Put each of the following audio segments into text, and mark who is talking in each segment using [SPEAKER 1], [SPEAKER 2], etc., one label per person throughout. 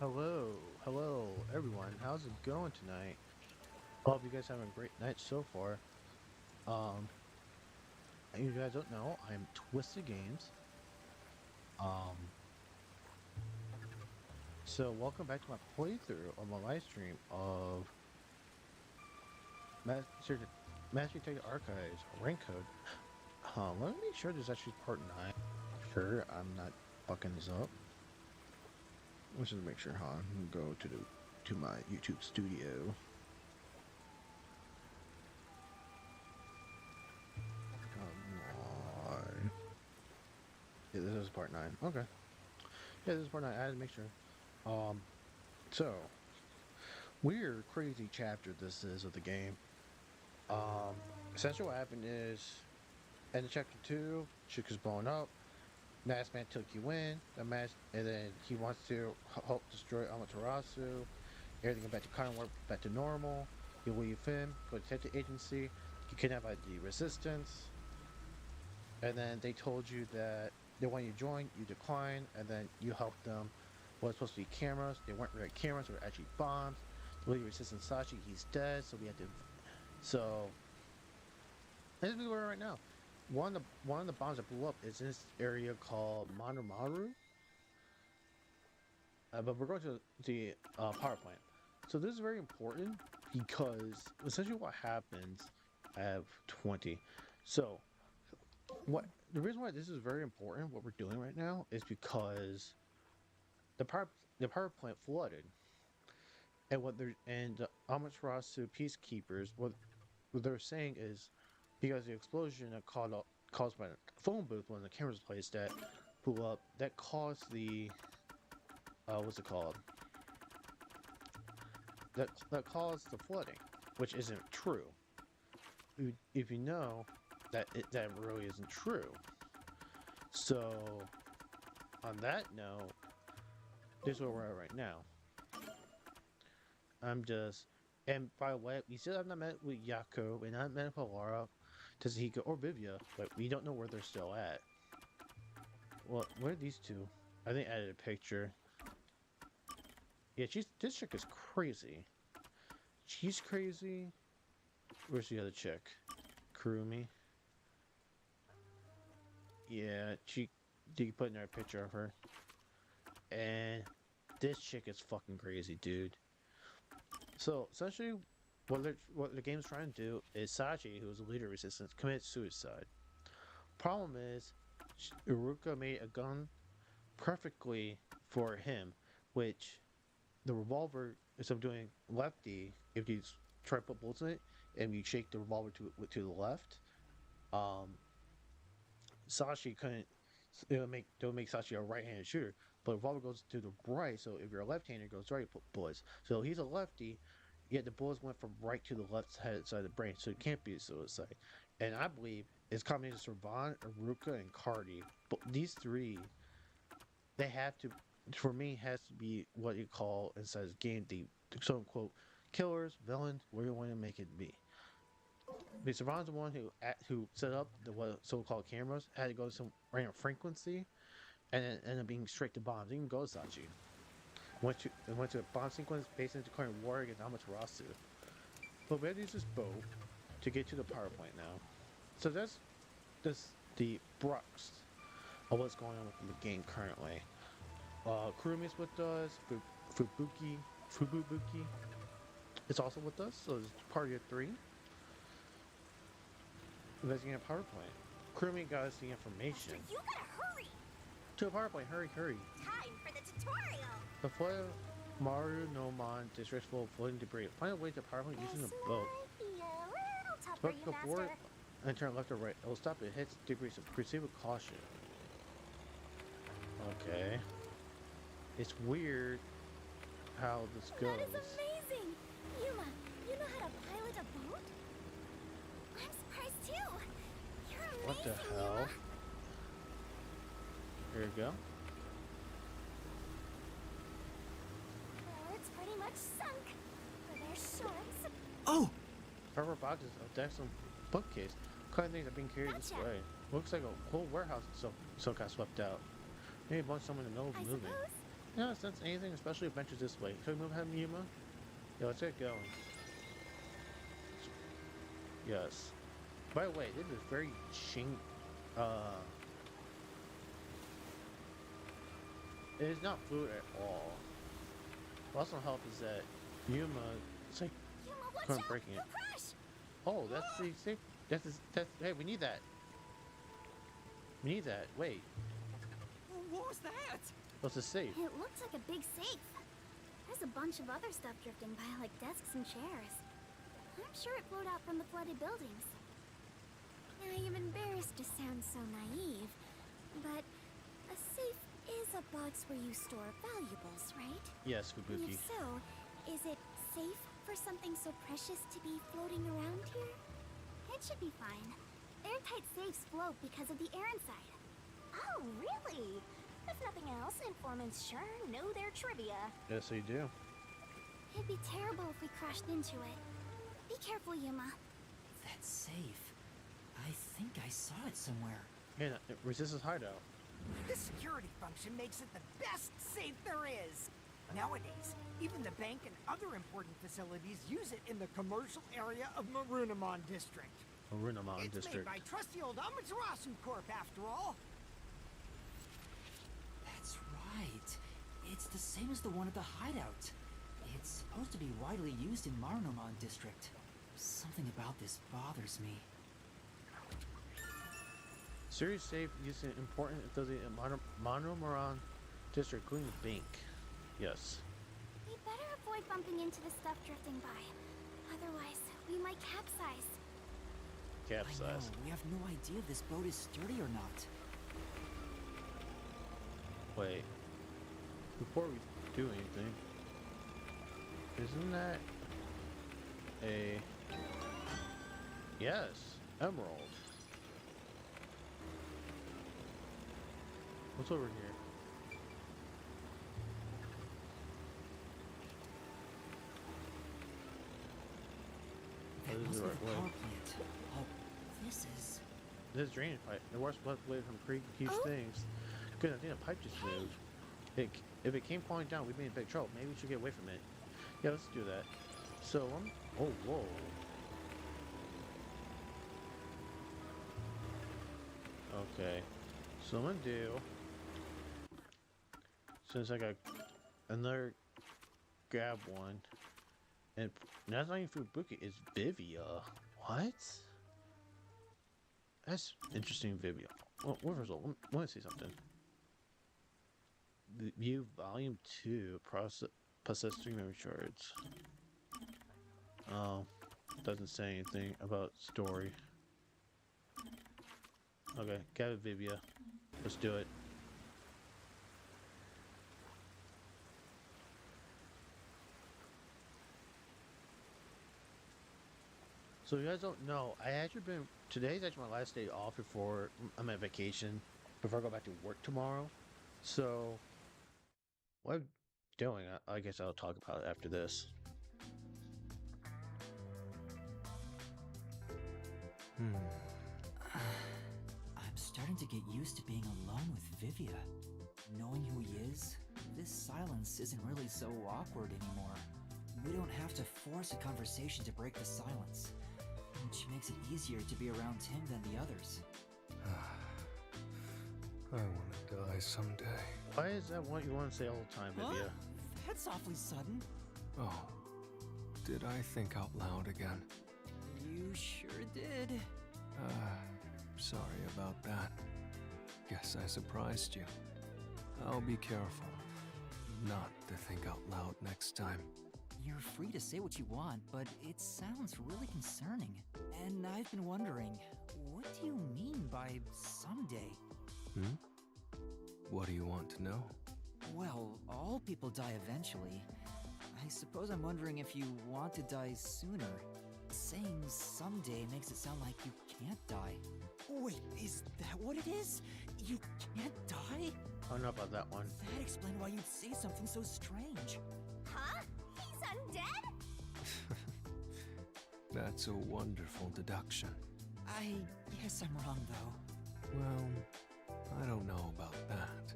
[SPEAKER 1] Hello, everyone. How's it going tonight? Hope you guys having a great night so far. Um, and you guys don't know, I'm Twisted Games. Um, so welcome back to my playthrough on my live stream of Master Master Detective Archives Rank Code. Let me make sure this is actually part 9. Sure, I'm not fucking this up. Let's just make sure, huh? Go to my YouTube studio. Come on. Yeah, this is part 9. Okay. Yeah, this is part 9. I had to make sure. Um, so weird, crazy chapter this is of the game. Essentially what happened is, end of chapter 2, shit is blowing up. Masked Man took you in. And then he wants to help destroy Amaterasu. Everything get back to kind of work back to normal. You leave him, go to detective agency. You kidnap by the resistance. And then they told you that they want you to join, you decline, and then you help them. What was supposed to be cameras, they weren't really cameras, they were actually bombs. The leader resistant Sashi, he's dead, so we had to. So, this is where we are right now. One of the bombs that blew up is in this area called Maru. But we're going to the power plant. So this is very important because essentially what happens. I have 20. So what the reason why this is very important, what we're doing right now, is because the power plant flooded, and the Amaterasu peacekeepers, what they're saying is because the explosion that caused by the phone booth when the cameras placed that blew up, that caused the what's it called? That caused the flooding, which isn't true. If you know that really isn't true. So on that note, this is where we're at right now. And by the way, we still have not met with Yako, we not met with Laura, Tazahika, or Vivia, but we don't know where they're still at. Well, where are these two? I think I added a picture. Yeah, this chick is crazy. She's crazy. Where's the other chick? Kurumi. Yeah, you put in a picture of her. And this chick is fucking crazy, dude. So essentially, what the game's trying to do is Sachi, who was a leader of resistance, commits suicide. Problem is, Iruka made a gun perfectly for him, which the revolver, instead of doing lefty, if you try to put bullets in it and you shake the revolver to the left, um, Sashi couldn't. It would make Sashi a right-handed shooter, but the revolver goes to the right. So if you're a left-hander, it goes right bullets. So he's a lefty, yet the bullets went from right to the left side of the brain, so it can't be a suicide. And I believe it's a combination of Servan, Aruka, and Cardi. But these three, they have to, for me, has to be what you call inside the game the quote unquote killers, villains, where you want to make it be. Because Servan's the one who set up the what so-called cameras, had to go to some random frequency, and then ended up being straight to bombs. Even Gosachi went to a bomb sequence based in declaring war against Amaterasu. But we had to use this boat to get to the power plant now. So that's the brux of what's going on with the game currently. Kurumi's with us. Fububuki is also with us. So it's party of 3. Investigating a power plant. Kurumi got us the information.
[SPEAKER 2] Master, you gotta hurry!
[SPEAKER 1] To a power plant, hurry.
[SPEAKER 2] Time for the tutorial!
[SPEAKER 1] The flood Maru no Mon districts full of floating debris. Find a way to power plant using a boat.
[SPEAKER 2] Might be a little tough for
[SPEAKER 1] Look
[SPEAKER 2] you,
[SPEAKER 1] forward
[SPEAKER 2] Master.
[SPEAKER 1] and turn left or right. It will stop at hits debris, so proceed with caution. Okay. It's weird how this goes.
[SPEAKER 2] That is amazing! Yuma, you know how to pilot a boat? I'm surprised too! You're amazing,
[SPEAKER 1] What the hell?
[SPEAKER 2] Yuma.
[SPEAKER 1] Here we go.
[SPEAKER 2] Well, it's pretty much sunk. For their shorts.
[SPEAKER 3] Oh!
[SPEAKER 1] Rubber boxes of Dexon bookcase. Kind of things are being carried this
[SPEAKER 2] Gotcha.
[SPEAKER 1] way. Looks like a whole warehouse so got swept out. Maybe a bunch of someone in the middle of
[SPEAKER 2] I
[SPEAKER 1] moving.
[SPEAKER 2] suppose
[SPEAKER 1] No, sense anything, especially adventures this way. Should we move ahead, Yuma? Yeah, let's get going. Yes. By the way, this is very it is not fluid at all. What also help is that Yuma, it's like
[SPEAKER 2] Yuma, watch
[SPEAKER 1] kind of
[SPEAKER 2] out!
[SPEAKER 1] breaking it.
[SPEAKER 2] You'll crash!
[SPEAKER 1] Oh, that's the thing. That's hey, we need that. We need that. Wait,
[SPEAKER 3] What was that?
[SPEAKER 1] what's the safe?
[SPEAKER 2] It looks like a big safe. There's a bunch of other stuff drifting by, like desks and chairs. I'm sure it flowed out from the flooded buildings. I am embarrassed to sound so naive, but a safe is a box where you store valuables, right?
[SPEAKER 1] Yes,
[SPEAKER 2] And
[SPEAKER 1] Fubuki.
[SPEAKER 2] if so, is it safe for something so precious to be floating around here? It should be fine. Airtight safes float because of the air inside. Oh, really? If nothing else, informants sure know their trivia.
[SPEAKER 1] Yes, they do.
[SPEAKER 2] It'd be terrible if we crashed into it. Be careful, Yuma.
[SPEAKER 3] That's safe. I think I saw it somewhere.
[SPEAKER 1] And resistance hideout.
[SPEAKER 4] The security function makes it the best safe there is. Nowadays, even the bank and other important facilities use it in the commercial area of Marunamon District.
[SPEAKER 1] Marunamon
[SPEAKER 4] It's
[SPEAKER 1] District.
[SPEAKER 4] made by trusty old Amaterasu Corp, after all.
[SPEAKER 3] That's right. It's the same as the one at the hideout. It's supposed to be widely used in Marunamon District. Something about this bothers me.
[SPEAKER 1] Serious safe used in important affiliate in Monomoran District, including the bank. Yes.
[SPEAKER 2] We better avoid bumping into the stuff drifting by. Otherwise, we might capsize.
[SPEAKER 3] I know,
[SPEAKER 1] Capsize.
[SPEAKER 3] we have no idea if this boat is sturdy or not.
[SPEAKER 1] Wait. Before we do anything, isn't that a... Yes, emerald. What's over here?
[SPEAKER 3] That
[SPEAKER 1] This is
[SPEAKER 3] must
[SPEAKER 1] the
[SPEAKER 3] be
[SPEAKER 1] right
[SPEAKER 3] the
[SPEAKER 1] way.
[SPEAKER 3] power plant. Oh, this is...
[SPEAKER 1] This drainage pipe. The water's blood away from creek huge
[SPEAKER 2] Oh.
[SPEAKER 1] things. Good, I think the pipe just moved. If it came falling down, we'd be in big trouble. Maybe we should get away from it. Yeah, let's do that. So, oh, whoa. Okay. So I'm gonna do... Since I got another grab one. And that's not even Fubuki, it's Vivia. What? That's interesting, Vivia. Well, first of all, I want to say something. View Volume 2, Processing Memory Shards. Oh, doesn't say anything about story. Okay, got it, Vivia. Let's do it. So you guys don't know, today's actually my last day off before I'm on vacation, before I go back to work tomorrow. So, what I'm doing, I guess I'll talk about it after this.
[SPEAKER 3] I'm starting to get used to being alone with Vivia. Knowing who he is, this silence isn't really so awkward anymore. We don't have to force a conversation to break the silence, which makes it easier to be around him than the others.
[SPEAKER 5] I want to die someday.
[SPEAKER 1] Why is that what you want to say all the time, Vivia?
[SPEAKER 3] That's awfully sudden.
[SPEAKER 5] Oh, did I think out loud again?
[SPEAKER 3] You sure did.
[SPEAKER 5] Sorry about that. Guess I surprised you. I'll be careful not to think out loud next time.
[SPEAKER 3] You're free to say what you want, but it sounds really concerning. And I've been wondering, what do you mean by someday?
[SPEAKER 5] What do you want to know?
[SPEAKER 3] Well, all people die eventually. I suppose I'm wondering if you want to die sooner. Saying someday makes it sound like you can't die. Wait, is that what it is? You can't die?
[SPEAKER 1] I don't know about that one.
[SPEAKER 3] That explained why you'd say something so strange.
[SPEAKER 2] Huh? He's undead?
[SPEAKER 5] That's a wonderful deduction.
[SPEAKER 3] I guess I'm wrong, though.
[SPEAKER 5] Well, I don't know about that.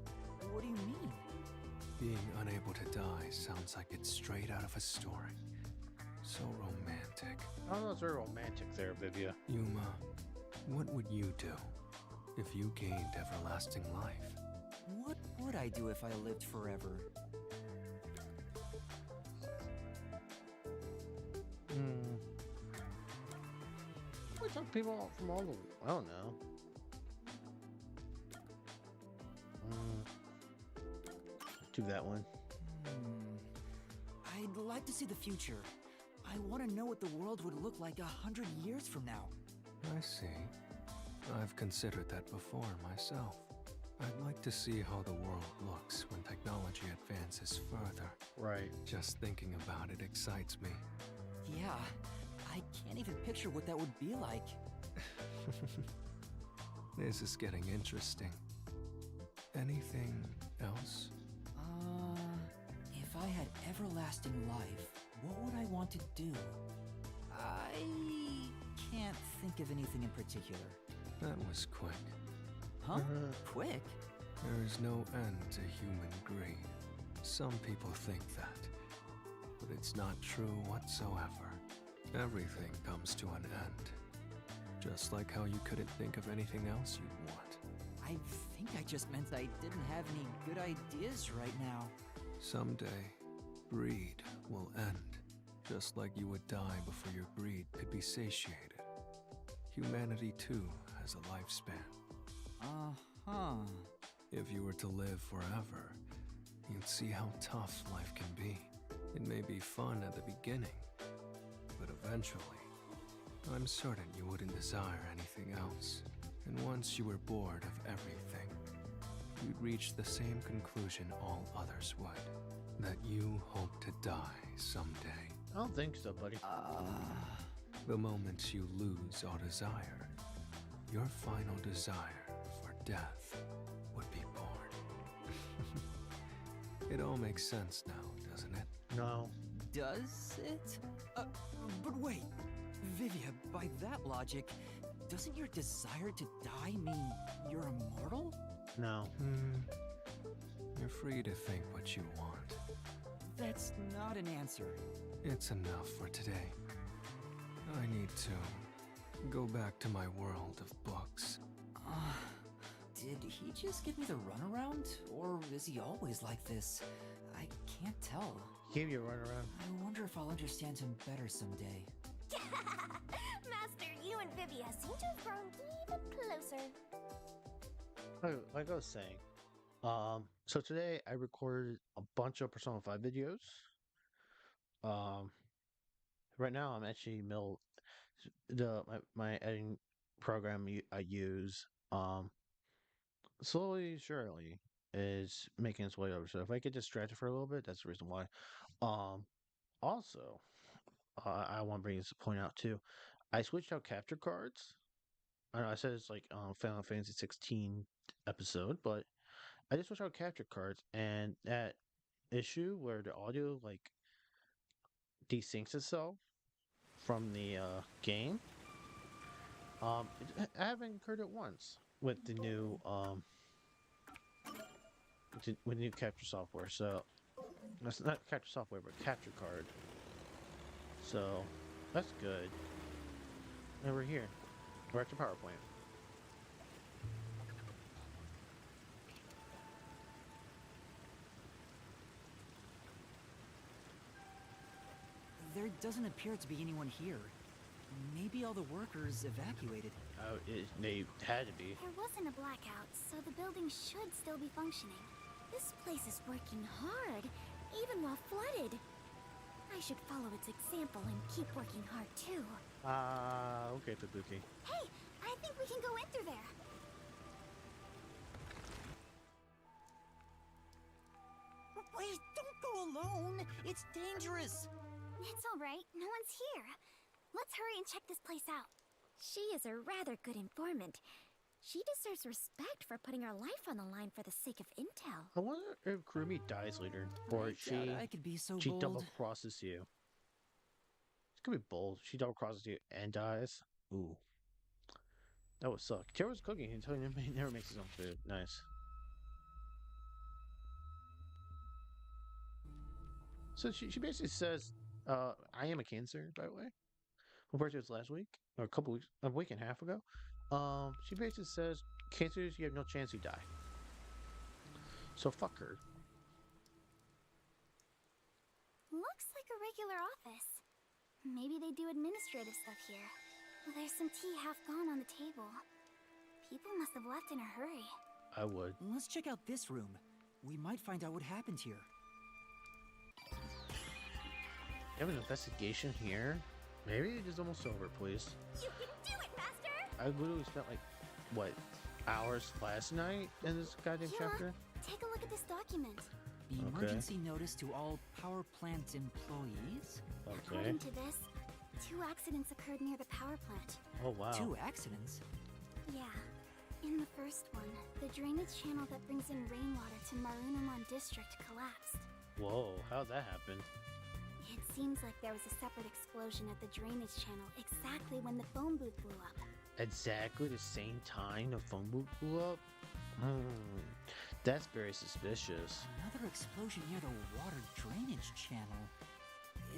[SPEAKER 3] What do you mean?
[SPEAKER 5] Being unable to die sounds like it's straight out of a story. So romantic.
[SPEAKER 1] I don't know, it's very romantic there, Vivia.
[SPEAKER 5] Yuma, what would you do if you gained everlasting life?
[SPEAKER 3] What would I do if I lived forever?
[SPEAKER 1] We talk people from all the... I don't know. Do that one.
[SPEAKER 3] I'd like to see the future. I want to know what the world would look like 100 years from now.
[SPEAKER 5] I see. I've considered that before myself. I'd like to see how the world looks when technology advances further.
[SPEAKER 1] Right.
[SPEAKER 5] Just thinking about it excites me.
[SPEAKER 3] Yeah, I can't even picture what that would be like.
[SPEAKER 5] This is getting interesting. Anything else?
[SPEAKER 3] If I had everlasting life, what would I want to do? I can't think of anything in particular.
[SPEAKER 5] That was quick.
[SPEAKER 3] Huh? Quick?
[SPEAKER 5] There is no end to human greed. Some people think that, but it's not true whatsoever. Everything comes to an end. Just like how you couldn't think of anything else you'd want.
[SPEAKER 3] I think I just meant I didn't have any good ideas right now.
[SPEAKER 5] Someday, greed will end, just like you would die before your greed could be satiated. Humanity too has a lifespan.
[SPEAKER 3] Uh-huh.
[SPEAKER 5] If you were to live forever, you'd see how tough life can be. It may be fun at the beginning, but eventually, I'm certain you wouldn't desire anything else. And once you were bored of everything, you'd reach the same conclusion all others would, that you hope to die someday.
[SPEAKER 1] I don't think so, buddy.
[SPEAKER 5] The moment you lose all desire, your final desire for death would be born. It all makes sense now, doesn't it?
[SPEAKER 1] No.
[SPEAKER 3] Does it? But wait, Vivia, by that logic, doesn't your desire to die mean you're immortal?
[SPEAKER 1] No.
[SPEAKER 5] You're free to think what you want.
[SPEAKER 3] That's not an answer.
[SPEAKER 5] It's enough for today. I need to go back to my world of books.
[SPEAKER 3] Did he just give me the runaround? Or is he always like this? I can't tell.
[SPEAKER 1] Give you a runaround.
[SPEAKER 3] I wonder if I'll understand him better someday.
[SPEAKER 2] Master, you and Vivia seem to have grown even closer.
[SPEAKER 1] Like I was saying, so today I recorded a bunch of Persona 5 videos. Right now I'm actually my editing program I use, slowly, surely is making its way over. So if I get distracted for a little bit, that's the reason why. Also, I want to bring this point out too. I switched out capture cards. I know I said it's like Final Fantasy 16 episode, but I just switched out capture cards, and that issue where the audio like desyncs itself from the game, I haven't incurred it once with the new with new capture software. So that's not capture software, but capture card. So that's good. And we're here. We're at the power plant.
[SPEAKER 3] There doesn't appear to be anyone here. Maybe all the workers evacuated.
[SPEAKER 1] They had to be.
[SPEAKER 2] There wasn't a blackout, so the building should still be functioning. This place is working hard, even while flooded. I should follow its example and keep working hard too.
[SPEAKER 1] Okay, Tabuki.
[SPEAKER 2] Hey, I think we can go in through there.
[SPEAKER 3] Wait, don't go alone! It's dangerous!
[SPEAKER 2] It's all right, no one's here. Let's hurry and check this place out. She is a rather good informant. She deserves respect for putting her life on the line for the sake of intel.
[SPEAKER 1] I wonder if Kurumi dies later, or
[SPEAKER 3] I doubt I could be so
[SPEAKER 1] she
[SPEAKER 3] bold.
[SPEAKER 1] double crosses you. It could be bold. She double crosses you and dies. Ooh, that would suck. Tero's cooking until he never makes his own food. Nice. So she basically says, I am a Cancer, by the way. Compared to this last week, or a couple weeks, a week and a half ago. She basically says, Cancers, you have no chance, you die. So fuck her.
[SPEAKER 2] Looks like a regular office. Maybe they do administrative stuff here. There's some tea half gone on the table. People must have left in a hurry.
[SPEAKER 1] I would.
[SPEAKER 3] Let's check out this room. We might find out what happened here.
[SPEAKER 1] You have an investigation here? Maybe it is almost over, please.
[SPEAKER 2] You can do it, Master!
[SPEAKER 1] I literally spent like, what, hours last night in this goddamn chapter?
[SPEAKER 2] Take a look at this document.
[SPEAKER 3] The
[SPEAKER 1] Okay.
[SPEAKER 3] emergency notice to all power plant employees?
[SPEAKER 1] Okay.
[SPEAKER 2] According to this, 2 accidents occurred near the power plant.
[SPEAKER 1] Oh, wow.
[SPEAKER 3] 2 accidents?
[SPEAKER 2] Yeah. In the first one, the drainage channel that brings in rainwater to Marunamon District collapsed.
[SPEAKER 1] Whoa, how'd that happen?
[SPEAKER 2] It seems like there was a separate explosion at the drainage channel exactly when the phone booth blew up.
[SPEAKER 1] Exactly the same time the phone booth blew up? That's very suspicious.
[SPEAKER 3] Another explosion near the water drainage channel.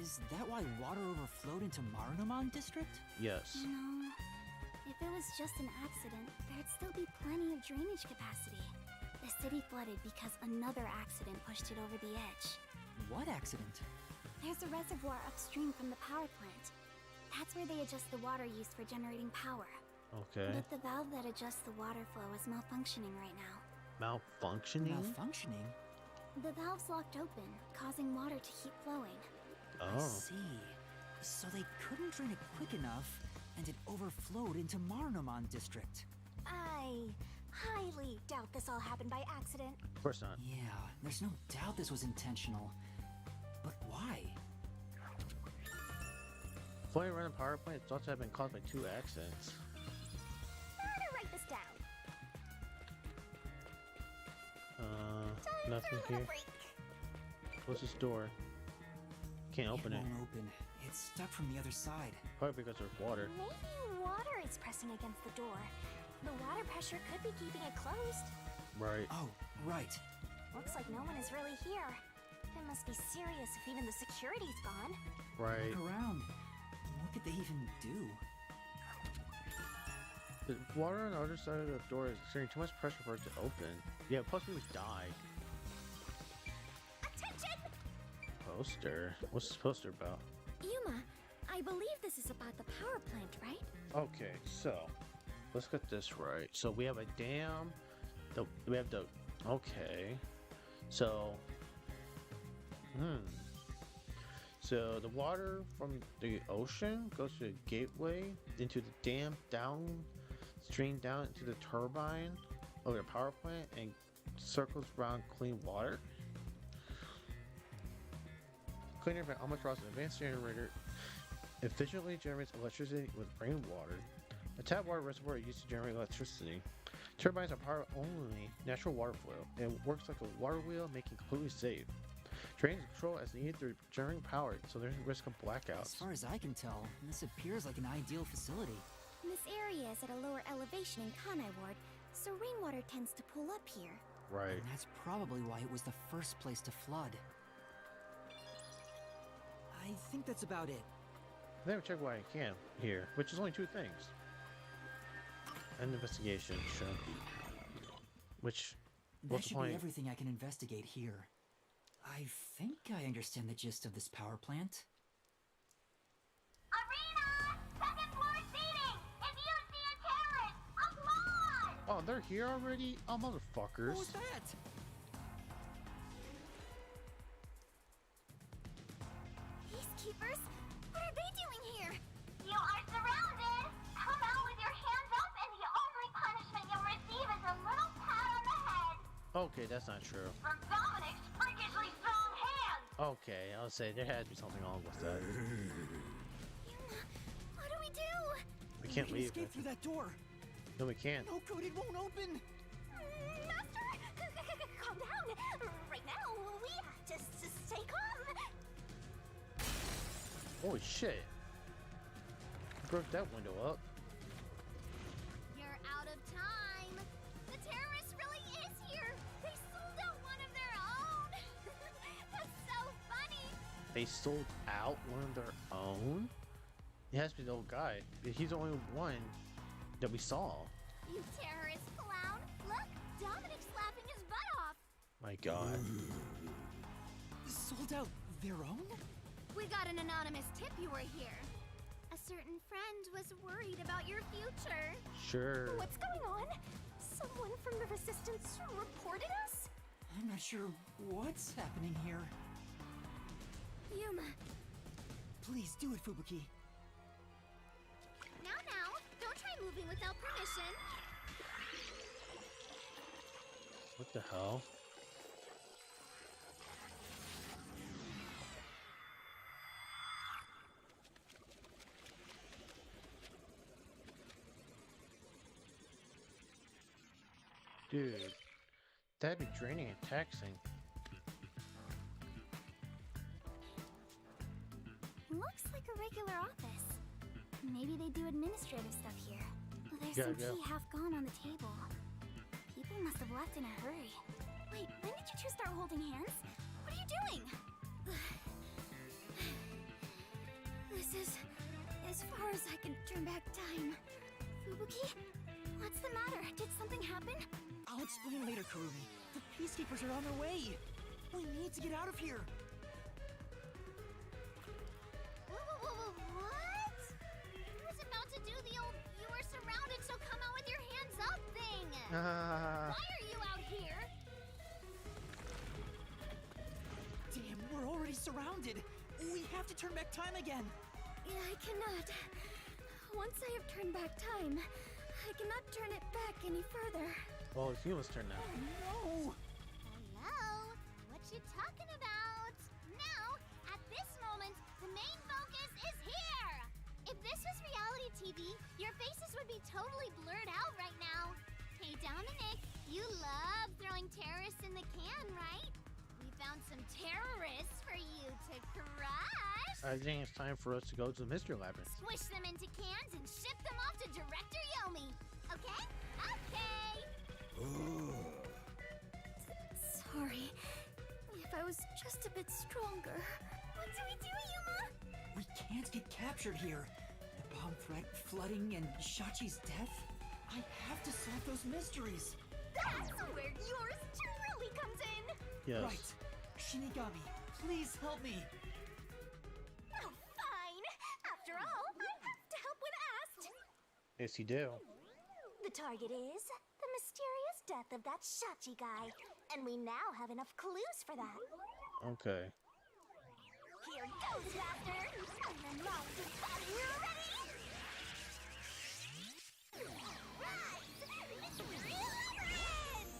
[SPEAKER 3] Is that why water overflowed into Marunamon District?
[SPEAKER 1] Yes.
[SPEAKER 2] No. If it was just an accident, there'd still be plenty of drainage capacity. The city flooded because another accident pushed it over the edge.
[SPEAKER 3] What accident?
[SPEAKER 2] There's a reservoir upstream from the power plant. That's where they adjust the water used for generating power.
[SPEAKER 1] Okay.
[SPEAKER 2] But the valve that adjusts the water flow is malfunctioning right now.
[SPEAKER 1] Malfunctioning?
[SPEAKER 3] Malfunctioning?
[SPEAKER 2] The valve's locked open, causing water to keep flowing.
[SPEAKER 3] I
[SPEAKER 1] Oh.
[SPEAKER 3] see. So they couldn't drain it quick enough, and it overflowed into Marunamon District.
[SPEAKER 2] I highly doubt this all happened by accident.
[SPEAKER 1] Of course not.
[SPEAKER 3] Yeah, there's no doubt this was intentional. But why?
[SPEAKER 1] Flooding around the power plant is thought to have been caused by 2 accidents.
[SPEAKER 2] Better write this down.
[SPEAKER 1] Nothing
[SPEAKER 2] For a
[SPEAKER 1] here.
[SPEAKER 2] break.
[SPEAKER 1] What's this door? Can't open it.
[SPEAKER 3] Won't open. It's stuck from the other side.
[SPEAKER 1] Probably because there's water.
[SPEAKER 2] Maybe water is pressing against the door. The water pressure could be keeping it closed.
[SPEAKER 1] Right.
[SPEAKER 3] Oh, right.
[SPEAKER 2] Looks like no one is really here. It must be serious if even the security's gone.
[SPEAKER 1] Right.
[SPEAKER 3] Look around. What could they even do?
[SPEAKER 1] The water on the other side of the door is exerting too much pressure for it to open. Yeah, plus we would die.
[SPEAKER 2] Attention!
[SPEAKER 1] Poster? What's this poster about?
[SPEAKER 2] Yuma, I believe this is about the power plant, right?
[SPEAKER 1] Okay, so let's get this right. So we have a dam. We have the. Okay. So. So the water from the ocean goes to the gateway into the dam, stream down into the turbine of the power plant, and circles around clean water. Cleaner by Almost an advanced generator efficiently generates electricity with rainwater. A tap water reservoir is used to generate electricity. Turbines are power only natural water flow and works like a water wheel, making completely safe. Drains control as needed through generating power, so there's no risk of blackouts.
[SPEAKER 3] As far as I can tell, this appears like an ideal facility.
[SPEAKER 2] This area is at a lower elevation in Kanai Ward, so rainwater tends to pool up here.
[SPEAKER 1] Right.
[SPEAKER 3] And that's probably why it was the first place to flood. I think that's about it.
[SPEAKER 1] Let me check what I can here, which is only 2 things. An investigation, sure. Which,
[SPEAKER 3] That
[SPEAKER 1] what's the
[SPEAKER 3] should be
[SPEAKER 1] point?
[SPEAKER 3] everything I can investigate here. I think I understand the gist of this power plant.
[SPEAKER 2] Arena! Second floor seating! If you see a terrorist, applaud!
[SPEAKER 1] Oh, they're here already? Oh, motherfuckers.
[SPEAKER 3] What was that?
[SPEAKER 2] Peacekeepers? What are they doing here?
[SPEAKER 6] You are surrounded! Come out with your hands up and the only punishment you'll receive is a little pat on the head
[SPEAKER 1] Okay, that's not true.
[SPEAKER 6] from Dominic's freakishly strong hands!
[SPEAKER 1] Okay, I'll say there had to be something wrong with that.
[SPEAKER 2] Yuma, what do we do?
[SPEAKER 1] We can't
[SPEAKER 3] We can
[SPEAKER 1] leave.
[SPEAKER 3] escape through that door.
[SPEAKER 1] No, we can't.
[SPEAKER 3] No code, it won't open.
[SPEAKER 2] Master! Calm down! Right now, we have to stay calm!
[SPEAKER 1] Holy shit. Broke that window up.
[SPEAKER 2] You're out of time! The terrorist really is here! They sold out one of their own! That's so funny!
[SPEAKER 1] They sold out one of their own? It has to be the old guy. He's the only one that we saw.
[SPEAKER 2] You terrorist clown! Look! Dominic's laughing his butt off!
[SPEAKER 1] My god.
[SPEAKER 3] Sold out their own?
[SPEAKER 2] We got an anonymous tip you were here. A certain friend was worried about your future.
[SPEAKER 1] Sure.
[SPEAKER 2] What's going on? Someone from the Resistance reported us?
[SPEAKER 3] I'm not sure what's happening here.
[SPEAKER 2] Yuma.
[SPEAKER 3] Please do it, Fubuki.
[SPEAKER 2] Now, don't try moving without permission.
[SPEAKER 1] What the hell? Dude, that'd be draining and taxing.
[SPEAKER 2] Looks like a regular office. Maybe they do administrative stuff here. There's
[SPEAKER 1] Gotta
[SPEAKER 2] some
[SPEAKER 1] go.
[SPEAKER 2] tea half gone on the table. People must have left in a hurry. Wait, when did you two start holding hands? What are you doing? This is as far as I can turn back time. Fubuki? What's the matter? Did something happen?
[SPEAKER 3] I'll explain later, Kurumi. The peacekeepers are on their way. We need to get out of here.
[SPEAKER 2] What? I was about to do the old "you are surrounded, so come out with your hands up" thing. Why are you out here?
[SPEAKER 3] Damn, we're already surrounded. We have to turn back time again.
[SPEAKER 2] I cannot. Once I have turned back time, I cannot turn it back any further.
[SPEAKER 1] Well, it's Yuma's turn now.
[SPEAKER 3] No!
[SPEAKER 2] Hello? What you talking about? Now, at this moment, the main focus is here! If this was reality TV, your faces would be totally blurred out right now. Hey, Dominic, you love throwing terrorists in the can, right? We found some terrorists for you to crush!
[SPEAKER 1] I think it's time for us to go to the Mystery Labyrinth.
[SPEAKER 2] Squish them into cans and ship them off to Director Yomi. Okay? Okay! Sorry. If I was just a bit stronger. What do we do, Yuma?
[SPEAKER 3] We can't get captured here. The bomb threat, flooding, and Shachi's death. I have to solve those mysteries.
[SPEAKER 2] That's where yours truly comes in!
[SPEAKER 1] Yes.
[SPEAKER 3] Right. Shinigami, please help me.
[SPEAKER 2] Oh, fine! After all, I have to help when asked!
[SPEAKER 1] Yes, you do.
[SPEAKER 2] The target is the mysterious death of that Shachi guy. And we now have enough clues for that.
[SPEAKER 1] Okay.
[SPEAKER 2] Here goes, Master! And then Monster Body, you ready? Rise! Mystery Labyrinth!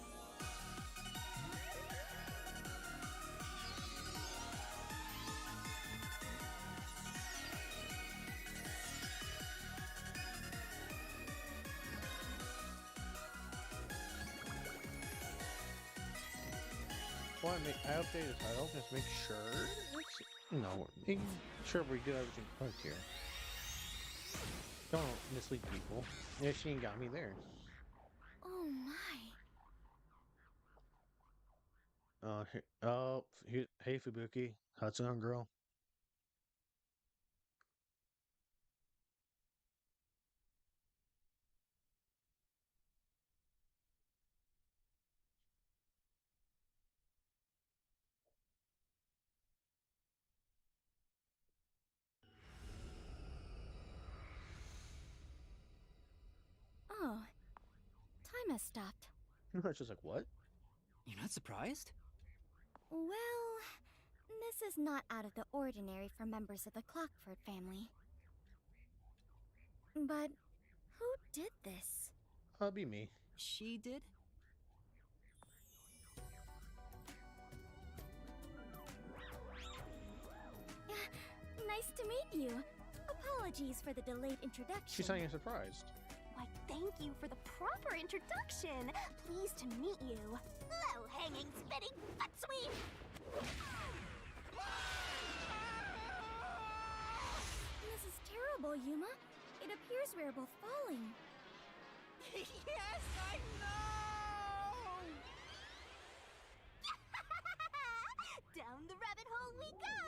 [SPEAKER 1] Well, I updated the title just make sure it's, making sure we do everything correct here. Don't mislead people. Yeah, she ain't got me there.
[SPEAKER 2] Oh my.
[SPEAKER 1] Hey Fubuki, how's it going, girl?
[SPEAKER 2] Oh. Time has stopped.
[SPEAKER 1] She's like, what?
[SPEAKER 3] You're not surprised?
[SPEAKER 2] Well, this is not out of the ordinary for members of the Clockford family. But who did this?
[SPEAKER 1] That'll be me.
[SPEAKER 3] She did?
[SPEAKER 2] Nice to meet you. Apologies for the delayed introduction.
[SPEAKER 1] She's sounding surprised.
[SPEAKER 2] Why, thank you for the proper introduction. Pleased to meet you. Low-hanging, spitting butt sweep. This is terrible, Yuma. It appears we are both falling.
[SPEAKER 4] Yes, I know!
[SPEAKER 2] Down the rabbit hole we go!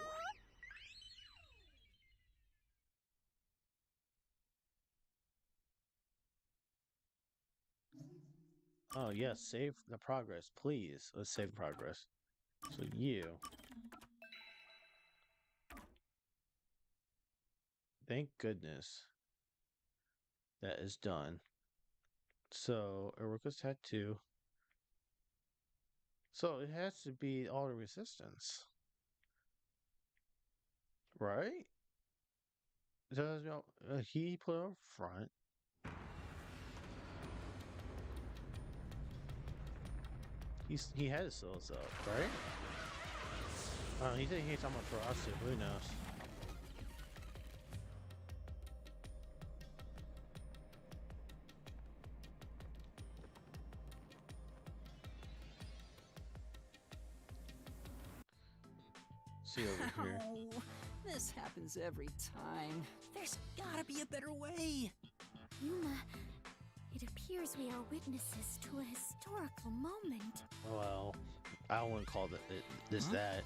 [SPEAKER 1] Oh yes, save the progress, please. Let's save progress. So you. Thank goodness that is done. So Eruka's tattoo. So it has to be all the resistance, right? Does he put up front? He had to sell us up, right? He said he's talking about for us too. Who knows? See over here.
[SPEAKER 3] Ow, this happens every time. There's gotta be a better way.
[SPEAKER 2] Yuma, it appears we are witnesses to a historical moment.
[SPEAKER 1] Well, I wouldn't call this
[SPEAKER 3] Huh?
[SPEAKER 1] that.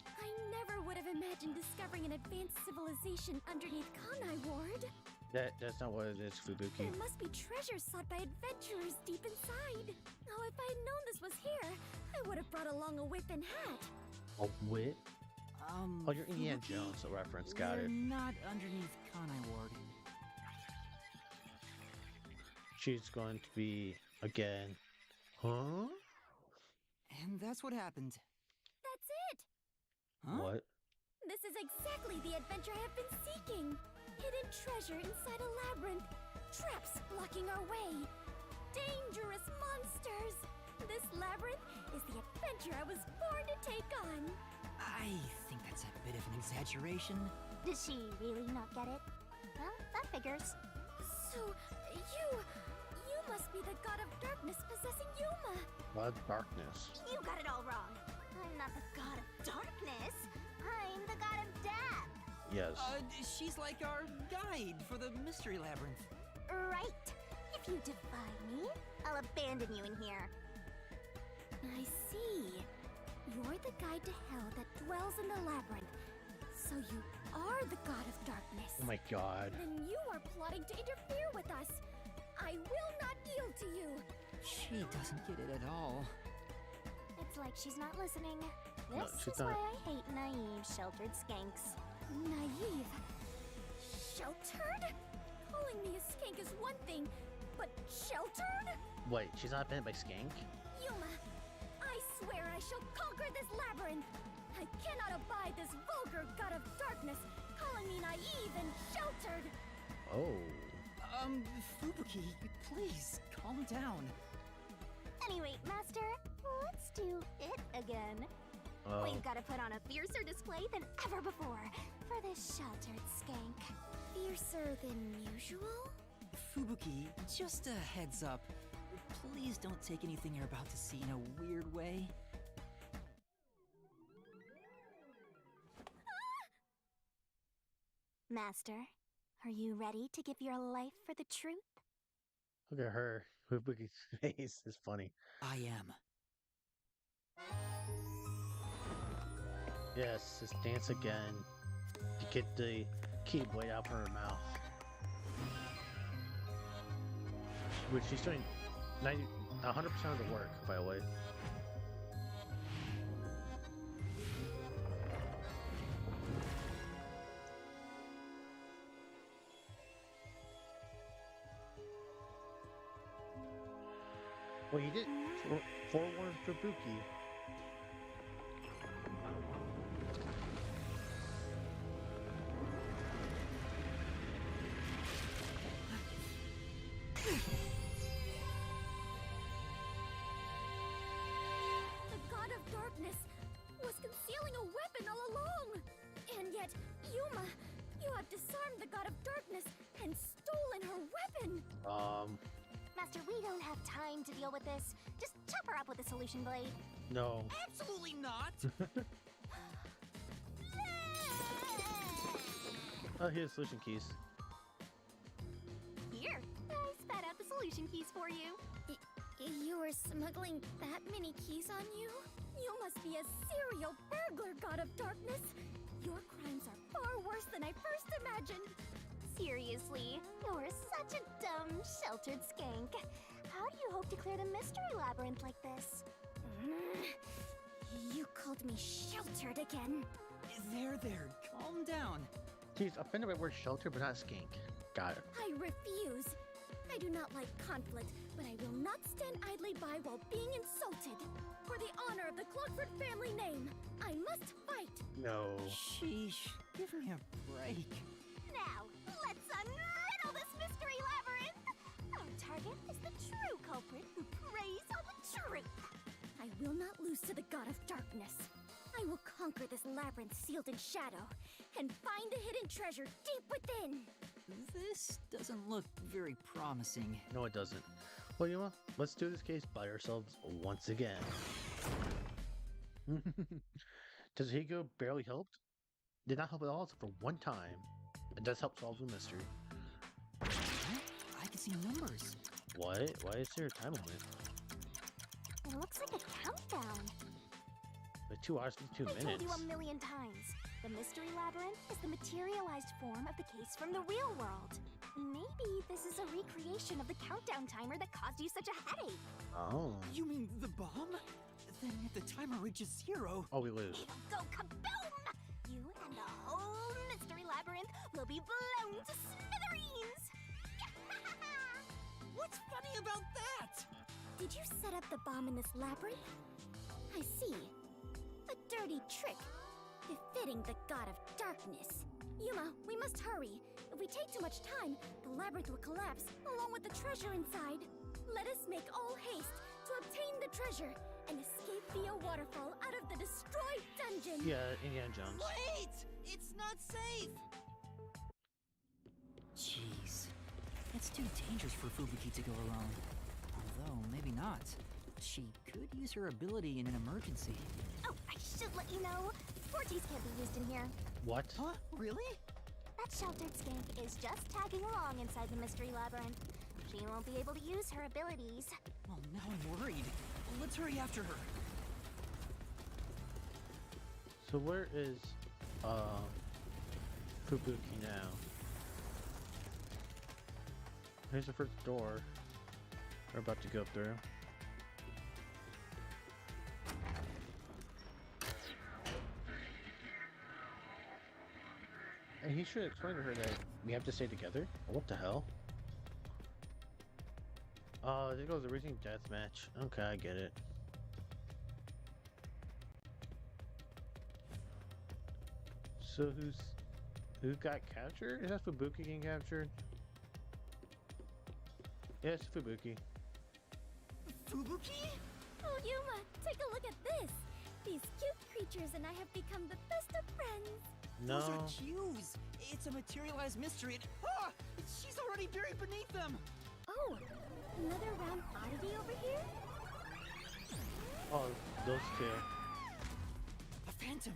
[SPEAKER 2] I never would have imagined discovering an advanced civilization underneath Kanai Ward.
[SPEAKER 1] That's not what it is, Fubuki.
[SPEAKER 2] There must be treasures sought by adventurers deep inside. Oh, if I had known this was here, I would have brought along a whip and hat.
[SPEAKER 1] A whip? Oh, you're Indiana
[SPEAKER 3] Fubuki,
[SPEAKER 1] Jones, a reference. Got
[SPEAKER 3] we're
[SPEAKER 1] it.
[SPEAKER 3] not underneath Kanai Ward.
[SPEAKER 1] She's going to be again. Huh?
[SPEAKER 3] And that's what happened.
[SPEAKER 2] That's it!
[SPEAKER 3] Huh?
[SPEAKER 1] What?
[SPEAKER 2] This is exactly the adventure I have been seeking. Hidden treasure inside a labyrinth. Traps blocking our way. Dangerous monsters. This labyrinth is the adventure I was born to take on.
[SPEAKER 3] I think that's a bit of an exaggeration.
[SPEAKER 6] Does she really not get it? Well, that figures.
[SPEAKER 2] So, you must be the god of darkness possessing Yuma.
[SPEAKER 1] Blood darkness.
[SPEAKER 6] You got it all wrong. I'm not the god of darkness. I'm the god of death.
[SPEAKER 1] Yes.
[SPEAKER 3] She's like our guide for the mystery labyrinth.
[SPEAKER 6] Right. If you defy me, I'll abandon you in here.
[SPEAKER 2] I see. You're the guide to hell that dwells in the labyrinth. So you are the god of darkness.
[SPEAKER 1] Oh my god.
[SPEAKER 2] Then you are plotting to interfere with us. I will not yield to you.
[SPEAKER 3] She doesn't get it at all.
[SPEAKER 6] It's like she's not listening.
[SPEAKER 1] No,
[SPEAKER 6] This
[SPEAKER 1] she's
[SPEAKER 6] is why
[SPEAKER 1] not.
[SPEAKER 6] I hate naive, sheltered skanks.
[SPEAKER 2] Naive. Sheltered? Calling me a skank is one thing, but sheltered?
[SPEAKER 1] Wait, she's not banned by Skank?
[SPEAKER 2] Yuma, I swear I shall conquer this labyrinth. I cannot abide this vulgar god of darkness calling me naive and sheltered.
[SPEAKER 1] Oh.
[SPEAKER 3] Fubuki, please, calm down.
[SPEAKER 6] Anyway, Master, let's do it again.
[SPEAKER 1] Oh.
[SPEAKER 6] We've got to put on a fiercer display than ever before for this sheltered skank.
[SPEAKER 2] Fiercer than usual?
[SPEAKER 3] Fubuki, just a heads up. Please don't take anything you're about to see in a weird way.
[SPEAKER 6] Master, are you ready to give your life for the truth?
[SPEAKER 1] Look at her. Fubuki's face is funny.
[SPEAKER 3] I am.
[SPEAKER 1] Yes, just dance again to get the keyblade out of her mouth. Which she's doing 100% of the work, by the way. Well, you did forewarn Fubuki.
[SPEAKER 2] The god of darkness was concealing a weapon all along. And yet, Yuma, you have disarmed the god of darkness and stolen her weapon.
[SPEAKER 6] Master, we don't have time to deal with this. Just chop her up with a solution blade.
[SPEAKER 1] No.
[SPEAKER 3] Absolutely not!
[SPEAKER 1] Oh, here's solution keys.
[SPEAKER 6] Here, I spat out the solution keys for you.
[SPEAKER 2] You were smuggling that many keys on you? You must be a serial burglar, god of darkness. Your crimes are far worse than I first imagined.
[SPEAKER 6] Seriously, you're such a dumb, sheltered skank.
[SPEAKER 2] how do you hope to clear the mystery labyrinth like this? You called me sheltered again.
[SPEAKER 3] There, calm down.
[SPEAKER 1] Jeez, offended by the word shelter, but not skink. Got it.
[SPEAKER 2] I refuse. I do not like conflict, but I will not stand idly by while being insulted. For the honor of the Clockford family name, I must fight.
[SPEAKER 1] No.
[SPEAKER 3] Sheesh, give me a break.
[SPEAKER 2] Now, let's unriddle this mystery labyrinth. Our target is the true culprit who preys on the truth. I will not lose to the god of darkness. I will conquer this labyrinth sealed in shadow and find the hidden treasure deep within.
[SPEAKER 3] This doesn't look very promising.
[SPEAKER 1] No, it doesn't. Well, you know what? Let's do this case by ourselves once again. Does Higo barely helped? Did not help at all except for one time. It does help solve the mystery.
[SPEAKER 3] I can see numbers.
[SPEAKER 1] What? Why is there a time limit?
[SPEAKER 2] It looks like a countdown.
[SPEAKER 1] Like 2 hours, 52
[SPEAKER 2] I
[SPEAKER 1] minutes.
[SPEAKER 2] told you 1,000,000 times. The mystery labyrinth is the materialized form of the case from the real world. Maybe this is a recreation of the countdown timer that caused you such a headache.
[SPEAKER 1] Oh.
[SPEAKER 3] You mean the bomb? Then if the timer reaches 0...
[SPEAKER 1] Oh, we lose.
[SPEAKER 2] It'll go kaboom! You and the whole mystery labyrinth will be blown to smithereens!
[SPEAKER 3] What's funny about that?
[SPEAKER 2] Did you set up the bomb in this labyrinth? I see. A dirty trick. Befitting the god of darkness. Yuma, we must hurry. If we take too much time, the labyrinth will collapse, along with the treasure inside. Let us make all haste to obtain the treasure and escape via waterfall out of the destroyed dungeon.
[SPEAKER 1] Yeah, Indiana Jones.
[SPEAKER 3] Wait! It's not safe! Jeez. It's too dangerous for Fubuki to go alone. Although, maybe not. She could use her ability in an emergency.
[SPEAKER 2] Oh, I should let you know. Forties can't be used in here.
[SPEAKER 1] What?
[SPEAKER 3] Huh? Really?
[SPEAKER 2] That sheltered skank is just tagging along inside the mystery labyrinth. She won't be able to use her abilities.
[SPEAKER 3] Well, now I'm worried. Let's hurry after her.
[SPEAKER 1] So where is, Fubuki now? Here's the first door we're about to go through. And he should explain to her that we have to stay together? What the hell? Oh, there goes the Racing Deathmatch. Okay, I get it. So who got captured? Is that Fubuki getting captured? Yes, Fubuki.
[SPEAKER 3] Fubuki?
[SPEAKER 2] Oh, Yuma, take a look at this. These cute creatures and I have become the best of friends.
[SPEAKER 1] No.
[SPEAKER 3] Those are cues. It's a materialized mystery. She's already buried beneath them.
[SPEAKER 2] Oh, another round oddity over here?
[SPEAKER 1] Oh, those two.
[SPEAKER 3] A phantom.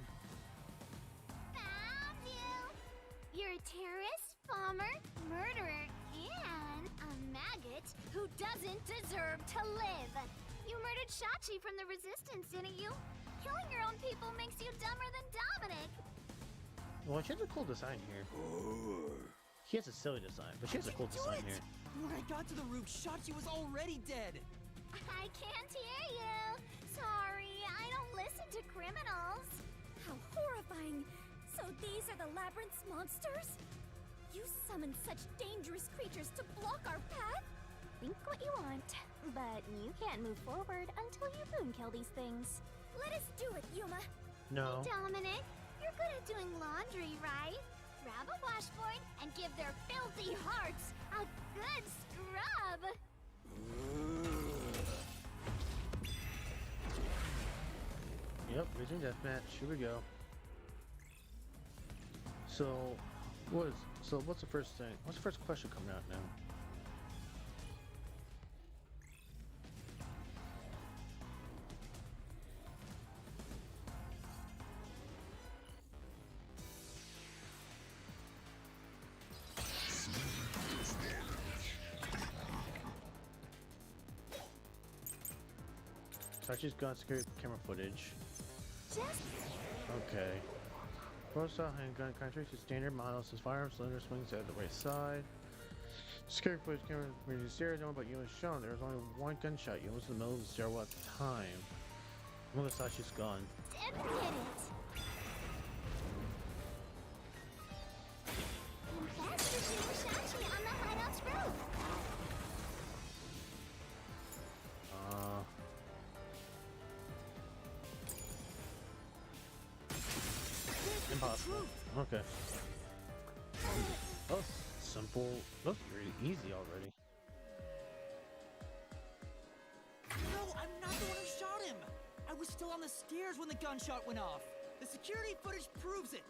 [SPEAKER 6] Found you! You're a terrorist, bomber, murderer, and a maggot who doesn't deserve to live. You murdered Shachi from the Resistance, didn't you? Killing your own people makes you dumber than Dominic.
[SPEAKER 1] Well, she has a cool design here. He has a silly design, but she has a cool design here.
[SPEAKER 3] When I got to the roof, Shachi was already dead.
[SPEAKER 6] I can't hear you. Sorry, I don't listen to criminals.
[SPEAKER 2] How horrifying! So these are the labyrinth's monsters? You summoned such dangerous creatures to block our path? Think what you want, but you can't move forward until you boom kill these things. Let us do it, Yuma!
[SPEAKER 1] No.
[SPEAKER 6] Dominic, you're good at doing laundry, right? Grab a washboard and give their filthy hearts a good scrub.
[SPEAKER 1] Yep, Racing Deathmatch. Here we go. So, what's the first thing? What's the first question coming out now? Sachi's gun security camera footage.
[SPEAKER 2] Just
[SPEAKER 1] Okay. Pro style handgun contrary to standard models, his firearm cylinder swings at the right side. Scary footage camera when you stare down, but you was shown there was only one gunshot. You was in the middle of the stairwell at the time. Melissa thought she's gone.
[SPEAKER 6] Dip hit it. Faster shooting Shachi on the hideout's roof.
[SPEAKER 1] Impossible. Okay. That was simple. That was really easy already.
[SPEAKER 3] No, I'm not the one who shot him! I was still on the stairs when the gunshot went off. The security footage proves it.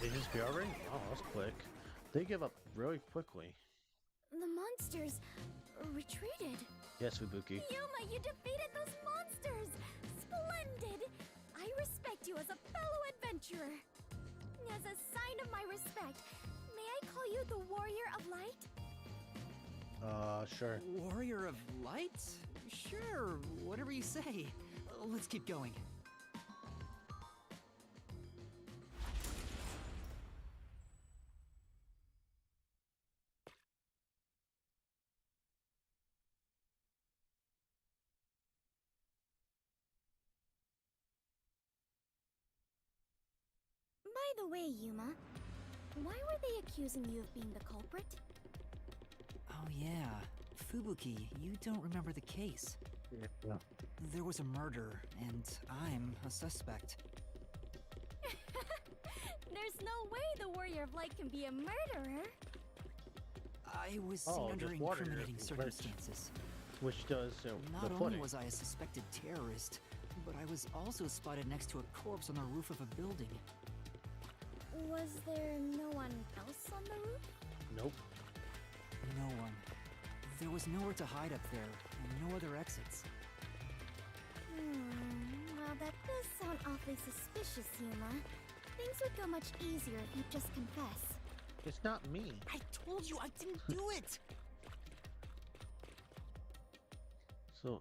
[SPEAKER 1] They just be already? Oh, that was quick. They give up really quickly.
[SPEAKER 2] The monsters retreated.
[SPEAKER 1] Yes, Fubuki.
[SPEAKER 2] Yuma, you defeated those monsters! Splendid! I respect you as a fellow adventurer. As a sign of my respect, may I call you the Warrior of Light?
[SPEAKER 1] Sure.
[SPEAKER 3] Warrior of Light? Sure, whatever you say. Let's keep going.
[SPEAKER 2] By the way, Yuma, why were they accusing you of being the culprit?
[SPEAKER 3] Oh yeah, Fubuki, you don't remember the case.
[SPEAKER 1] Yeah.
[SPEAKER 3] There was a murder, and I'm a suspect.
[SPEAKER 2] There's no way the Warrior of Light can be a murderer.
[SPEAKER 3] I was seen
[SPEAKER 1] Oh,
[SPEAKER 3] under
[SPEAKER 1] just water,
[SPEAKER 3] incriminating
[SPEAKER 1] which-
[SPEAKER 3] circumstances.
[SPEAKER 1] Which does
[SPEAKER 3] Not
[SPEAKER 1] the
[SPEAKER 3] only
[SPEAKER 1] pudding.
[SPEAKER 3] was I a suspected terrorist, but I was also spotted next to a corpse on the roof of a building.
[SPEAKER 2] Was there no one else on the roof?
[SPEAKER 1] Nope.
[SPEAKER 3] No one. There was nowhere to hide up there, and no other exits.
[SPEAKER 2] Well, that does sound awfully suspicious, Yuma. Things would go much easier if you'd just confess.
[SPEAKER 1] It's not me.
[SPEAKER 3] I told you I didn't do it!
[SPEAKER 1] So,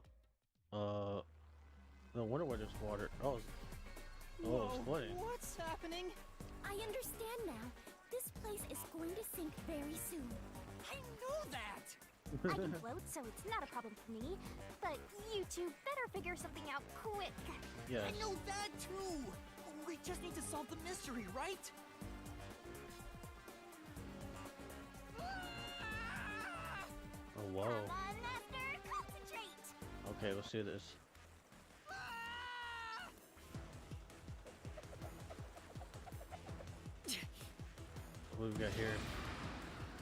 [SPEAKER 1] no wonder why there's water. Oh, it's
[SPEAKER 3] Whoa,
[SPEAKER 1] flooding.
[SPEAKER 3] what's happening?
[SPEAKER 2] I understand now. This place is going to sink very soon.
[SPEAKER 3] I know that!
[SPEAKER 6] I can float, so it's not a problem for me. But you two better figure something out quick.
[SPEAKER 1] Yes.
[SPEAKER 3] I know that too! We just need to solve the mystery, right?
[SPEAKER 1] Oh, whoa.
[SPEAKER 6] Come on, Master, concentrate.
[SPEAKER 1] Okay, let's do this. What do we got here?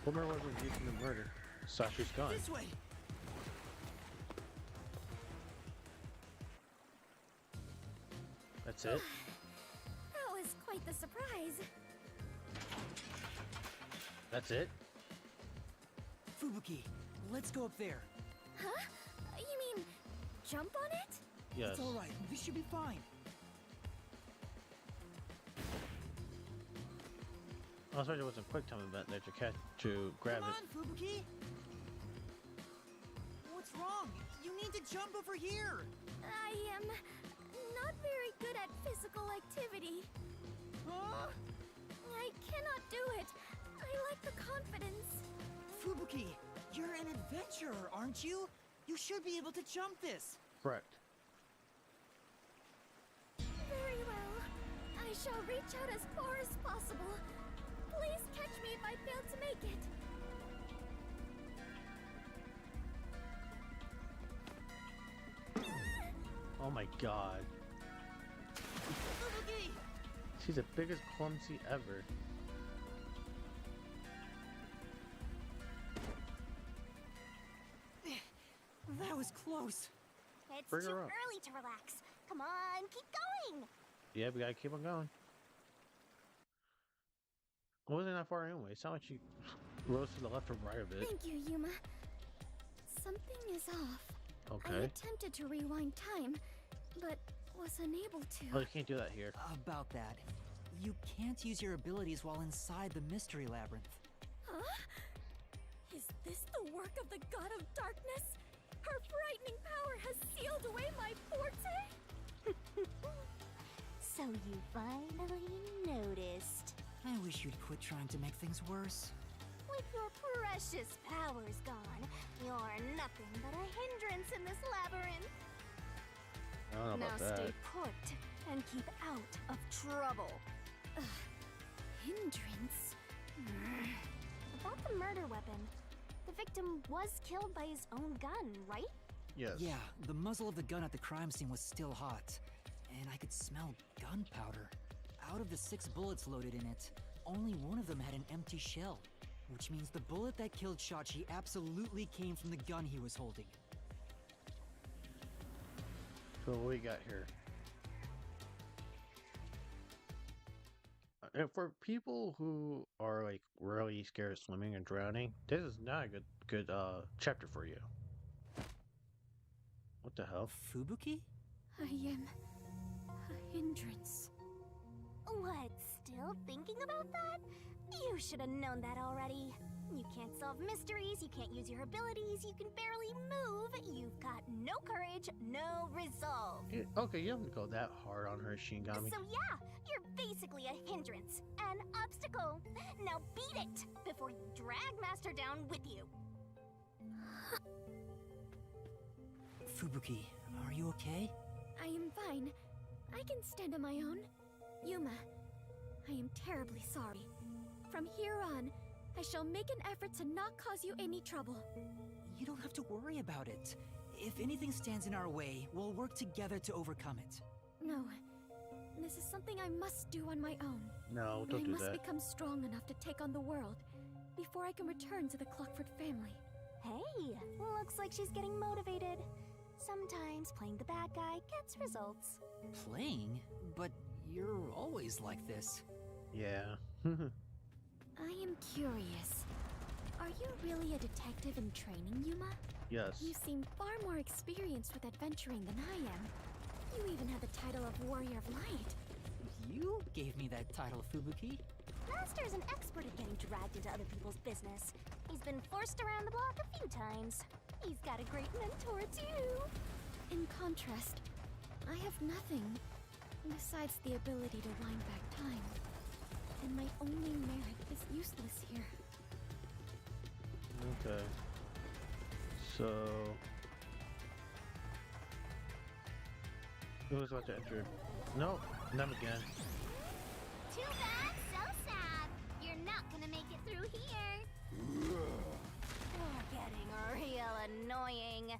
[SPEAKER 1] Homer wasn't using the murder. Sasha's gone.
[SPEAKER 3] This way!
[SPEAKER 1] That's it?
[SPEAKER 2] That was quite the surprise.
[SPEAKER 1] That's it?
[SPEAKER 3] Fubuki, let's go up there.
[SPEAKER 2] Huh? You mean jump on it?
[SPEAKER 1] Yes.
[SPEAKER 3] It's alright, we should be fine.
[SPEAKER 1] I was sorry there was a quick time event there to catch to grab
[SPEAKER 3] Come
[SPEAKER 1] it.
[SPEAKER 3] on, Fubuki! What's wrong? You need to jump over here!
[SPEAKER 2] I am not very good at physical activity.
[SPEAKER 3] Huh?
[SPEAKER 2] I cannot do it. I lack the confidence.
[SPEAKER 3] Fubuki, you're an adventurer, aren't you? You should be able to jump this.
[SPEAKER 1] Correct.
[SPEAKER 2] Very well. I shall reach out as far as possible. Please catch me if I fail to make it.
[SPEAKER 1] Oh my god.
[SPEAKER 3] Fubuki!
[SPEAKER 1] She's the biggest clumsy ever.
[SPEAKER 3] That was close.
[SPEAKER 6] It's
[SPEAKER 1] Bring
[SPEAKER 6] too
[SPEAKER 1] her up.
[SPEAKER 6] early to relax. Come on, keep going.
[SPEAKER 1] Yeah, we gotta keep on going. It wasn't that far anyway. It's not like she rose to the left or right of it.
[SPEAKER 2] Thank you, Yuma. Something is off. I
[SPEAKER 1] Okay.
[SPEAKER 2] attempted to rewind time, but was unable
[SPEAKER 1] Oh,
[SPEAKER 2] to.
[SPEAKER 1] you can't do that here.
[SPEAKER 3] About that, you can't use your abilities while inside the mystery labyrinth.
[SPEAKER 2] Huh? Is this the work of the God of Darkness? Her frightening power has sealed away my forte?
[SPEAKER 6] So So you finally noticed.
[SPEAKER 3] I wish you'd quit trying to make things worse.
[SPEAKER 6] With your precious powers gone, you're nothing but a hindrance in this labyrinth.
[SPEAKER 1] I don't know
[SPEAKER 2] Now
[SPEAKER 1] about that.
[SPEAKER 2] stay put and keep out of trouble. Hindrance?
[SPEAKER 6] About the murder weapon. The victim was killed by his own gun, right?
[SPEAKER 1] Yes.
[SPEAKER 3] Yeah, the muzzle of the gun at the crime scene was still hot, and I could smell gunpowder. Out of the 6 bullets loaded in it, only one of them had an empty shell, which means the bullet that killed Shachi absolutely came from the gun he was holding.
[SPEAKER 1] So what we got here? And for people who are like really scared of swimming and drowning, this is not a good chapter for you. What the hell?
[SPEAKER 3] Fubuki?
[SPEAKER 2] I am a hindrance.
[SPEAKER 6] What, still thinking about that? You should have known that already. You can't solve mysteries, you can't use your abilities, you can barely move, you've got no courage, no resolve.
[SPEAKER 1] Okay, you don't have to go that hard on her, Shinigami.
[SPEAKER 6] So yeah, you're basically a hindrance, an obstacle. Now beat it before you drag Master down with you.
[SPEAKER 3] Fubuki, are you okay?
[SPEAKER 2] I am fine. I can stand on my own. Yuma, I am terribly sorry. From here on, I shall make an effort to not cause you any trouble.
[SPEAKER 3] You don't have to worry about it. If anything stands in our way, we'll work together to overcome it.
[SPEAKER 2] No, this is something I must do on my own.
[SPEAKER 1] No, don't
[SPEAKER 2] I
[SPEAKER 1] do
[SPEAKER 2] must
[SPEAKER 1] that.
[SPEAKER 2] become strong enough to take on the world before I can return to the Clockford family.
[SPEAKER 6] Hey, looks like she's getting motivated. Sometimes playing the bad guy gets results.
[SPEAKER 3] Playing? But you're always like this.
[SPEAKER 1] Yeah.
[SPEAKER 2] I am curious. Are you really a detective in training, Yuma?
[SPEAKER 1] Yes.
[SPEAKER 2] You seem far more experienced with adventuring than I am. You even have the title of Warrior of Light.
[SPEAKER 3] You gave me that title, Fubuki.
[SPEAKER 6] Master's an expert at getting dragged into other people's business. He's been forced around the block a few times. He's got a great mentor, too.
[SPEAKER 2] In contrast, I have nothing besides the ability to wind back time. And my only merit is useless here.
[SPEAKER 1] Okay. So who's about to enter? No, not again.
[SPEAKER 6] Too bad, so sad. You're not gonna make it through here. You're getting real annoying.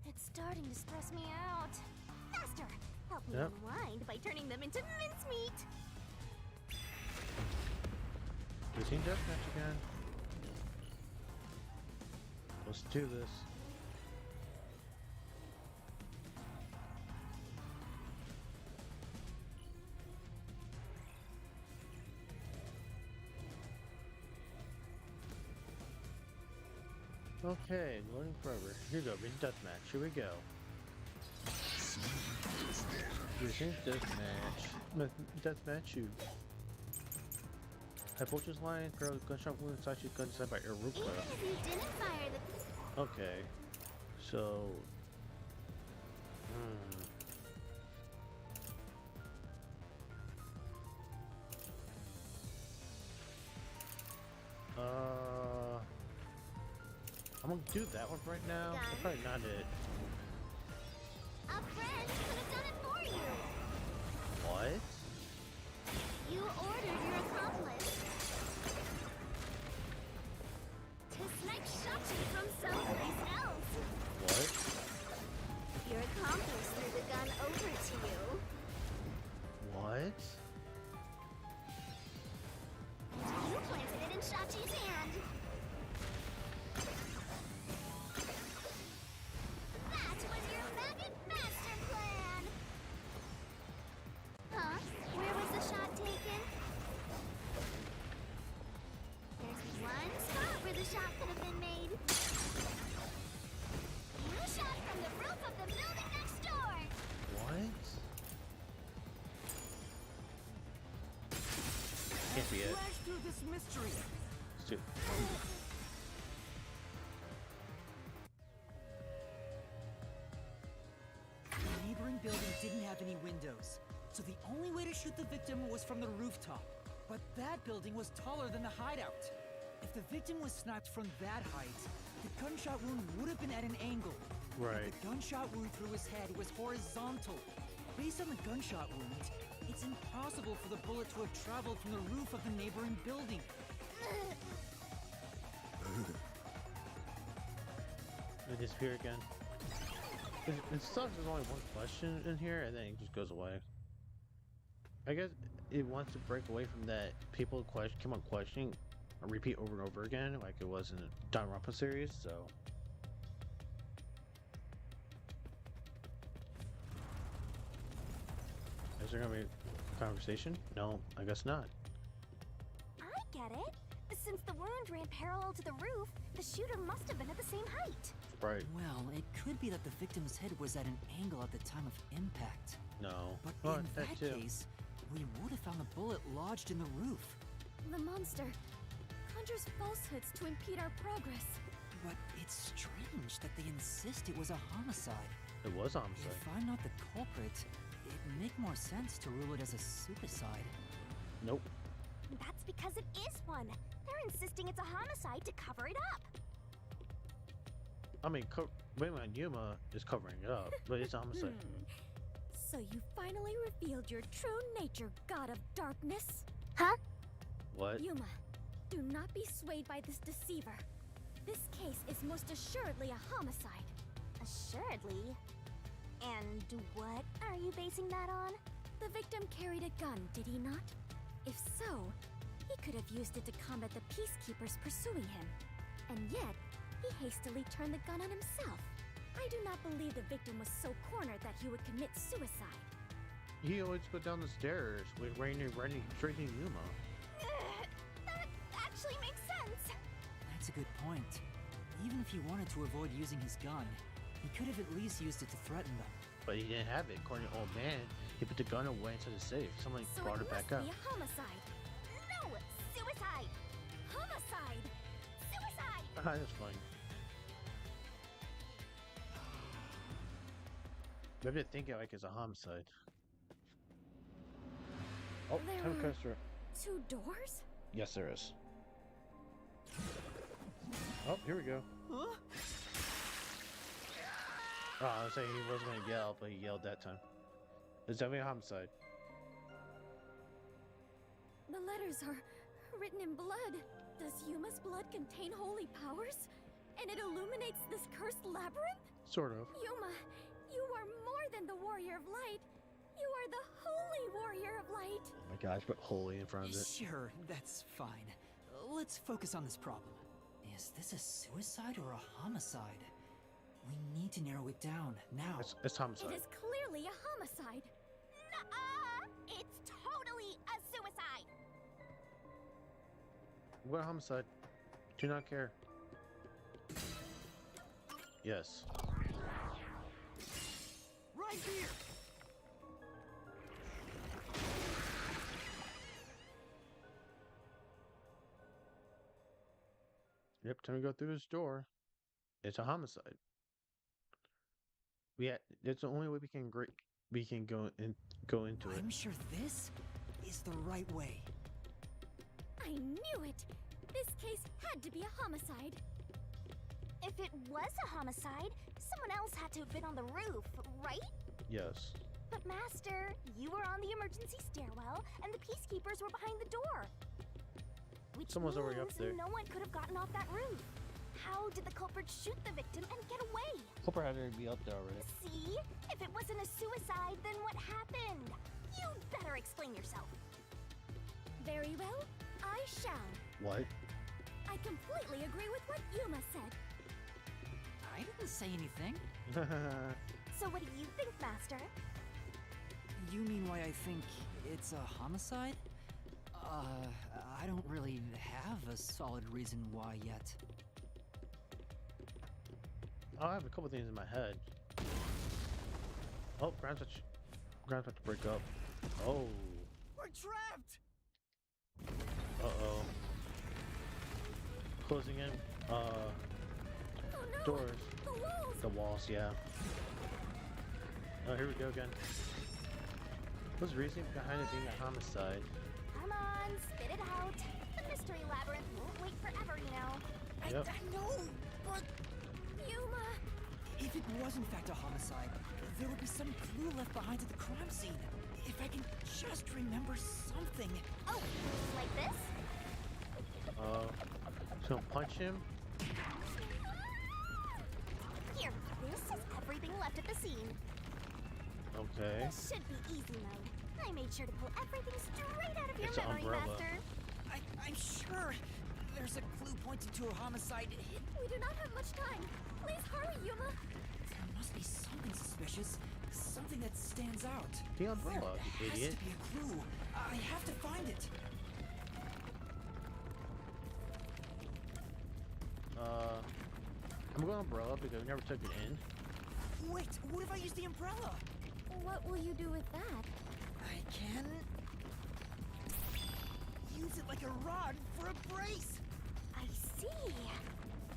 [SPEAKER 6] It's starting to stress me out. Faster! Help me
[SPEAKER 1] Yep.
[SPEAKER 6] unwind by turning them into mincemeat.
[SPEAKER 1] We seen deathmatch again. Let's do this. Okay, loading forever. Here we go, Green Deathmatch. Here we go. Green Deathmatch. Deathmatch you. High voltage line, girl, gunshot wound, inside she's gun designed by Eruka.
[SPEAKER 6] Even if you didn't fire the...
[SPEAKER 1] Okay, so... I'm gonna do that one right now. That's probably not it.
[SPEAKER 6] A friend could have done it for you.
[SPEAKER 1] What?
[SPEAKER 6] You ordered your accomplice to snipe Shachi from someplace else.
[SPEAKER 1] What?
[SPEAKER 6] Your accomplice threw the gun over to you.
[SPEAKER 1] What?
[SPEAKER 6] And you planted it in Shachi's hand. That was your maggot master plan! Huh? Where was the shot taken? There's one spot where the shot could have been made. You shot from the roof of the building next door!
[SPEAKER 1] What? Can't be it.
[SPEAKER 4] Flash through this mystery.
[SPEAKER 1] Let's do it.
[SPEAKER 3] The neighboring building didn't have any windows. So the only way to shoot the victim was from the rooftop. But that building was taller than the hideout. If the victim was sniped from that height, the gunshot wound would have been at an angle.
[SPEAKER 1] Right.
[SPEAKER 3] But the gunshot wound through his head was horizontal. Based on the gunshot wound, it's impossible for the bullet to have traveled from the roof of the neighboring building.
[SPEAKER 1] They disappear again. It sucks there's only one question in here and then it just goes away. I guess it wants to break away from that people keep on questioning or repeat over and over again like it was in the Danganronpa series, so. Is there gonna be a conversation? No, I guess not.
[SPEAKER 6] I get it. Since the wound ran parallel to the roof, the shooter must have been at the same height.
[SPEAKER 1] Right.
[SPEAKER 3] Well, it could be that the victim's head was at an angle at the time of impact.
[SPEAKER 1] No.
[SPEAKER 3] But
[SPEAKER 1] Oh,
[SPEAKER 3] in that
[SPEAKER 1] too.
[SPEAKER 3] case, we would have found the bullet lodged in the roof.
[SPEAKER 2] The monster conjures falsehoods to impede our progress.
[SPEAKER 3] But it's strange that they insist it was a homicide.
[SPEAKER 1] It was homicide.
[SPEAKER 3] If I'm not the culprit, it'd make more sense to rule it as a suicide.
[SPEAKER 1] Nope.
[SPEAKER 6] That's because it is one. They're insisting it's a homicide to cover it up.
[SPEAKER 1] I mean, Waymon Yuma is covering it up, but it's a homicide.
[SPEAKER 2] So you finally revealed your true nature, God of Darkness.
[SPEAKER 6] Huh?
[SPEAKER 1] What?
[SPEAKER 2] Yuma, do not be swayed by this deceiver. This case is most assuredly a homicide.
[SPEAKER 6] Assuredly. And what are you basing that on?
[SPEAKER 2] The victim carried a gun, did he not? If so, he could have used it to combat the peacekeepers pursuing him. And yet, he hastily turned the gun on himself. I do not believe the victim was so cornered that he would commit suicide.
[SPEAKER 1] He always go down the stairs with Rainer running straight to Yuma.
[SPEAKER 6] That actually makes sense.
[SPEAKER 3] That's a good point. Even if he wanted to avoid using his gun, he could have at least used it to threaten them.
[SPEAKER 1] But he didn't have it. According to old man, he put the gun away into the safe. Someone
[SPEAKER 2] So
[SPEAKER 1] brought
[SPEAKER 2] it
[SPEAKER 1] it back
[SPEAKER 2] must
[SPEAKER 1] up.
[SPEAKER 2] be a homicide.
[SPEAKER 6] No! Suicide!
[SPEAKER 2] Homicide!
[SPEAKER 6] Suicide!
[SPEAKER 1] That's funny. Maybe to think it like it's a homicide. Oh,
[SPEAKER 2] There
[SPEAKER 1] time
[SPEAKER 2] are-
[SPEAKER 1] cursor.
[SPEAKER 2] 2 doors?
[SPEAKER 1] Yes, there is. Oh, here we go.
[SPEAKER 3] Huh?
[SPEAKER 1] Oh, I was saying he wasn't gonna yell, but he yelled that time. It's definitely a homicide.
[SPEAKER 2] The letters are written in blood. Does Yuma's blood contain holy powers? And it illuminates this cursed labyrinth?
[SPEAKER 1] Sort of.
[SPEAKER 2] Yuma, you are more than the warrior of light. You are the holy warrior of light.
[SPEAKER 1] Oh my gosh, put holy in front of it.
[SPEAKER 3] Sure, that's fine. Let's focus on this problem. Is this a suicide or a homicide? We need to narrow it down, now.
[SPEAKER 1] It's
[SPEAKER 2] It
[SPEAKER 1] homicide.
[SPEAKER 2] is clearly a homicide.
[SPEAKER 6] Nuh-uh! It's totally a suicide!
[SPEAKER 1] What homicide? Do not care. Yes.
[SPEAKER 4] Right here!
[SPEAKER 1] Yep, time to go through this door. It's a homicide. It's the only way we can go into it.
[SPEAKER 3] I'm sure this is the right way.
[SPEAKER 2] I knew it. This case had to be a homicide.
[SPEAKER 6] If it was a homicide, someone else had to have been on the roof, right?
[SPEAKER 1] Yes.
[SPEAKER 6] But Master, you were on the emergency stairwell, and the peacekeepers were behind the door. Which
[SPEAKER 1] Someone's already up
[SPEAKER 6] means
[SPEAKER 1] there.
[SPEAKER 6] no one could have gotten off that roof. How did the culprit shoot the victim and get away?
[SPEAKER 1] Cooper had to be up there already.
[SPEAKER 6] See? If it wasn't a suicide, then what happened? You'd better explain yourself.
[SPEAKER 2] Very well, I shall.
[SPEAKER 1] What?
[SPEAKER 2] I completely agree with what Yuma said.
[SPEAKER 3] I didn't say anything.
[SPEAKER 6] So what do you think, Master?
[SPEAKER 3] You mean why I think it's a homicide? I don't really have a solid reason why yet.
[SPEAKER 1] I have a couple things in my head. Oh, ground's about to break up. Oh.
[SPEAKER 4] We're trapped!
[SPEAKER 1] Uh-oh. Closing in.
[SPEAKER 2] Oh no!
[SPEAKER 1] Doors.
[SPEAKER 2] The walls!
[SPEAKER 1] The walls, yeah. Oh, here we go again. What's the reason behind it being a homicide?
[SPEAKER 6] Come on, spit it out. The mystery labyrinth won't wait forever, you know.
[SPEAKER 1] Yep.
[SPEAKER 3] I know, but
[SPEAKER 6] Yuma!
[SPEAKER 3] if it was in fact a homicide, there would be some clue left behind at the crime scene. If I can just remember something.
[SPEAKER 6] Oh, like this?
[SPEAKER 1] So punch him?
[SPEAKER 6] Here, this is everything left at the scene.
[SPEAKER 1] Okay.
[SPEAKER 6] This should be easy mode. I made sure to pull everything straight out of your
[SPEAKER 1] It's an
[SPEAKER 6] memory,
[SPEAKER 1] umbrella.
[SPEAKER 6] Master.
[SPEAKER 3] I'm sure there's a clue pointing to a homicide.
[SPEAKER 6] We do not have much time. Please hurry, Yuma.
[SPEAKER 3] There must be something suspicious. Something that stands out.
[SPEAKER 1] The umbrella,
[SPEAKER 3] There
[SPEAKER 1] you
[SPEAKER 3] has
[SPEAKER 1] idiot.
[SPEAKER 3] to be a clue. I have to find it.
[SPEAKER 1] I'm going umbrella because I never took it in.
[SPEAKER 3] Wait, what if I use the umbrella?
[SPEAKER 6] What will you do with that?
[SPEAKER 3] I can use it like a rod for a brace.
[SPEAKER 6] I see.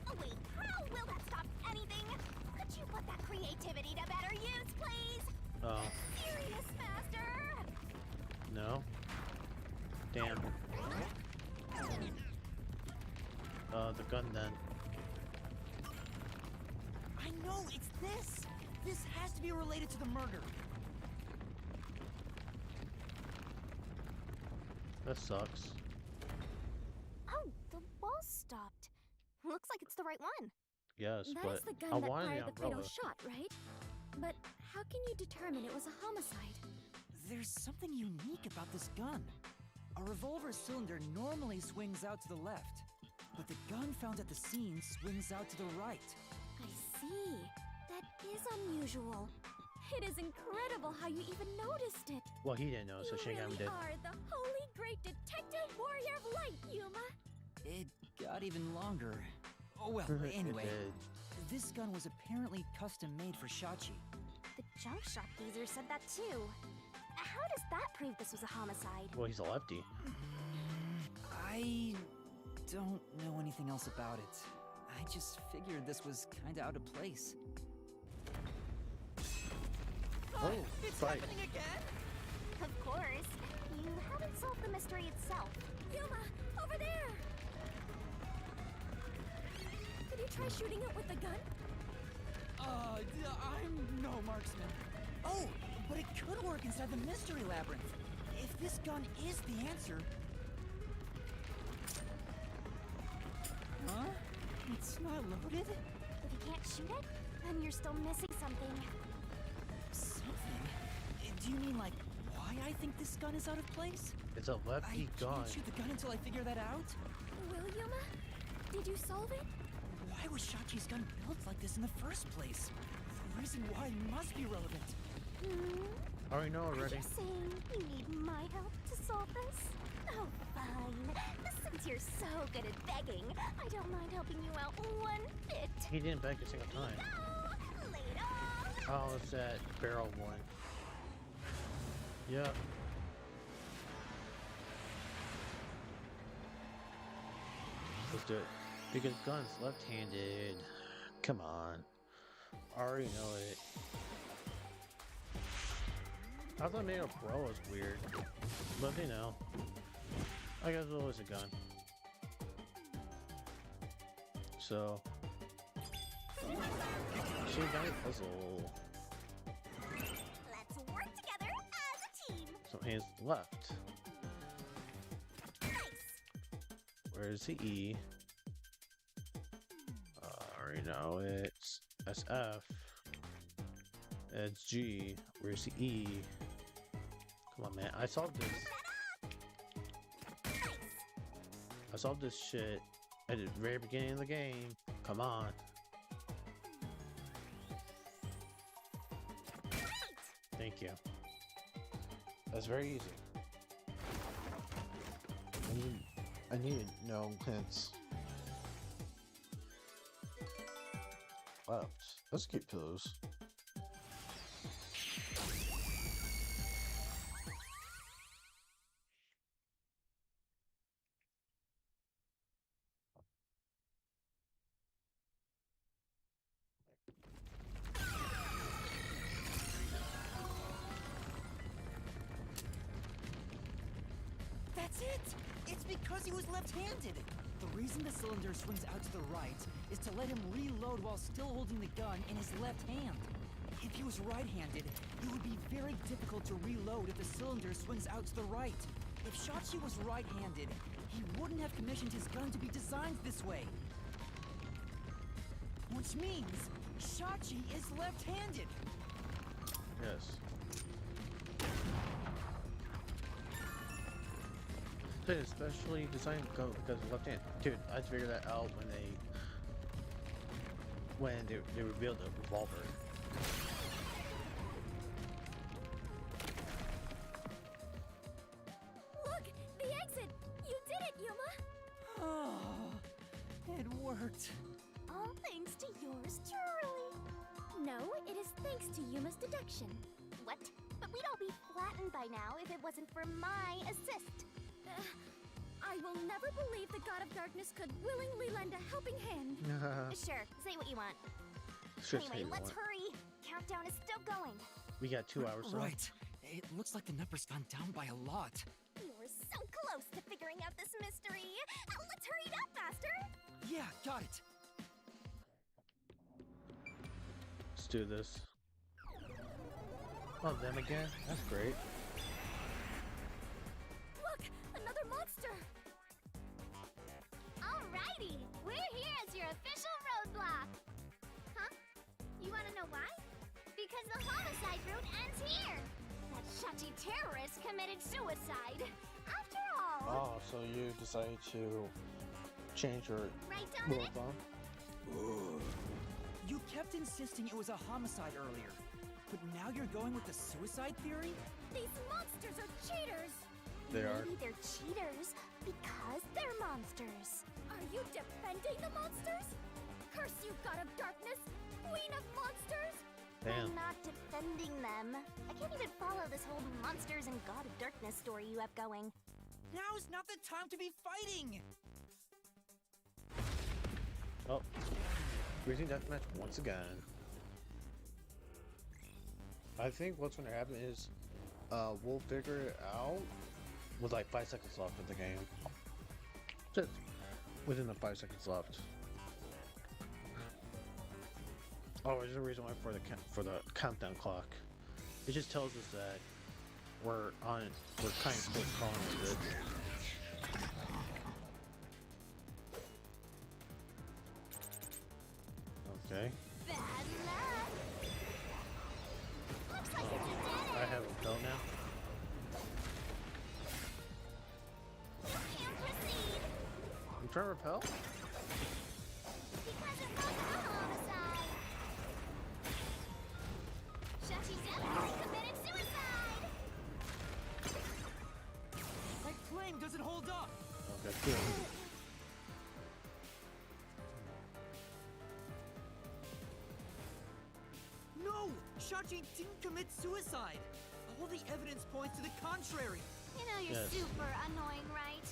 [SPEAKER 6] Oh, wait, how will that stop anything? Could you put that creativity to better use, please? Serious, Master!
[SPEAKER 1] No. Damn. The gun then.
[SPEAKER 3] I know, it's this. This has to be related to the murder.
[SPEAKER 1] That sucks.
[SPEAKER 6] Oh, the wall stopped. Looks like it's the right one.
[SPEAKER 1] Yes,
[SPEAKER 2] That
[SPEAKER 1] but
[SPEAKER 2] is the
[SPEAKER 1] I
[SPEAKER 2] gun that
[SPEAKER 1] wanted
[SPEAKER 2] fired
[SPEAKER 1] the
[SPEAKER 2] the fatal
[SPEAKER 1] umbrella.
[SPEAKER 2] shot, right? But how can you determine it was a homicide?
[SPEAKER 3] There's something unique about this gun. A revolver cylinder normally swings out to the left, but the gun found at the scene swings out to the right.
[SPEAKER 2] I see. That is unusual. It is incredible how you even noticed it.
[SPEAKER 1] Well, he didn't know, so
[SPEAKER 2] You
[SPEAKER 1] Shinigami
[SPEAKER 2] really
[SPEAKER 1] did.
[SPEAKER 2] are the holy great detective warrior of light, Yuma.
[SPEAKER 3] It got even longer. Oh well,
[SPEAKER 1] It
[SPEAKER 3] anyway.
[SPEAKER 1] did.
[SPEAKER 3] This gun was apparently custom made for Shachi.
[SPEAKER 6] The junk shop geezer said that too. How does that prove this was a homicide?
[SPEAKER 1] Well, he's a lefty.
[SPEAKER 3] I don't know anything else about it. I just figured this was kinda out of place.
[SPEAKER 1] Oh,
[SPEAKER 3] It's
[SPEAKER 1] fight.
[SPEAKER 3] happening again?
[SPEAKER 6] Of course. You haven't solved the mystery itself.
[SPEAKER 2] Yuma, over there! Did you try shooting it with the gun?
[SPEAKER 3] I'm no marksman. Oh, but it could work inside the mystery labyrinth. If this gun is the answer... Huh? It's not loaded?
[SPEAKER 6] If you can't shoot it, then you're still missing something.
[SPEAKER 3] Something? Do you mean like why I think this gun is out of place?
[SPEAKER 1] It's a
[SPEAKER 3] I
[SPEAKER 1] lefty gun.
[SPEAKER 3] can't shoot the gun until I figure that out?
[SPEAKER 2] Will, Yuma? Did you solve it?
[SPEAKER 3] Why was Shachi's gun built like this in the first place? The reason why must be relevant.
[SPEAKER 1] I already know
[SPEAKER 6] Are
[SPEAKER 1] already.
[SPEAKER 6] you saying you need my help to solve this? Oh, fine. Since you're so good at begging, I don't mind helping you out one bit.
[SPEAKER 1] He didn't beg a single time.
[SPEAKER 6] No, lay it all out.
[SPEAKER 1] Oh, it's that barrel one. Yeah. Let's do it. Because gun's left-handed. Come on. I already know it. I thought maybe a bro was weird. But you know. I guess it was a gun. So. She got a puzzle.
[SPEAKER 6] Let's work together as a team.
[SPEAKER 1] So hands left.
[SPEAKER 6] Nice.
[SPEAKER 1] Where's the E? I already know it's SF. It's G. Where's the E? Come on, man. I solved this.
[SPEAKER 6] Nice.
[SPEAKER 1] I solved this shit at the very beginning of the game. Come on.
[SPEAKER 6] Great.
[SPEAKER 1] Thank you. That's very easy. I need no hints. Left. Let's keep those.
[SPEAKER 3] it? It's because he was left-handed. The reason the cylinder swings out to the right is to let him reload while still holding the gun in his left hand. If he was right-handed, it would be very difficult to reload if the cylinder swings out to the right. If Shachi was right-handed, he wouldn't have commissioned his gun to be designed this way. Which means Shachi is left-handed.
[SPEAKER 1] Yes. They especially designed to go because of left hand. Dude, I figured that out when they revealed the revolver.
[SPEAKER 2] Look! The exit! You did it, Yuma!
[SPEAKER 3] Oh, it worked.
[SPEAKER 6] All thanks to yours truly.
[SPEAKER 2] No, it is thanks to Yuma's deduction.
[SPEAKER 6] What? But we'd all be flattened by now if it wasn't for my assist.
[SPEAKER 2] I will never believe the God of Darkness could willingly lend a helping hand.
[SPEAKER 6] Sure, say what you want.
[SPEAKER 1] Sure,
[SPEAKER 6] Anyway, let's hurry. Countdown is still going.
[SPEAKER 1] We got 2 hours left.
[SPEAKER 3] Right. It looks like the number's gone down by a lot.
[SPEAKER 6] We were so close to figuring out this mystery. Let's hurry it up, Master.
[SPEAKER 3] Yeah, got it.
[SPEAKER 1] Let's do this. Oh, them again? That's great.
[SPEAKER 2] Look! Another monster!
[SPEAKER 6] Alrighty, we're here as your official roadblock. Huh? You want to know why? Because the homicide route ends here. That Shachi terrorist committed suicide. After all.
[SPEAKER 1] Oh, so you decided to change your
[SPEAKER 6] Right,
[SPEAKER 1] rule
[SPEAKER 6] Dominic?
[SPEAKER 1] of thumb?
[SPEAKER 3] You kept insisting it was a homicide earlier, but now you're going with the suicide theory?
[SPEAKER 2] These monsters are cheaters!
[SPEAKER 1] They are.
[SPEAKER 6] Maybe they're cheaters because they're monsters.
[SPEAKER 2] Are you defending the monsters? Curse you, God of Darkness! Queen of monsters!
[SPEAKER 1] Damn.
[SPEAKER 6] I'm not defending them. I can't even follow this whole monsters and God of Darkness story you have going.
[SPEAKER 3] Now's not the time to be fighting!
[SPEAKER 1] Oh. Freezing deathmatch once again. I think what's going to happen is we'll figure it out with like 5 seconds left of the game. Just within the 5 seconds left. Oh, there's a reason why for the countdown clock. It just tells us that we're kind of close calling with it. Okay.
[SPEAKER 6] Bad luck! Looks like it's a dead
[SPEAKER 1] I
[SPEAKER 6] end.
[SPEAKER 1] have a pill now.
[SPEAKER 6] You can't proceed
[SPEAKER 1] I'm trying to repel?
[SPEAKER 6] because it wasn't a homicide. Shachi definitely committed suicide.
[SPEAKER 3] That flame doesn't hold up!
[SPEAKER 1] Okay, good.
[SPEAKER 3] No! Shachi didn't commit suicide! All the evidence points to the contrary!
[SPEAKER 6] You know you're
[SPEAKER 1] Yes.
[SPEAKER 6] super annoying, right?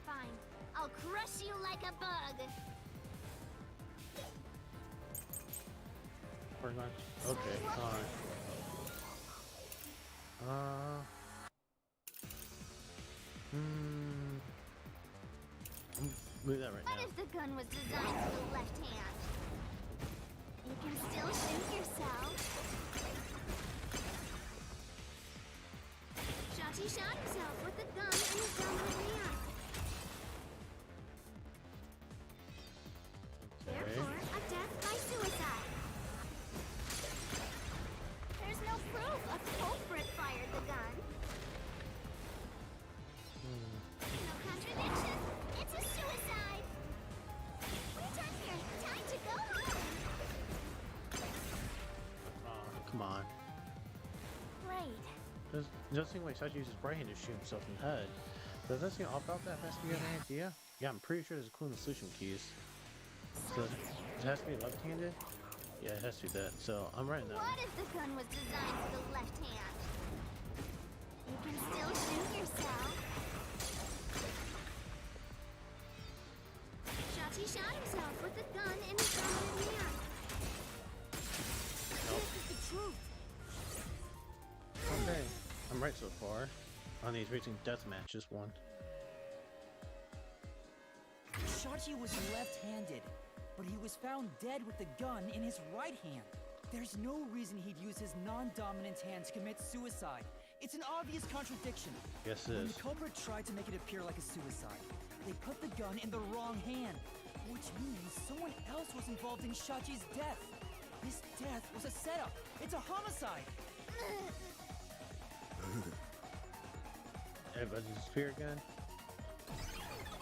[SPEAKER 6] Fine. I'll crush you like a bug.
[SPEAKER 1] Pretty much. Okay, fine. Leave that right
[SPEAKER 6] What
[SPEAKER 1] now.
[SPEAKER 6] if the gun was designed for the left hand? You can still shoot yourself. Shachi shot himself with the gun in his dominant hand. Therefore, a death by suicide. There's no proof a culprit fired the gun. No contradiction. It's a suicide. We're done here. Time to go home.
[SPEAKER 1] Come on.
[SPEAKER 6] Right.
[SPEAKER 1] Just seem like Sachi uses right hand to shoot himself in the head. Does that seem off about that? Has to be an idea? Yeah, I'm pretty sure there's a clue in the solution keys. So it has to be left-handed? Yeah, it has to be that. So I'm writing that.
[SPEAKER 6] What if the gun was designed for the left hand? You can still shoot yourself. Shachi shot himself with the gun in his dominant hand.
[SPEAKER 1] Nope.
[SPEAKER 3] This is the truth!
[SPEAKER 1] Okay, I'm right so far. On these racing death matches one.
[SPEAKER 3] Shachi was left-handed, but he was found dead with the gun in his right hand. There's no reason he'd use his non-dominant hand to commit suicide. It's an obvious contradiction.
[SPEAKER 1] Yes, it
[SPEAKER 3] When
[SPEAKER 1] is.
[SPEAKER 3] the culprit tried to make it appear like a suicide, they put the gun in the wrong hand, which means someone else was involved in Shachi's death. This death was a setup. It's a homicide.
[SPEAKER 1] Everybody disappear again?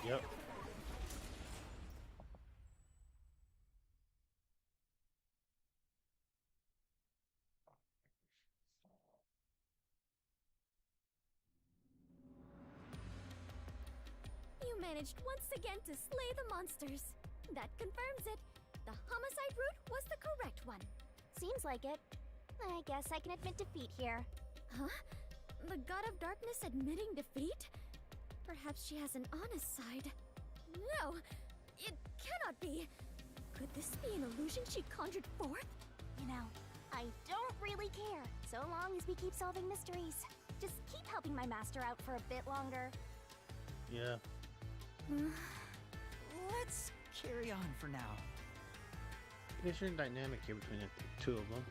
[SPEAKER 1] Yep.
[SPEAKER 2] You managed once again to slay the monsters. That confirms it. The homicide route was the correct one.
[SPEAKER 6] Seems like it. I guess I can admit defeat here.
[SPEAKER 2] Huh? The God of Darkness admitting defeat? Perhaps she has an honest side. No! It cannot be! Could this be an illusion she conjured forth?
[SPEAKER 6] You know, I don't really care, so long as we keep solving mysteries. Just keep helping my master out for a bit longer.
[SPEAKER 1] Yeah.
[SPEAKER 3] Let's carry on for now.
[SPEAKER 1] Interesting dynamic here between the two of them.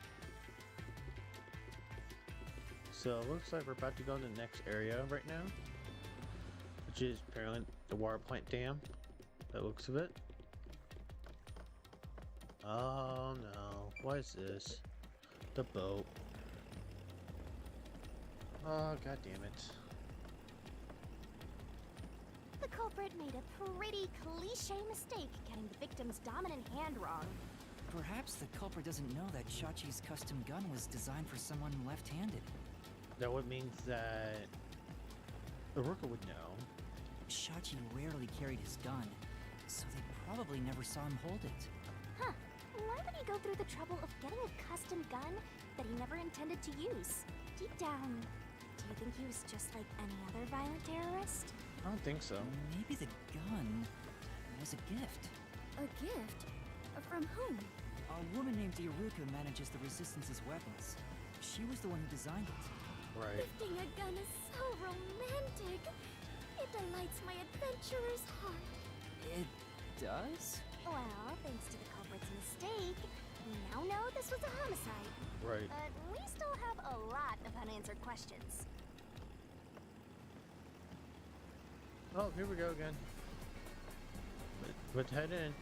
[SPEAKER 1] So it looks like we're about to go to the next area right now, which is apparently the water plant dam. That looks of it. Oh no! What is this? The boat. Oh god damn it!
[SPEAKER 6] The culprit made a pretty cliche mistake getting the victim's dominant hand wrong.
[SPEAKER 3] Perhaps the culprit doesn't know that Shachi's custom gun was designed for someone left-handed.
[SPEAKER 1] That would mean that the worker would know.
[SPEAKER 3] Shachi rarely carried his gun, so they probably never saw him hold it.
[SPEAKER 6] Huh. Why would he go through the trouble of getting a custom gun that he never intended to use? Deep down, do you think he was just like any other violent terrorist?
[SPEAKER 1] I don't think so.
[SPEAKER 3] Maybe the gun was a gift.
[SPEAKER 2] A gift? From whom?
[SPEAKER 3] A woman named Iruka manages the Resistance's weapons. She was the one who designed it.
[SPEAKER 1] Right.
[SPEAKER 2] Lifting a gun is so romantic. It delights my adventurer's heart.
[SPEAKER 3] It does?
[SPEAKER 6] Well, thanks to the culprit's mistake, we now know this was a homicide.
[SPEAKER 1] Right.
[SPEAKER 6] But we still have a lot of unanswered questions.
[SPEAKER 1] Oh, here we go again. Let's head in.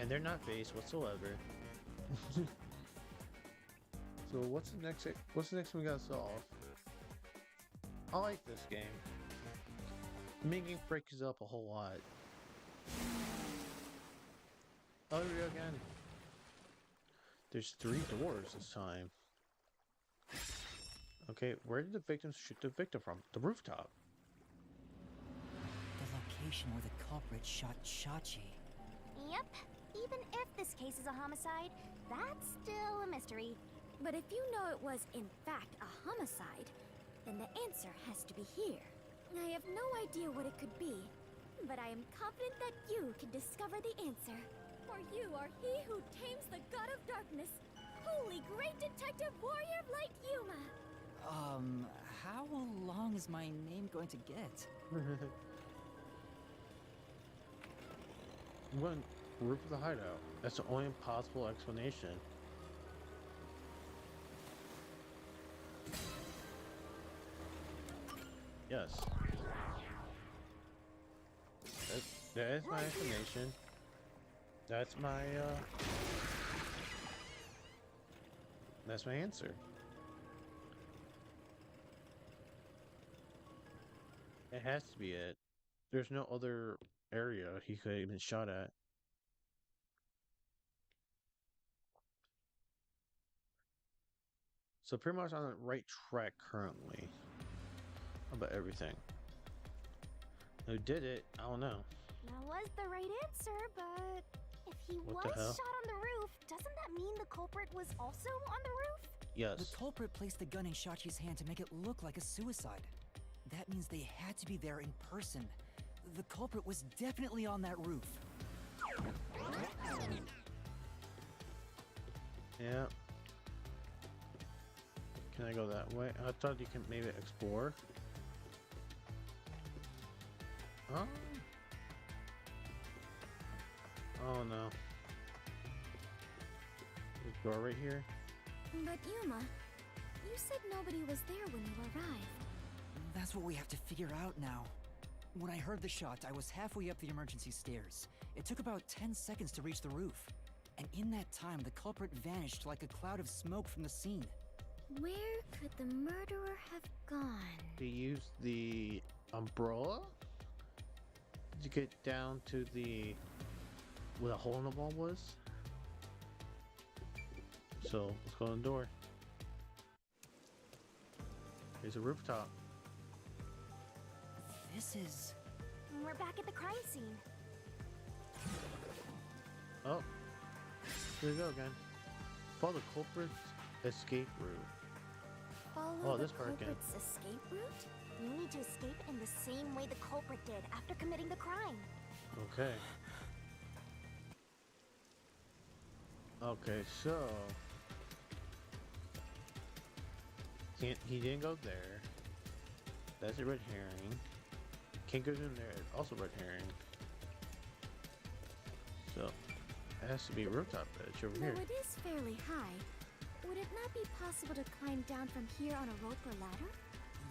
[SPEAKER 1] And they're not based whatsoever. So what's the next thing we gotta solve? I like this game. Making breaks up a whole lot. Oh, here we go again. There's 3 doors this time. Okay, where did the victims shoot the victim from? The rooftop.
[SPEAKER 3] The location where the culprit shot Shachi.
[SPEAKER 6] Yep. Even if this case is a homicide, that's still a mystery.
[SPEAKER 2] But if you know it was, in fact, a homicide, then the answer has to be here. I have no idea what it could be, but I am confident that you can discover the answer. For you are he who tames the God of Darkness, holy great detective warrior of light Yuma.
[SPEAKER 3] How long is my name going to get?
[SPEAKER 1] One roof of the hideout. That's the only possible explanation. Yes. That is my explanation. That's my that's my answer. It has to be it. There's no other area he could have been shot at. So pretty much on the right track currently. About everything. Who did it? I don't know.
[SPEAKER 6] That was the right answer, but if he
[SPEAKER 1] What
[SPEAKER 6] was
[SPEAKER 1] the hell?
[SPEAKER 6] shot on the roof, doesn't that mean the culprit was also on the roof?
[SPEAKER 1] Yes.
[SPEAKER 3] The culprit placed the gun in Shachi's hand to make it look like a suicide. That means they had to be there in person. The culprit was definitely on that roof.
[SPEAKER 1] Yeah. Can I go that way? I thought you can maybe explore. Oh. Oh no. This door right here?
[SPEAKER 2] But Yuma, you said nobody was there when you arrived.
[SPEAKER 3] That's what we have to figure out now. When I heard the shot, I was halfway up the emergency stairs. It took about 10 seconds to reach the roof. And in that time, the culprit vanished like a cloud of smoke from the scene.
[SPEAKER 2] Where could the murderer have gone?
[SPEAKER 1] He used the umbrella to get down to the where the hole in the wall was. So let's go on the door. Here's a rooftop.
[SPEAKER 3] This is...
[SPEAKER 6] We're back at the crime scene.
[SPEAKER 1] Oh, here we go again. Follow the culprit's escape route.
[SPEAKER 2] Follow
[SPEAKER 1] this
[SPEAKER 2] the
[SPEAKER 1] part again.
[SPEAKER 2] culprit's escape route?
[SPEAKER 6] You need to escape in the same way the culprit did after committing the crime.
[SPEAKER 1] Okay. Okay, so he didn't go there. That's a red herring. Can't go in there. Also red herring. So it has to be a rooftop edge over
[SPEAKER 2] Though
[SPEAKER 1] here.
[SPEAKER 2] it is fairly high, would it not be possible to climb down from here on a rope or ladder?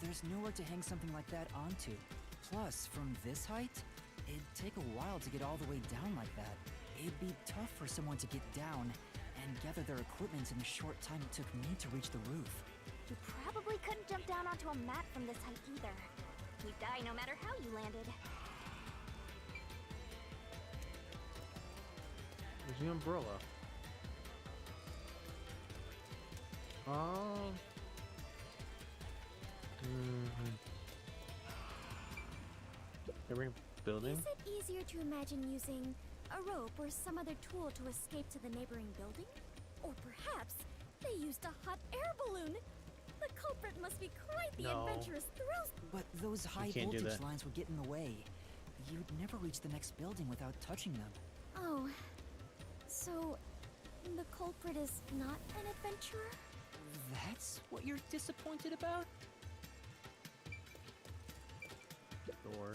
[SPEAKER 3] There's nowhere to hang something like that onto. Plus, from this height, it'd take a while to get all the way down like that. It'd be tough for someone to get down and gather their equipment in the short time it took me to reach the roof.
[SPEAKER 6] You probably couldn't jump down onto a mat from this height either. You'd die no matter how you landed.
[SPEAKER 1] There's the umbrella. Oh. Every building?
[SPEAKER 2] Is it easier to imagine using a rope or some other tool to escape to the neighboring building? Or perhaps they used a hot air balloon? The culprit must be quite the
[SPEAKER 1] No.
[SPEAKER 2] adventurous thrill.
[SPEAKER 3] But those high
[SPEAKER 1] can't do
[SPEAKER 3] voltage
[SPEAKER 1] that.
[SPEAKER 3] lines would get in the way. You'd never reach the next building without touching them.
[SPEAKER 2] Oh, so the culprit is not an adventurer?
[SPEAKER 3] That's what you're disappointed about?
[SPEAKER 1] Door.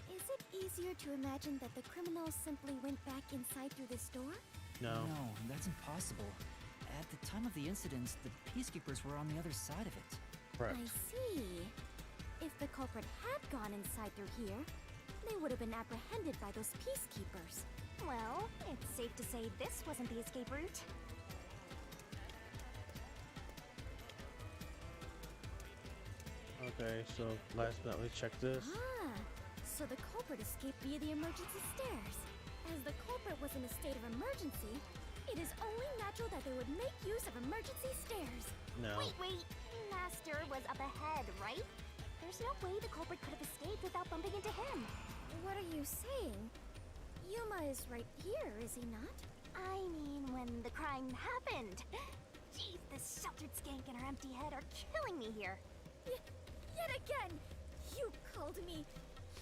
[SPEAKER 2] Is it easier to imagine that the criminal simply went back inside through this door?
[SPEAKER 1] No.
[SPEAKER 3] No, that's impossible. At the time of the incidents, the peacekeepers were on the other side of it.
[SPEAKER 1] Correct.
[SPEAKER 2] I see. If the culprit had gone inside through here, they would have been apprehended by those peacekeepers.
[SPEAKER 6] Well, it's safe to say this wasn't the escape route.
[SPEAKER 1] Okay, so last but not least, check this.
[SPEAKER 2] Ah, so the culprit escaped via the emergency stairs. As the culprit was in a state of emergency, it is only natural that they would make use of emergency stairs.
[SPEAKER 1] No.
[SPEAKER 6] Wait. Master was up ahead, right? There's no way the culprit could have escaped without bumping into him.
[SPEAKER 2] What are you saying? Yuma is right here, is he not?
[SPEAKER 6] I mean, when the crime happened. Jeez, this sheltered skank and her empty head are killing me here.
[SPEAKER 2] Yet again, you called me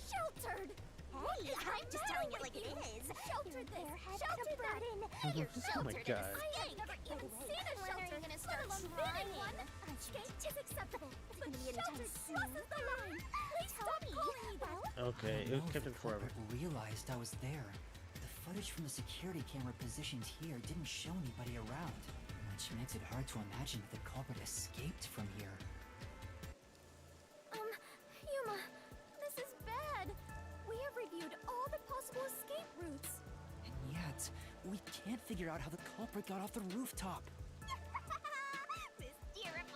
[SPEAKER 2] sheltered.
[SPEAKER 6] Hey, I'm just telling it like it is.
[SPEAKER 2] Sheltered this,
[SPEAKER 6] Barehead
[SPEAKER 2] sheltered that.
[SPEAKER 6] You're
[SPEAKER 1] Oh my
[SPEAKER 6] sheltered
[SPEAKER 1] God.
[SPEAKER 2] I have never even seen a
[SPEAKER 6] When are
[SPEAKER 2] shelter,
[SPEAKER 6] you gonna
[SPEAKER 2] let
[SPEAKER 6] start
[SPEAKER 2] alone been in one.
[SPEAKER 6] trying?
[SPEAKER 2] Skank is acceptable, but
[SPEAKER 6] gonna be anytime
[SPEAKER 2] sheltered
[SPEAKER 6] soon.
[SPEAKER 2] crosses the line. Please
[SPEAKER 6] Tell
[SPEAKER 2] stop
[SPEAKER 6] me.
[SPEAKER 2] calling me that.
[SPEAKER 1] Okay,
[SPEAKER 3] I
[SPEAKER 1] it
[SPEAKER 3] know
[SPEAKER 1] kept
[SPEAKER 3] the
[SPEAKER 1] him forever.
[SPEAKER 3] culprit realized I was there. The footage from the security camera positioned here didn't show anybody around, which makes it hard to imagine that the culprit escaped from here.
[SPEAKER 2] Yuma, this is bad. We have reviewed all the possible escape routes.
[SPEAKER 3] And yet, we can't figure out how the culprit got off the rooftop.
[SPEAKER 6] Mysterious.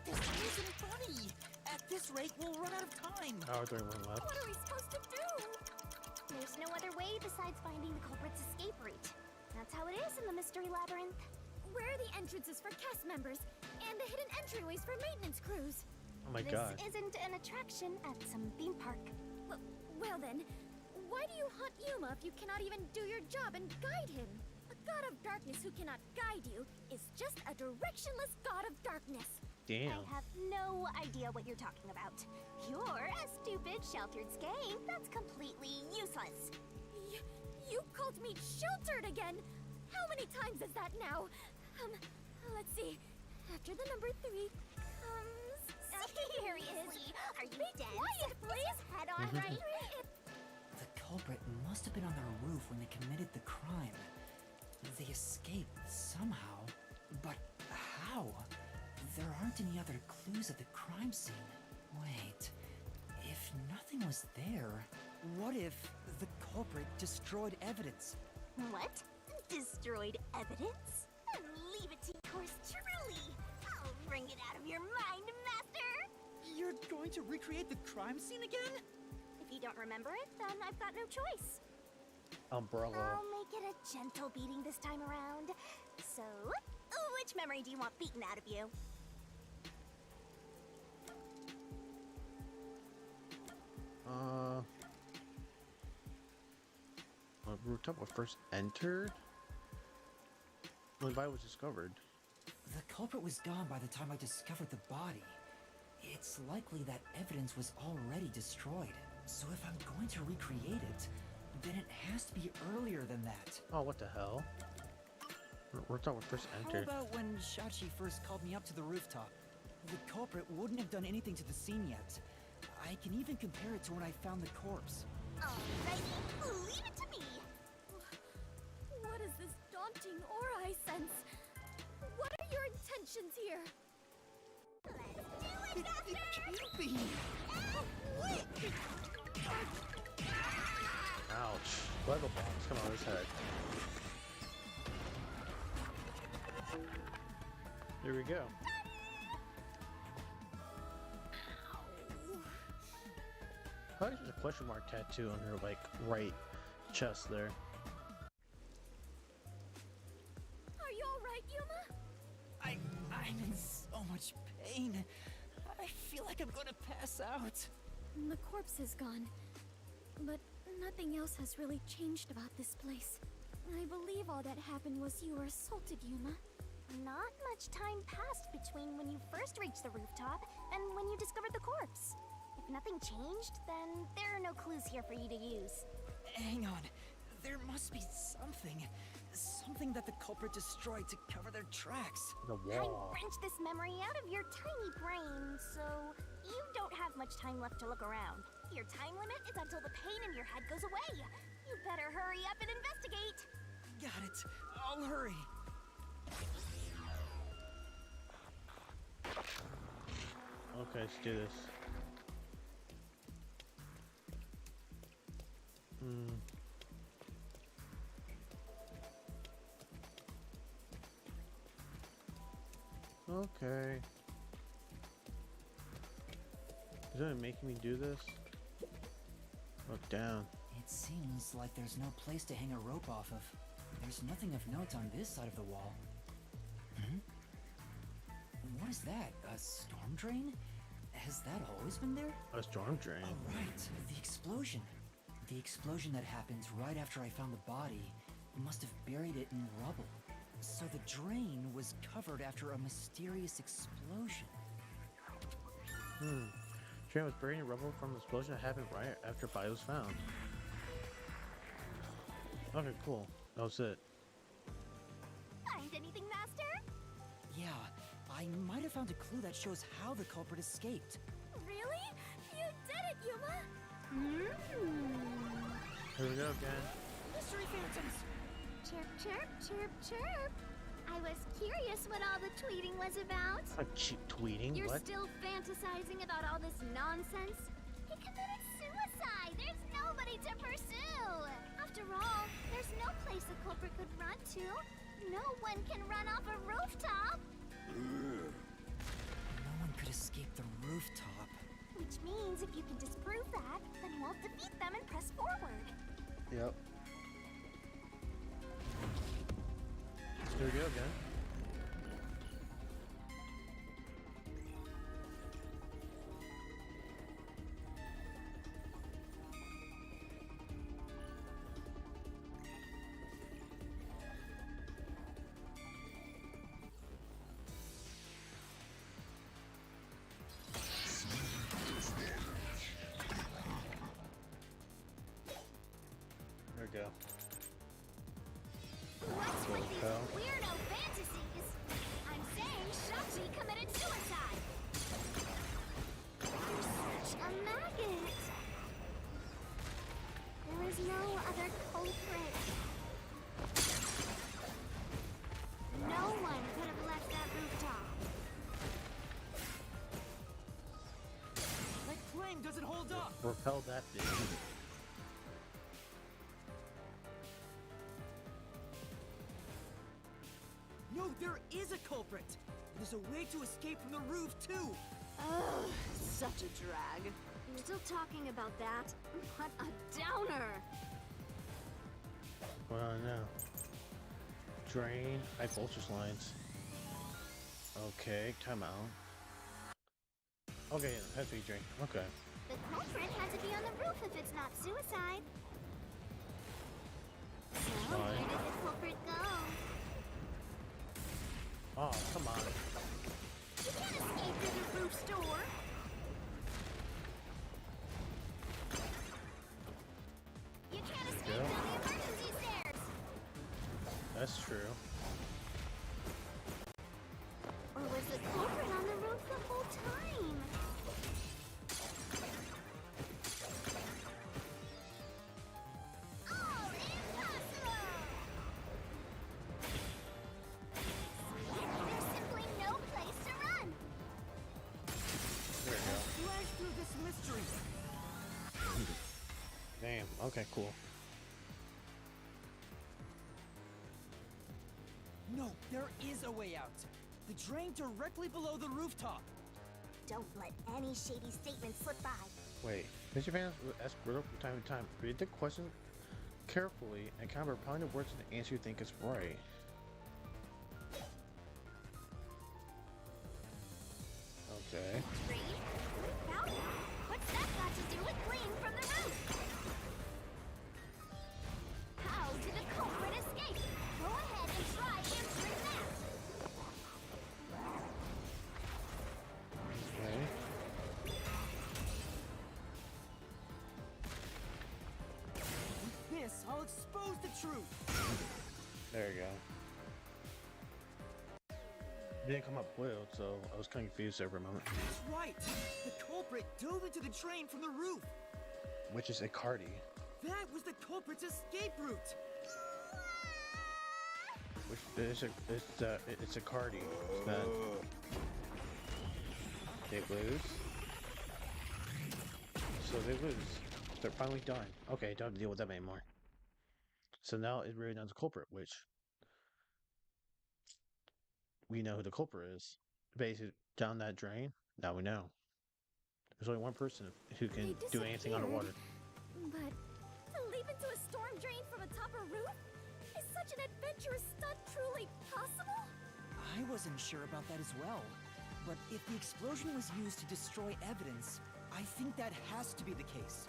[SPEAKER 3] This isn't funny! At this rate, we'll run out of time!
[SPEAKER 1] Oh, there's one left.
[SPEAKER 2] What are we supposed to do?
[SPEAKER 6] There's no other way besides finding the culprit's escape route. That's how it is in the mystery labyrinth.
[SPEAKER 2] Where are the entrances for cast members and the hidden entryways for maintenance crews?
[SPEAKER 1] Oh my
[SPEAKER 6] this
[SPEAKER 1] God.
[SPEAKER 6] isn't an attraction at some theme park.
[SPEAKER 2] Well then, why do you hunt Yuma if you cannot even do your job and guide him? A god of darkness who cannot guide you is just a directionless god of darkness.
[SPEAKER 1] Damn.
[SPEAKER 6] I have no idea what you're talking about. You're a stupid sheltered skank that's completely useless.
[SPEAKER 2] You called me sheltered again. How many times is that now? Let's see. After the number 3 comes...
[SPEAKER 6] Seriously, are you
[SPEAKER 2] Be
[SPEAKER 6] dense?
[SPEAKER 2] quiet, please.
[SPEAKER 6] Head on right.
[SPEAKER 3] The culprit culprit must have been on their roof when they committed the crime. They escaped somehow, but how? There aren't any other clues at the crime scene. Wait, if nothing was there,
[SPEAKER 4] What if the culprit destroyed evidence?
[SPEAKER 6] What? Destroyed evidence? Leave it to yours truly. I'll wring it out of your mind, Master.
[SPEAKER 3] you're going to recreate the crime scene again?
[SPEAKER 6] If you don't remember it, then I've got no choice.
[SPEAKER 1] Umbrella.
[SPEAKER 6] I'll make it a gentle beating this time around. So, which memory do you want beaten out of you?
[SPEAKER 1] Rooftop was first entered when the body was discovered.
[SPEAKER 3] The culprit was gone by the time I discovered the body. It's likely that evidence was already destroyed. So if I'm going to recreate it, then it has to be earlier than that.
[SPEAKER 1] Oh, what the hell? Rooftop was first
[SPEAKER 3] How
[SPEAKER 1] entered.
[SPEAKER 3] about when Shachi first called me up to the rooftop? The culprit wouldn't have done anything to the scene yet. I can even compare it to when I found the corpse.
[SPEAKER 6] Alrighty, leave it to me.
[SPEAKER 2] What is this daunting aura I sense? What are your intentions here?
[SPEAKER 6] Let's do it, Master!
[SPEAKER 3] Can't be!
[SPEAKER 1] Ouch. Lego bombs come on his head. Here we go. Probably just a question mark tattoo on her like right chest there.
[SPEAKER 2] Are you alright, Yuma?
[SPEAKER 3] I'm in so much pain. I feel like I'm gonna pass out.
[SPEAKER 2] The corpse is gone, but nothing else has really changed about this place. I believe all that happened was you were assaulted, Yuma.
[SPEAKER 6] Not much time passed between when you first reached the rooftop and when you discovered the corpse. If nothing changed, then there are no clues here for you to use.
[SPEAKER 3] Hang on. There must be something. Something that the culprit destroyed to cover their tracks.
[SPEAKER 1] The
[SPEAKER 6] I
[SPEAKER 1] wall.
[SPEAKER 6] wrenched this memory out of your tiny brain, so you don't have much time left to look around. Your time limit is until the pain in your head goes away. You better hurry up and investigate.
[SPEAKER 3] Got it. I'll hurry.
[SPEAKER 1] Okay, let's do this. Okay. Is it making me do this? Look down.
[SPEAKER 3] It seems like there's no place to hang a rope off of. There's nothing of note on this side of the wall. What is that? A storm drain? Has that always been there?
[SPEAKER 1] A storm drain.
[SPEAKER 3] Oh, right. The explosion. The explosion that happened right after I found the body must have buried it in rubble. So the drain was covered after a mysterious explosion.
[SPEAKER 1] Train was buried in rubble from the explosion that happened right after body was found. Okay, cool. That was it.
[SPEAKER 6] Find anything, Master?
[SPEAKER 3] Yeah, I might have found a clue that shows how the culprit escaped.
[SPEAKER 2] Really? You did it, Yuma!
[SPEAKER 1] Here we go again.
[SPEAKER 3] Mystery phantoms!
[SPEAKER 6] Chirp, chirp, chirp, chirp. I was curious what all the tweeting was about.
[SPEAKER 1] A cheap tweeting?
[SPEAKER 6] You're
[SPEAKER 1] What?
[SPEAKER 6] still fantasizing about all this nonsense? He committed suicide! There's nobody to pursue! After all, there's no place a culprit could run to. No one can run off a rooftop!
[SPEAKER 3] No one could escape the rooftop.
[SPEAKER 6] Which means if you can disprove that, then we'll defeat them and press forward.
[SPEAKER 1] Yep. Here we go again. There we go.
[SPEAKER 6] What's with these
[SPEAKER 1] hell?
[SPEAKER 6] weirdo fantasy other culprit. No one could have left that rooftop.
[SPEAKER 3] That claim doesn't hold up!
[SPEAKER 1] Repel that thing.
[SPEAKER 3] No, there is a culprit! There's a way to escape from the roof, too!
[SPEAKER 6] Ugh, such a drag. You're still talking about that? What a downer!
[SPEAKER 1] What on now? Drain, high voltage lines. Okay, timeout. Okay, yeah, has to be drain. Okay.
[SPEAKER 6] The culprit had to be on the roof if it's not suicide. So,
[SPEAKER 1] Fine.
[SPEAKER 6] where did the culprit go?
[SPEAKER 1] Oh, come on.
[SPEAKER 6] You can't escape through the roof's door. You can't escape
[SPEAKER 1] go.
[SPEAKER 6] down the emergency stairs.
[SPEAKER 1] That's true.
[SPEAKER 6] Or was the culprit on the roof the whole time? Oh, impossible! There's simply no place to run.
[SPEAKER 1] There we go.
[SPEAKER 3] Flash through this mystery!
[SPEAKER 1] Damn. Okay, cool.
[SPEAKER 3] No, there is a way out! The drain directly below the rooftop!
[SPEAKER 6] Don't let any shady statements slip by.
[SPEAKER 1] Wait. Mr. Fans will ask riddle from time to time. Read the question carefully and count replying the words in the answer you think is right. Okay.
[SPEAKER 6] Green? What about it? What's that got to do with gleam from the roof? How did the culprit escape? Go ahead and try answering that.
[SPEAKER 1] Okay.
[SPEAKER 3] With this, I'll expose the truth!
[SPEAKER 1] There you go. It didn't come up boiled, so I was kind of confused there for a moment.
[SPEAKER 3] That's right! The culprit dove into the drain from the roof!
[SPEAKER 1] Which is a Cardi.
[SPEAKER 3] That was the culprit's escape route!
[SPEAKER 1] Which it's a Cardi. That they lose. So they lose. They're finally done. Okay, don't have to deal with them anymore. So now it really knows the culprit, which we know who the culprit is. Basically, down that drain. Now we know. There's only one person who can do anything underwater.
[SPEAKER 2] But to leap into a storm drain from atop a roof? Is such an adventurous stunt truly possible?
[SPEAKER 3] I wasn't sure about that as well. But if the explosion was used to destroy evidence, I think that has to be the case.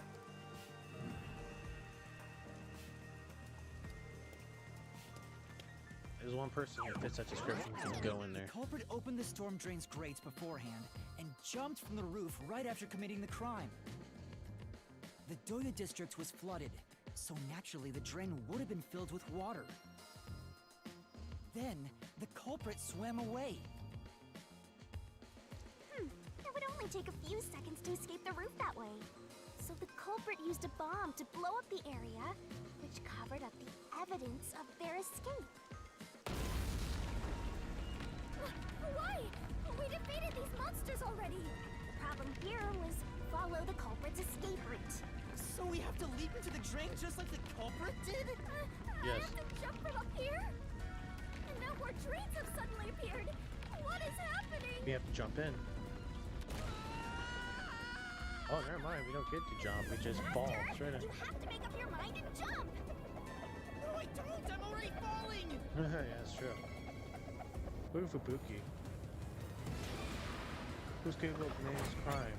[SPEAKER 1] There's one person who fits that description who can go in there.
[SPEAKER 3] The culprit opened the storm drain's grates beforehand and jumped from the roof right after committing the crime. The Doya district was flooded, so naturally the drain would have been filled with water. Then, the culprit swam away.
[SPEAKER 6] It would only take a few seconds to escape the roof that way. So the culprit used a bomb to blow up the area, which covered up the evidence of their escape.
[SPEAKER 2] Why? We defeated these monsters already.
[SPEAKER 6] The problem here was follow the culprit's escape route.
[SPEAKER 3] So we have to leap into the drain just like the culprit did?
[SPEAKER 2] I
[SPEAKER 1] Yes.
[SPEAKER 2] have to jump from up here? And now more drains have suddenly appeared. What is happening?
[SPEAKER 1] We have to jump in. Oh, never mind. We don't get to jump. We just fall straight in.
[SPEAKER 6] You have to make up your mind and jump!
[SPEAKER 3] No, I don't! I'm already falling!
[SPEAKER 1] Yeah, that's true. Look at Fubuki. Who's capable of committing this crime?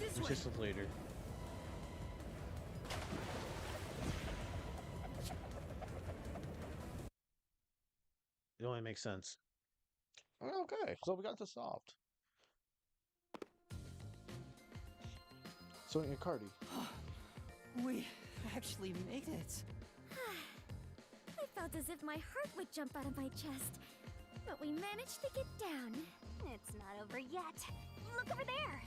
[SPEAKER 3] This way!
[SPEAKER 1] Resistance leader. It only makes sense. Okay, so we got this solved. So, Cardi.
[SPEAKER 3] We actually made it.
[SPEAKER 2] I felt as if my heart would jump out of my chest. But we managed to get down.
[SPEAKER 6] It's not over yet. Look over there!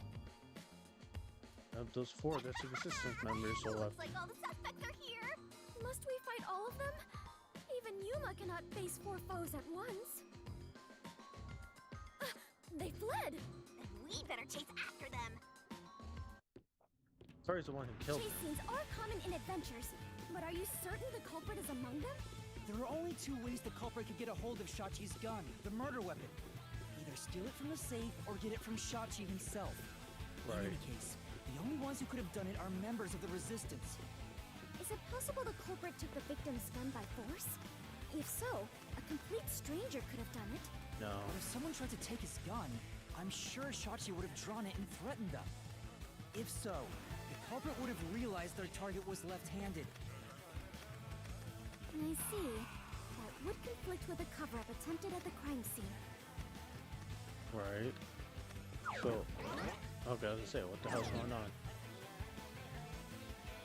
[SPEAKER 1] those four, that's the resistance members. So
[SPEAKER 6] Looks like all the suspects are here.
[SPEAKER 2] Must we fight all of them? Even Yuma cannot face 4 foes at once. They fled!
[SPEAKER 6] Then we better chase after them.
[SPEAKER 1] Sorry's the one who killed
[SPEAKER 2] Chase
[SPEAKER 1] him.
[SPEAKER 2] scenes are common in adventures, but are you certain the culprit is among them?
[SPEAKER 7] There are only 2 ways the culprit could get a hold of Shachi's gun, the murder weapon. Either steal it from the safe or get it from Shachi himself.
[SPEAKER 1] Right.
[SPEAKER 7] In any case, the only ones who could have done it are members of the Resistance.
[SPEAKER 2] Is it possible the culprit took the victim's gun by force? If so, a complete stranger could have done it.
[SPEAKER 1] No.
[SPEAKER 7] But if someone tried to take his gun, I'm sure Shachi would have drawn it and threatened them. If so, the culprit would have realized their target was left-handed.
[SPEAKER 2] I see. That would conflict with a cover-up attempted at the crime scene.
[SPEAKER 1] Right. So, okay, I was gonna say, what the hell's going on?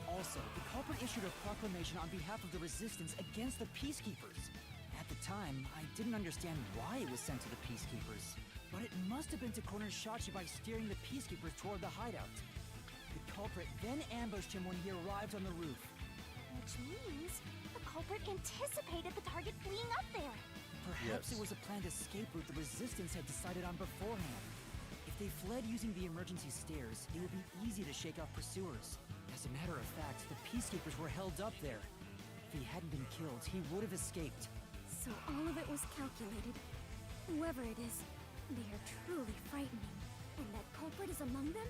[SPEAKER 7] Also, the culprit issued a proclamation on behalf of the Resistance against the Peacekeepers. At the time, I didn't understand why it was sent to the Peacekeepers, but it must have been to corner Shachi by steering the Peacekeepers toward the hideout. The culprit then ambushed him when he arrived on the roof.
[SPEAKER 6] Which means the culprit anticipated the target fleeing up there.
[SPEAKER 7] Perhaps
[SPEAKER 1] Yes.
[SPEAKER 7] it was a planned escape route the Resistance had decided on beforehand. If they fled using the emergency stairs, it would be easy to shake off pursuers. As a matter of fact, the Peacekeepers were held up there. If he hadn't been killed, he would have escaped.
[SPEAKER 2] So all of it was calculated. Whoever it is, they are truly frightening. And that culprit is among them?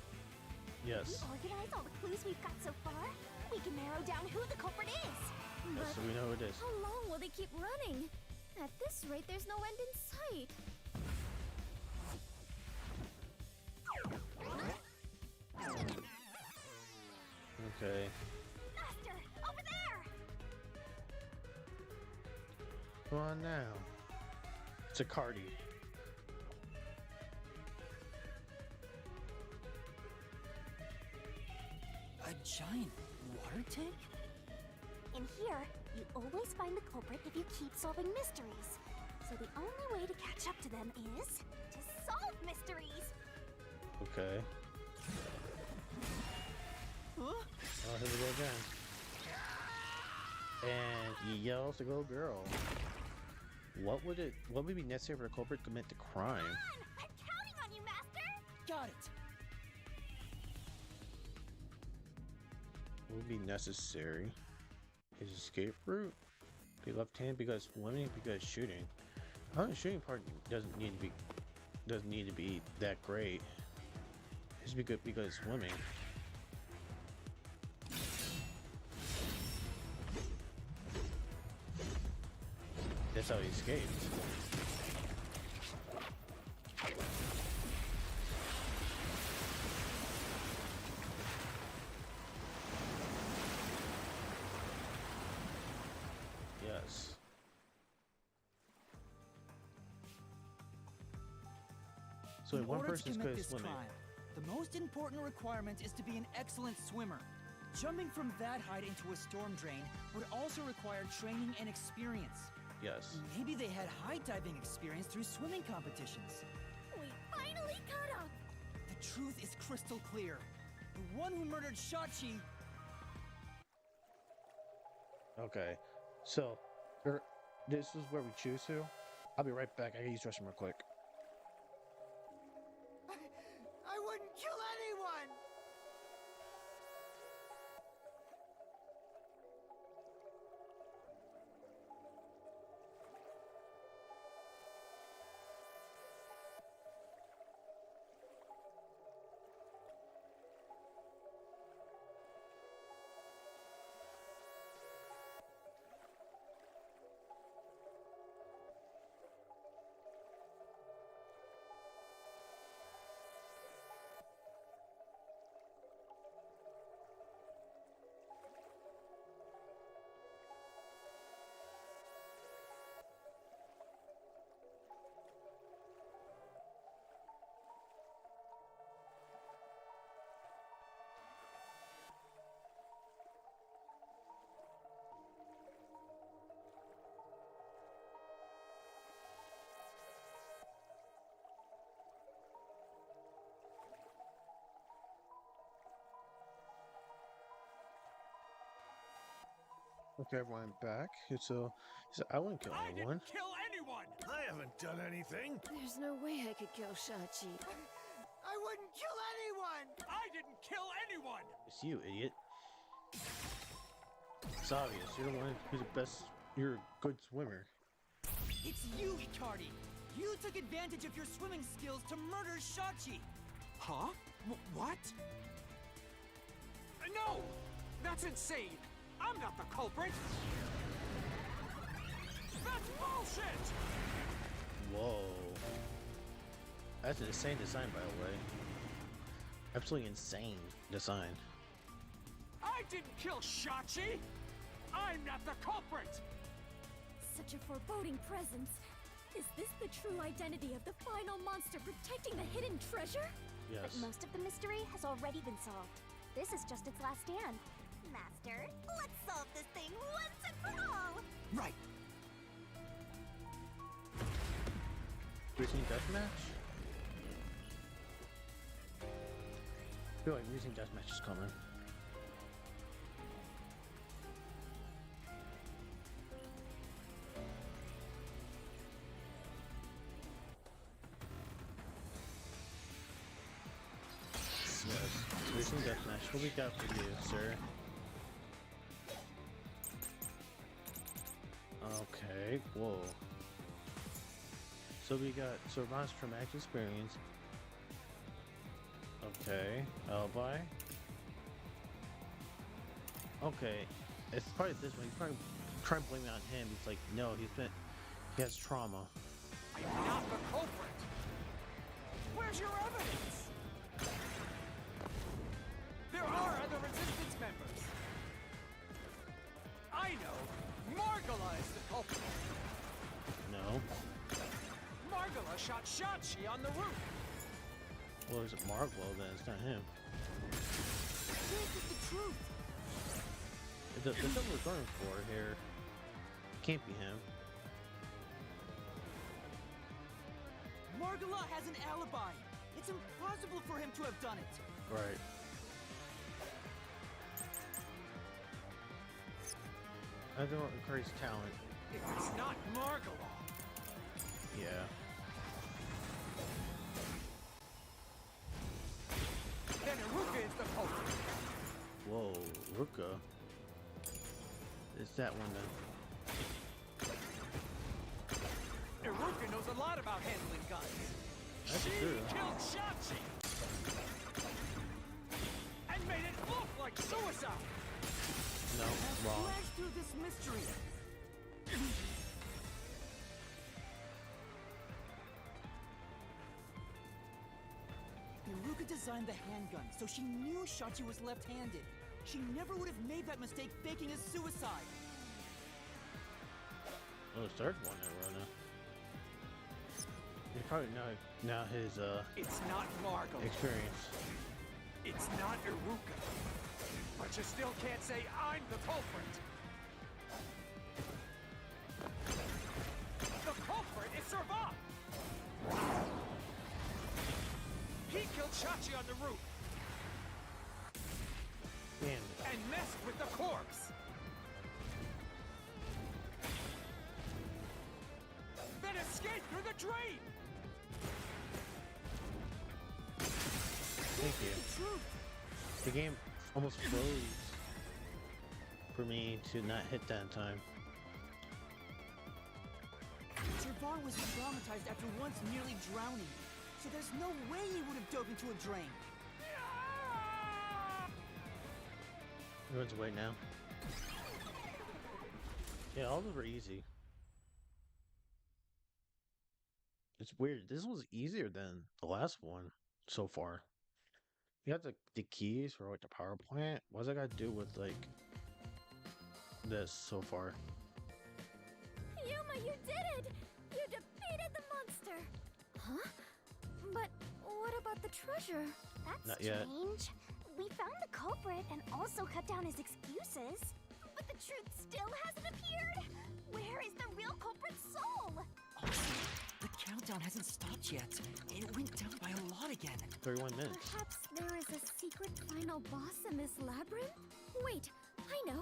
[SPEAKER 1] Yes.
[SPEAKER 6] We organize all the clues we've got so far. We can narrow down who the culprit is.
[SPEAKER 1] Yes, so we know who it is.
[SPEAKER 2] How long will they keep running? At this rate, there's no end in sight.
[SPEAKER 1] Okay.
[SPEAKER 6] Master, over there!
[SPEAKER 1] Come on now. It's a Cardi.
[SPEAKER 7] A giant water tank?
[SPEAKER 6] In here, you always find the culprit if you keep solving mysteries. So the only way to catch up to them is to solve mysteries.
[SPEAKER 1] Okay.
[SPEAKER 7] Huh?
[SPEAKER 1] Oh, here we go again. And he yells to go girl. What would be necessary for a culprit to commit the crime?
[SPEAKER 6] Come on! I'm counting on you, Master!
[SPEAKER 7] Got it!
[SPEAKER 1] What would be necessary? His escape route? Be left-handed because swimming, because shooting. The shooting part doesn't need to be that great. It's be good because swimming. That's how he escaped. Yes. So
[SPEAKER 7] In
[SPEAKER 1] one
[SPEAKER 7] order to
[SPEAKER 1] person's
[SPEAKER 7] commit
[SPEAKER 1] good at
[SPEAKER 7] this
[SPEAKER 1] swimming.
[SPEAKER 7] crime, the most important requirement is to be an excellent swimmer. Jumping from that height into a storm drain would also require training and experience.
[SPEAKER 1] Yes.
[SPEAKER 7] Maybe they had high diving experience through swimming competitions.
[SPEAKER 2] We finally caught up!
[SPEAKER 7] The truth is crystal clear. The one who murdered Shachi.
[SPEAKER 1] Okay. So, this is where we choose to. I'll be right back. I gotta use the restroom real quick.
[SPEAKER 4] I wouldn't kill anyone!
[SPEAKER 1] Okay, everyone back. So, I wouldn't kill
[SPEAKER 4] I
[SPEAKER 1] anyone.
[SPEAKER 4] didn't kill anyone!
[SPEAKER 8] I haven't done anything.
[SPEAKER 9] There's no way I could kill Shachi.
[SPEAKER 4] I wouldn't kill anyone! I didn't kill anyone!
[SPEAKER 1] It's you, idiot. It's obvious. You're the one who's the best. You're a good swimmer.
[SPEAKER 7] It's you, Icardi! You took advantage of your swimming skills to murder Shachi!
[SPEAKER 4] Huh? What? No! That's insane! I'm not the culprit! That's bullshit!
[SPEAKER 1] Whoa. That's an insane design, by the way. Absolutely insane design.
[SPEAKER 4] I didn't kill Shachi! I'm not the culprit!
[SPEAKER 2] Such a foreboding presence. Is this the true identity of the final monster protecting the hidden treasure?
[SPEAKER 1] Yes.
[SPEAKER 6] But most of the mystery has already been solved. This is just its last stand. Master, let's solve this thing once and for all!
[SPEAKER 7] Right!
[SPEAKER 1] Recent deathmatch? I feel like recent deathmatch is coming. Yes, recent deathmatch. What we got for you, sir? Okay, whoa. So we got survives traumatic experience. Okay, alibi. Okay, it's probably this one. He's probably trying to blame it on him. He's like, no, he has trauma.
[SPEAKER 4] I'm not the culprit! Where's your evidence? There are other resistance members! I know! Margala is the culprit!
[SPEAKER 1] No.
[SPEAKER 4] Margala shot Shachi on the roof!
[SPEAKER 1] Well, is it Marglo then? It's not him.
[SPEAKER 7] This is the truth!
[SPEAKER 1] The thing we're going for here can't be him.
[SPEAKER 7] Margala has an alibi! It's impossible for him to have done it!
[SPEAKER 1] Right. I don't encourage talent.
[SPEAKER 4] If it's not Margala,
[SPEAKER 1] Yeah.
[SPEAKER 4] then Iruka is the culprit!
[SPEAKER 1] Whoa, Ruka. It's that one then.
[SPEAKER 4] Iruka knows a lot about handling guns.
[SPEAKER 1] That's
[SPEAKER 4] She
[SPEAKER 1] true.
[SPEAKER 4] killed Shachi! And made it look like suicide!
[SPEAKER 1] No, wrong.
[SPEAKER 7] Flash through this mystery! Iruka designed the handgun, so she knew Shachi was left-handed. She never would have made that mistake faking his suicide.
[SPEAKER 1] Oh, the third one that runner. You probably know now his
[SPEAKER 4] It's not Margala.
[SPEAKER 1] experience.
[SPEAKER 4] It's not Iruka. But you still can't say I'm the culprit. The culprit is Servat! He killed Shachi on the roof
[SPEAKER 1] Damn it.
[SPEAKER 4] and messed with the corpse. Then escaped through the drain.
[SPEAKER 1] Thank you.
[SPEAKER 7] The truth!
[SPEAKER 1] The game almost froze for me to not hit that in time.
[SPEAKER 7] Servat was traumatized after once nearly drowning, so there's no way he would have dove into a drain.
[SPEAKER 1] Everyone's away now. Yeah, all those were easy. It's weird. This was easier than the last one so far. You got the keys for like the power plant. What's that got to do with like this so far?
[SPEAKER 2] Yuma, you did it! You defeated the monster! Huh? But what about the treasure?
[SPEAKER 6] That's
[SPEAKER 1] Not yet.
[SPEAKER 6] strange. We found the culprit and also cut down his excuses. But the truth still hasn't appeared! Where is the real culprit's soul?
[SPEAKER 3] The countdown hasn't stopped yet. It went down by a lot again.
[SPEAKER 1] 31 minutes.
[SPEAKER 2] Perhaps there is a secret final boss in this labyrinth? Wait, I know.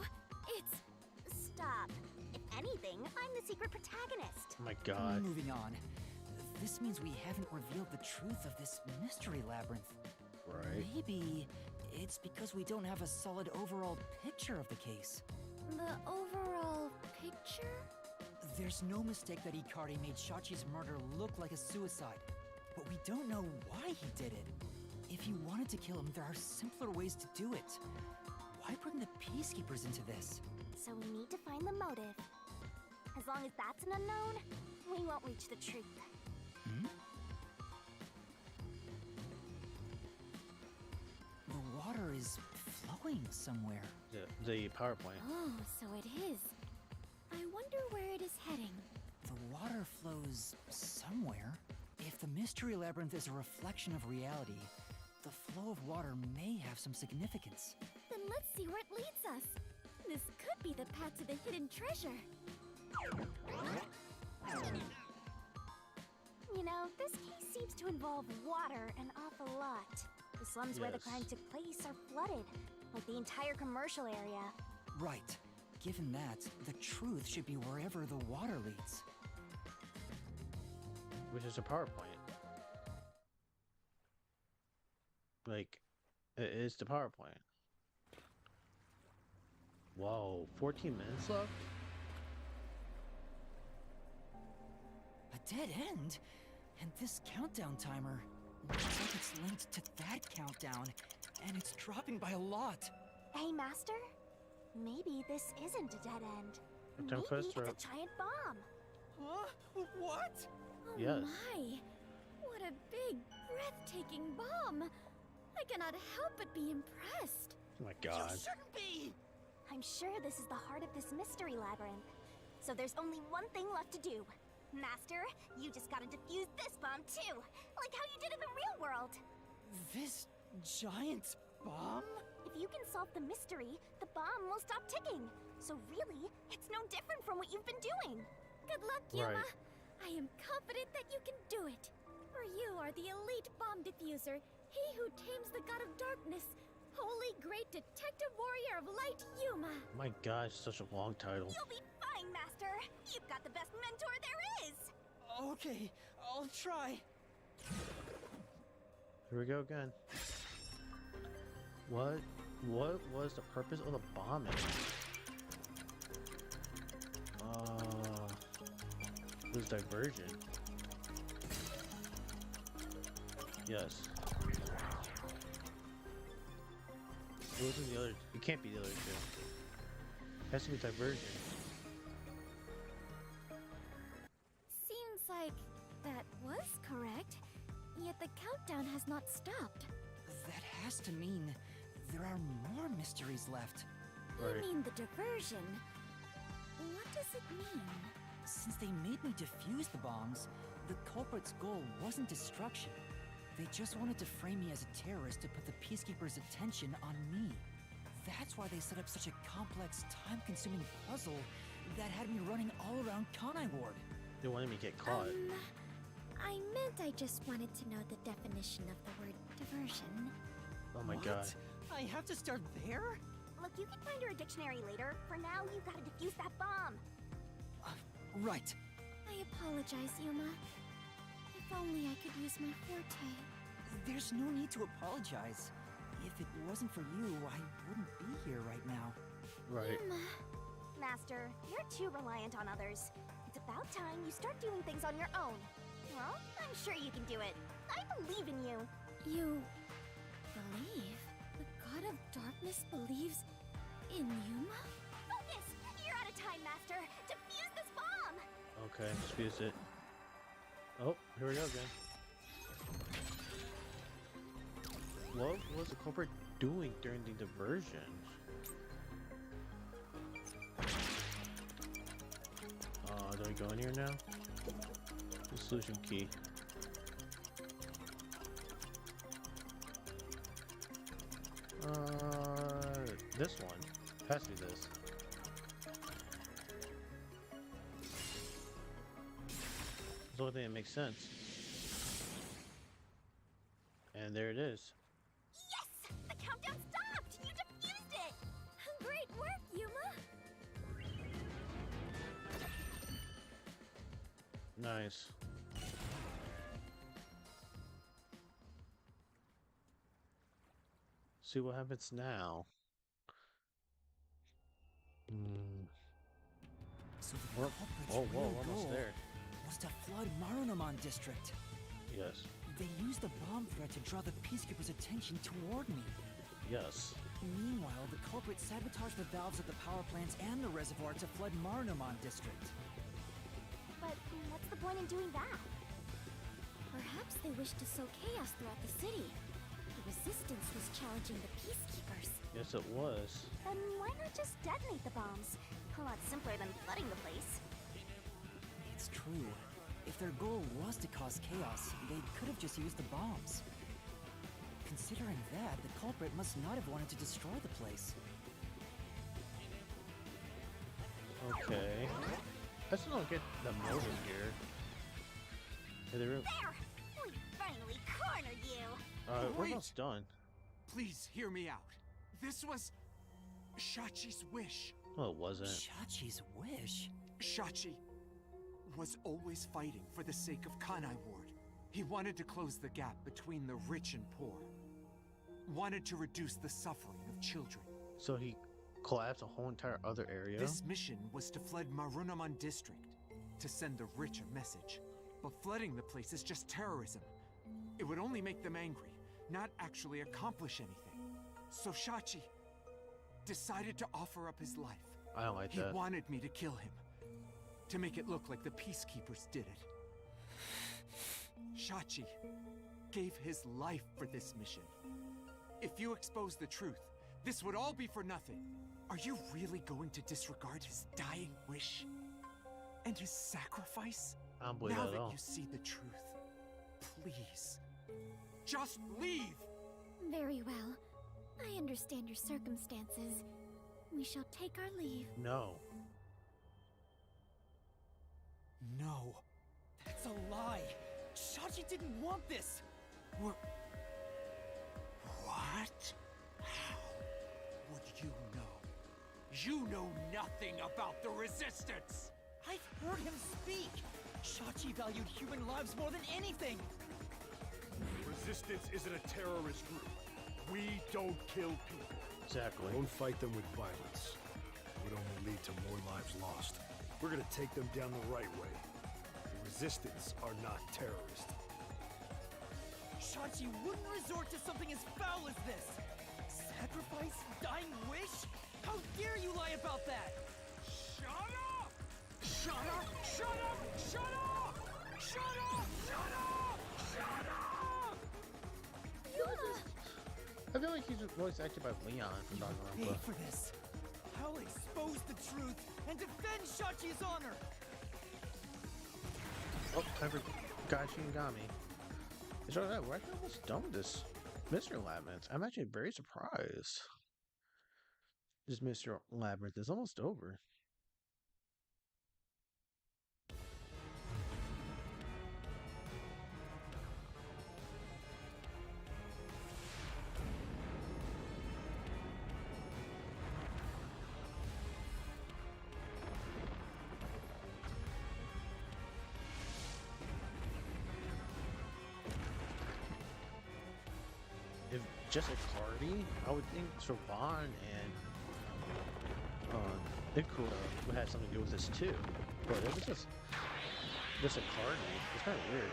[SPEAKER 2] It's
[SPEAKER 6] stop. If anything, I'm the secret protagonist.
[SPEAKER 1] Oh my god.
[SPEAKER 7] Moving on. This means we haven't revealed the truth of this mystery labyrinth.
[SPEAKER 1] Right.
[SPEAKER 7] Maybe it's because we don't have a solid overall picture of the case.
[SPEAKER 6] The overall picture?
[SPEAKER 7] There's no mistake that Ikari made Shachi's murder look like a suicide, but we don't know why he did it. If you wanted to kill him, there are simpler ways to do it. Why bring the Peacekeepers into this?
[SPEAKER 6] So we need to find the motive. As long as that's an unknown, we won't reach the truth.
[SPEAKER 7] Hmm? The water is flowing somewhere.
[SPEAKER 1] The power plant.
[SPEAKER 6] Oh, so it is. I wonder where it is heading.
[SPEAKER 7] The water flows somewhere. If the mystery labyrinth is a reflection of reality, the flow of water may have some significance.
[SPEAKER 6] Then let's see where it leads us. This could be the path to the hidden treasure. You know, this case seems to involve water an awful lot. The slums where the
[SPEAKER 1] Yes.
[SPEAKER 6] crime took place are flooded, like the entire commercial area.
[SPEAKER 7] Right. Given that, the truth should be wherever the water leads.
[SPEAKER 1] Which is a power plant. Like, it is the power plant. Whoa, 14 minutes left?
[SPEAKER 7] A dead end? And this countdown timer looks like it's linked to that countdown, and it's dropping by a lot.
[SPEAKER 6] Hey, Master? Maybe this isn't a dead end.
[SPEAKER 1] Don't
[SPEAKER 6] Maybe
[SPEAKER 1] press
[SPEAKER 6] it's
[SPEAKER 1] through.
[SPEAKER 6] a giant bomb.
[SPEAKER 7] Huh? What?
[SPEAKER 6] Oh
[SPEAKER 1] Yes.
[SPEAKER 6] my! What a big, breathtaking bomb! I cannot help but be impressed.
[SPEAKER 1] Oh my god.
[SPEAKER 7] You shouldn't be!
[SPEAKER 6] I'm sure this is the heart of this mystery labyrinth. So there's only one thing left to do. Master, you just gotta defuse this bomb too, like how you did in the real world.
[SPEAKER 7] This giant bomb?
[SPEAKER 6] If you can solve the mystery, the bomb will stop ticking. So really, it's no different from what you've been doing. Good luck, Yuma.
[SPEAKER 1] Right.
[SPEAKER 6] I am confident that you can do it. For you are the elite bomb diffuser, he who tames the god of darkness, holy great detective warrior of light, Yuma.
[SPEAKER 1] Oh my gosh, such a long title.
[SPEAKER 6] You'll be fine, Master. You've got the best mentor there is.
[SPEAKER 7] Okay, I'll try.
[SPEAKER 1] Here we go again. What was the purpose of the bombing? It was diversion. Yes. It wasn't the other. It can't be the other two. It has to be diversion.
[SPEAKER 6] Seems like that was correct, yet the countdown has not stopped.
[SPEAKER 7] That has to mean there are more mysteries left.
[SPEAKER 1] Right.
[SPEAKER 6] You mean the diversion? What does it mean?
[SPEAKER 7] Since they made me defuse the bombs, the culprit's goal wasn't destruction. They just wanted to frame me as a terrorist to put the Peacekeepers' attention on me. That's why they set up such a complex, time-consuming puzzle that had me running all around Kanai Ward.
[SPEAKER 1] They wanted me to get caught.
[SPEAKER 6] I meant I just wanted to know the definition of the word diversion.
[SPEAKER 1] Oh my
[SPEAKER 7] What?
[SPEAKER 1] god.
[SPEAKER 7] I have to start there?
[SPEAKER 6] Look, you can find her a dictionary later. For now, you gotta defuse that bomb.
[SPEAKER 7] Right.
[SPEAKER 6] I apologize, Yuma. If only I could use my forte.
[SPEAKER 7] There's no need to apologize. If it wasn't for you, I wouldn't be here right now.
[SPEAKER 1] Right.
[SPEAKER 6] Yuma. Master, you're too reliant on others. It's about time you start doing things on your own. Well, I'm sure you can do it. I believe in you. You believe? The god of darkness believes in Yuma? Focus! You're out of time, Master! Defuse this bomb!
[SPEAKER 1] Okay, defuse it. Oh, here we go again. What was the culprit doing during the diversion? Do I go in here now? The solution key. This one. Has to be this. It's the only thing that makes sense. And there it is.
[SPEAKER 6] Yes! The countdown stopped! You defused it! Great work, Yuma!
[SPEAKER 1] Nice. See what happens now. Hmm.
[SPEAKER 7] So the
[SPEAKER 1] Well,
[SPEAKER 7] culprit's
[SPEAKER 1] whoa,
[SPEAKER 7] real
[SPEAKER 1] almost
[SPEAKER 7] goal
[SPEAKER 1] there.
[SPEAKER 7] was to flood Marunamon district.
[SPEAKER 1] Yes.
[SPEAKER 7] They used the bomb threat to draw the Peacekeepers' attention toward me.
[SPEAKER 1] Yes.
[SPEAKER 7] Meanwhile, the culprit sabotaged the valves at the power plants and the reservoir to flood Marunamon district.
[SPEAKER 2] But what's the point in doing that? Perhaps they wished to sow chaos throughout the city. The resistance was challenging the peacekeepers.
[SPEAKER 1] Yes, it was.
[SPEAKER 2] Then why not just detonate the bombs? A lot simpler than flooding the place.
[SPEAKER 7] It's true. If their goal was to cause chaos, they could have just used the bombs. Considering that, the culprit must not have wanted to destroy the place.
[SPEAKER 1] Okay. I still don't get the motive here.
[SPEAKER 2] There! We finally cornered you!
[SPEAKER 1] We're
[SPEAKER 10] Wait.
[SPEAKER 1] almost done.
[SPEAKER 10] Please hear me out. This was Shachi's wish.
[SPEAKER 1] No, it wasn't.
[SPEAKER 7] Shachi's wish?
[SPEAKER 10] Shachi was always fighting for the sake of Kanai Ward. He wanted to close the gap between the rich and poor. Wanted to reduce the suffering of children.
[SPEAKER 1] So he collapsed a whole entire other area?
[SPEAKER 10] This mission was to flood Marunamon district, to send the rich a message. But flooding the place is just terrorism. It would only make them angry, not actually accomplish anything. So Shachi decided to offer up his life.
[SPEAKER 1] I don't like
[SPEAKER 10] He
[SPEAKER 1] that.
[SPEAKER 10] wanted me to kill him, to make it look like the Peacekeepers did it. Shachi gave his life for this mission. If you expose the truth, this would all be for nothing. Are you really going to disregard his dying wish? And his sacrifice?
[SPEAKER 1] I don't believe
[SPEAKER 10] Now
[SPEAKER 1] that at
[SPEAKER 10] that
[SPEAKER 1] all.
[SPEAKER 10] you see the truth, please, just leave!
[SPEAKER 2] Very well. I understand your circumstances. We shall take our leave.
[SPEAKER 1] No.
[SPEAKER 10] No.
[SPEAKER 7] That's a lie! Shachi didn't want this!
[SPEAKER 10] What? How would you know? You know nothing about the Resistance!
[SPEAKER 7] I've heard him speak! Shachi valued human lives more than anything!
[SPEAKER 8] Resistance isn't a terrorist group. We don't kill people.
[SPEAKER 1] Exactly.
[SPEAKER 8] Don't fight them with violence. It would only lead to more lives lost. We're gonna take them down the right way. The Resistance are not terrorists.
[SPEAKER 7] Shachi wouldn't resort to something as foul as this! Sacrifice? Dying wish? How dare you lie about that!
[SPEAKER 10] Shut up! Shut up! Shut up! Shut up! Shut up! Shut up! Shut up!
[SPEAKER 1] I feel like he's voice acted by Leon from
[SPEAKER 7] Pay
[SPEAKER 1] Danganronpa.
[SPEAKER 7] for this! I'll expose the truth and defend Shachi's honor!
[SPEAKER 1] Oh, time for God Shinigami. It's alright, we're actually almost done with this Mystery Labyrinth. I'm actually very surprised. This Mystery Labyrinth is almost over. If Jessica Cardi, I would think Sravan and Ikura would have something to do with this too. But it was just a Cardi. It's kind of weird.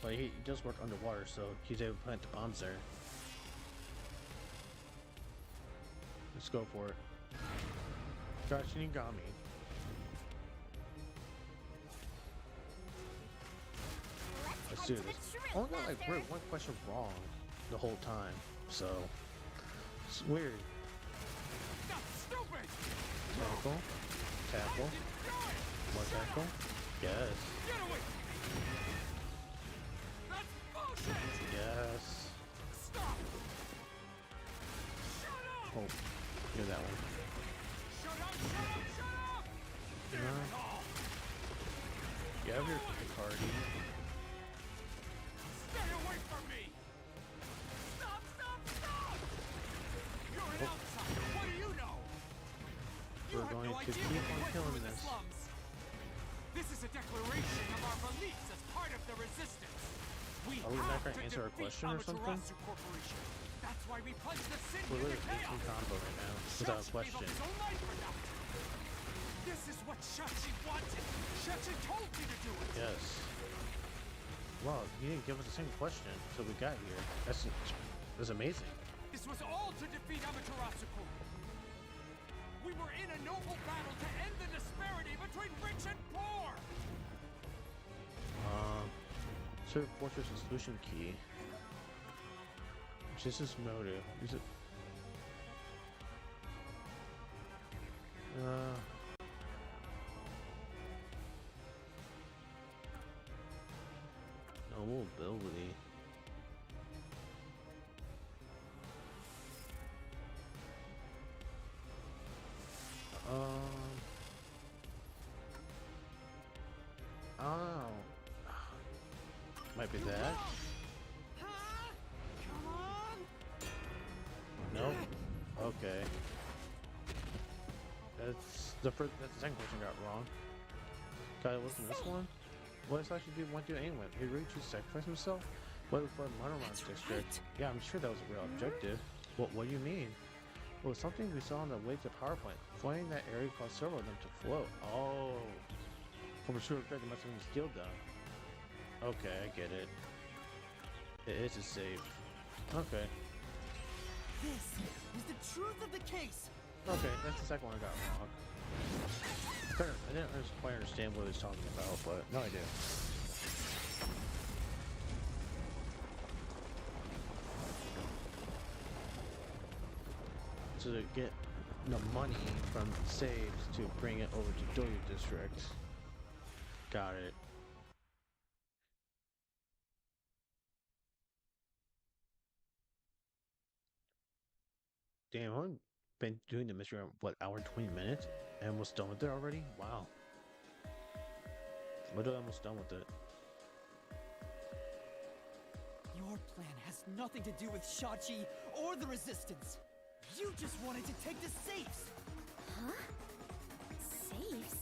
[SPEAKER 1] But he does work underwater, so he's able to plant the bombs there. Let's go for it. Got Shinigami. Let's do this. I only got like one question wrong the whole time, so it's weird.
[SPEAKER 10] That's stupid!
[SPEAKER 1] Tackle, tackle, more tackle. Yes,
[SPEAKER 10] Get away! That's bullshit!
[SPEAKER 1] yes.
[SPEAKER 10] Stop! Shut up!
[SPEAKER 1] Oh, hear that one.
[SPEAKER 10] Shut up! Shut up! Shut up! Damn it all!
[SPEAKER 1] You have your Picardy.
[SPEAKER 10] Stay away from me! Stop! Stop! Stop! You're an outsider. What do you know? You
[SPEAKER 1] We're
[SPEAKER 10] have
[SPEAKER 1] going
[SPEAKER 10] no
[SPEAKER 1] to
[SPEAKER 10] idea
[SPEAKER 1] keep
[SPEAKER 10] what they
[SPEAKER 1] on
[SPEAKER 10] went
[SPEAKER 1] killing
[SPEAKER 10] through in the
[SPEAKER 1] this.
[SPEAKER 10] slums. This is a declaration of our beliefs as part of the resistance. We
[SPEAKER 1] Are we
[SPEAKER 10] have
[SPEAKER 1] not gonna
[SPEAKER 10] to
[SPEAKER 1] answer a
[SPEAKER 10] defeat
[SPEAKER 1] question or something?
[SPEAKER 10] Amaterasu Corporation. That's why we plunged the city
[SPEAKER 1] We're
[SPEAKER 10] into
[SPEAKER 1] literally in
[SPEAKER 10] chaos.
[SPEAKER 1] combo right now without a
[SPEAKER 10] Shachi gave
[SPEAKER 1] question.
[SPEAKER 10] up his own life for that. This is what Shachi wanted. Shachi told you to do it.
[SPEAKER 1] Yes. Wow, you didn't give us a single question until we got here. That's amazing.
[SPEAKER 10] This was all to defeat Amaterasu Corp. We were in a noble battle to end the disparity between rich and poor.
[SPEAKER 1] Serve Fortress and Solution Key. Resistance motive. Is it? Noble ability. Oh. Might be that.
[SPEAKER 10] Come on.
[SPEAKER 1] Nope. Okay. That's the second question got wrong. Gotta listen to this one. What does actually do want to do anyway? He really choose to sacrifice himself? What for Monoron district?
[SPEAKER 7] right.
[SPEAKER 1] Yeah, I'm sure that was a real objective. What do you mean? Well, it's something we saw on the way to power plant. Flooding that area caused several of them to float. Oh. From a sure effect, it must have been steel down. Okay, I get it. It is a save. Okay.
[SPEAKER 7] This is the truth of the case.
[SPEAKER 1] Okay, that's the second one I got wrong. I didn't quite understand what he was talking about, but no idea. So to get the money from saves to bring it over to Doyu District. Got it. Damn, I've been doing the mystery what, hour and 20 minutes? And almost done with it already? Wow. Literally almost done with it.
[SPEAKER 7] Your plan has nothing to do with Shachi or the Resistance. You just wanted to take the safes.
[SPEAKER 2] Huh? Safes?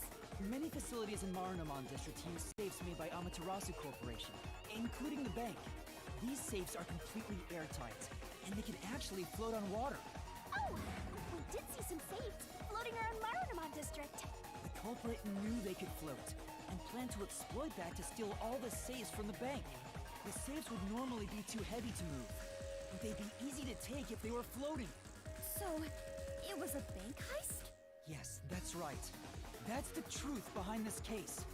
[SPEAKER 7] Many facilities in Marunamon District use safes made by Amaterasu Corporation, including the bank. These safes are completely airtight, and they can actually float on water.
[SPEAKER 2] Oh! We did see some safes floating around Marunamon District.
[SPEAKER 7] The culprit knew they could float, and planned to exploit that to steal all the safes from the bank. The safes would normally be too heavy to move, but they'd be easy to take if they were floating.
[SPEAKER 2] So, it was a bank heist?
[SPEAKER 7] Yes, that's right. That's the truth behind this case.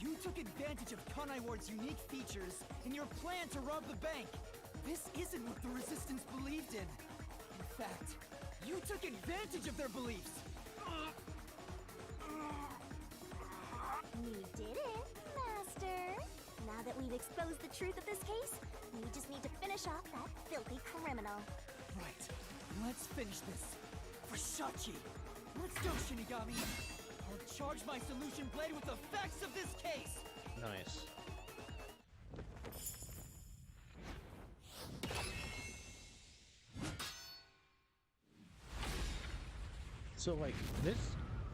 [SPEAKER 7] You took advantage of Kanai Ward's unique features in your plan to rob the bank. This isn't what the Resistance believed in. In fact, you took advantage of their beliefs.
[SPEAKER 2] We did it, Master. Now that we've exposed the truth of this case, we just need to finish off that filthy criminal.
[SPEAKER 7] Right. Let's finish this. For Shachi. Let's go, Shinigami. I'll charge my solution blade with the facts of this case.
[SPEAKER 1] Nice. So like this